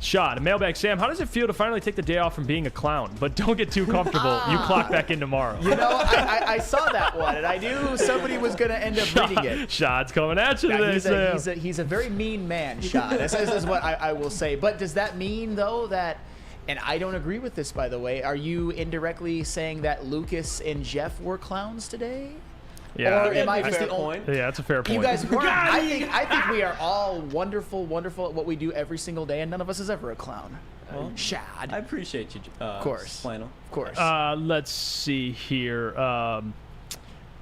Shot. Mailbag Sam, how does it feel to finally take the day off from being a clown? But don't get too comfortable. You clock back in tomorrow. You know, I saw that one, and I knew somebody was going to end up reading it. Shot's coming at you today, Sam. He's a very mean man, Shot. This is what I will say. But does that mean, though, that, and I don't agree with this, by the way, are you indirectly saying that Lucas and Jeff were clowns today? Yeah, or am I just the only? Yeah, that's a fair point. You guys weren't. I think we are all wonderful at what we do every single day, and none of us is ever a clown. Well, Shad. I appreciate you, of course. Flannel. Of course. Let's see here.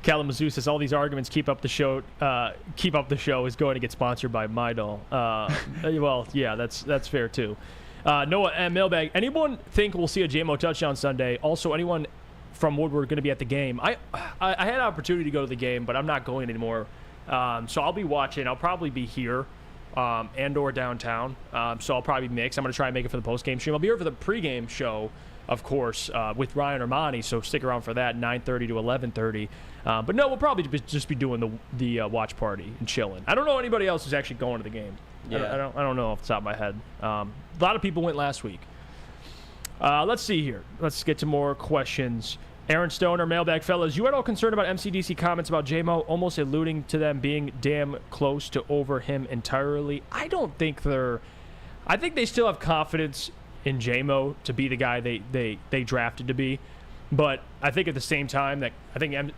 Kalamazoo says all these arguments keep up the show is going to get sponsored by Midol. Well, yeah, that's fair too. Noah and Mailbag. Anyone think we'll see a JMO touchdown Sunday? Also, anyone from Woodward going to be at the game? I had an opportunity to go to the game, but I'm not going anymore. So I'll be watching. I'll probably be here and or downtown. So I'll probably mix. I'm going to try and make it for the post-game stream. I'll be here for the pregame show, of course, with Ryan Ermanni. So stick around for that, 9:30 to 11:30. But no, we'll probably just be doing the watch party and chilling. I don't know anybody else who's actually going to the game. Yeah. I don't know off the top of my head. A lot of people went last week. Let's see here. Let's get to more questions. Aaron Stoner, mailbag fellas. You at all concerned about MCDC comments about JMO almost alluding to them being damn close to over him entirely? I don't think they're. I think they still have confidence in JMO to be the guy they drafted to be. But I think at the same time that I think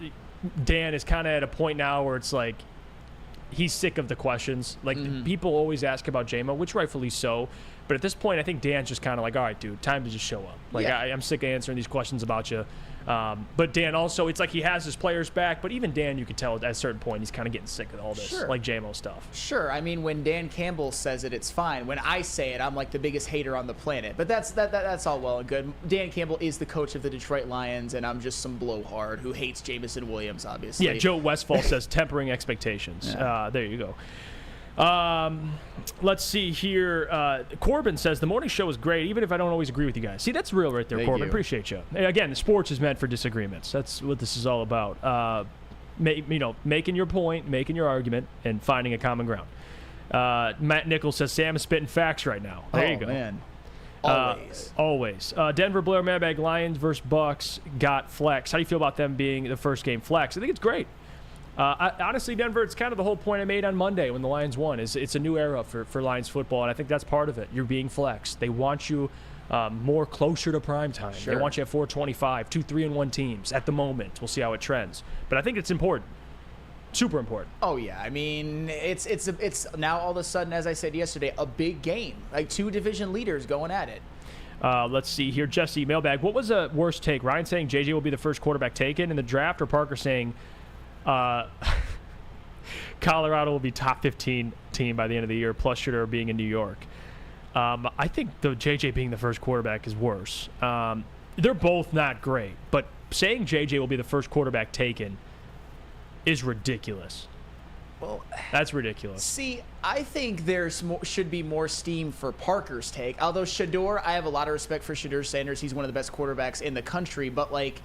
Dan is kind of at a point now where it's like he's sick of the questions. Like people always ask about JMO, which rightfully so. But at this point, I think Dan's just kind of like, all right, dude, time to just show up. Like, yeah. I'm sick of answering these questions about you. But Dan also, it's like he has his players back. But even Dan, you could tell at a certain point, he's kind of getting sick of all this, like JMO stuff. Sure. I mean, when Dan Campbell says it, it's fine. When I say it, I'm like the biggest hater on the planet. But that's all well and good. Dan Campbell is the coach of the Detroit Lions, and I'm just some blowhard who hates Jameson Williams, obviously. Yeah, Joe Westfall says tempering expectations. Yeah. There you go. Let's see here. Corbin says the morning show is great, even if I don't always agree with you guys. See, that's real right there, Corbin. Appreciate you. Again, the sports is meant for disagreements. That's what this is all about. Making your point, making your argument, and finding a common ground. Matt Nichols says Sam is spitting facts right now. There you go. Man. Always. Denver Blair Mailbag Lions versus Bucks got flex. How do you feel about them being the first game flex? I think it's great. Honestly, Denver, it's kind of the whole point I made on Monday when the Lions won. It's a new era for Lions football, and I think that's part of it. You're being flexed. They want you more closer to prime time. Sure. They want you at 425, 2 3-1 teams at the moment. We'll see how it trends. But I think it's important. Super important. Oh yeah, I mean it's now all of a sudden, as I said yesterday, a big game. Like 2 division leaders going at it. Let's see here, Jesse mailbag. What was a worst take? Ryan saying JJ will be the first quarterback taken in the draft, or Parker saying Colorado will be top 15 team by the end of the year, plus Shedeur being in New York? I think the JJ being the first quarterback is worse. They're both not great, but saying JJ will be the first quarterback taken is ridiculous. Well, that's ridiculous. See, I think should be more steam for Parker's take. Although Shedeur, I have a lot of respect for Shedeur Sanders. He's one of the best quarterbacks in the country. But, like,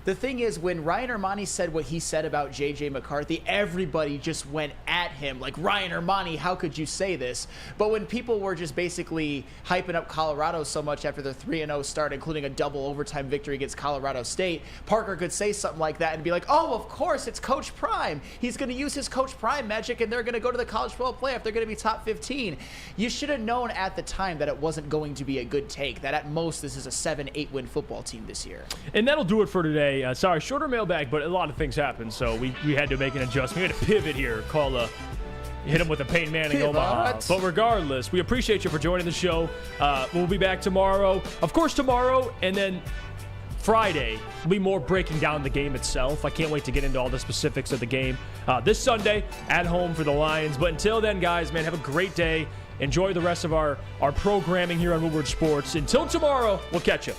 the thing is, when Ryan Ermanni said what he said about J.J. McCarthy, everybody just went at him. Like, Ryan Ermanni, how could you say this? But when people were just basically hyping up Colorado so much after their 3-0 start, including a double overtime victory against Colorado State, Parker could say something like that and be like, oh, of course, it's Coach Prime. He's going to use his Coach Prime magic, and they're going to go to the college football playoff. They're going to be top 15. You should have known at the time that it wasn't going to be a good take, that at most this is a 7-8 win football team this year. And that'll do it for today. Sorry, shorter mailbag, but a lot of things happened, so we had to make an adjustment. We had to pivot here, hit him with a Peyton Manning Omaha. But regardless, we appreciate you for joining the show. We'll be back tomorrow. Of course, tomorrow, and then Friday will be more breaking down the game itself. I can't wait to get into all the specifics of the game this Sunday at home for the Lions. But until then, guys, man, have a great day. Enjoy the rest of our programming here on Woodward Sports. Until tomorrow, we'll catch you.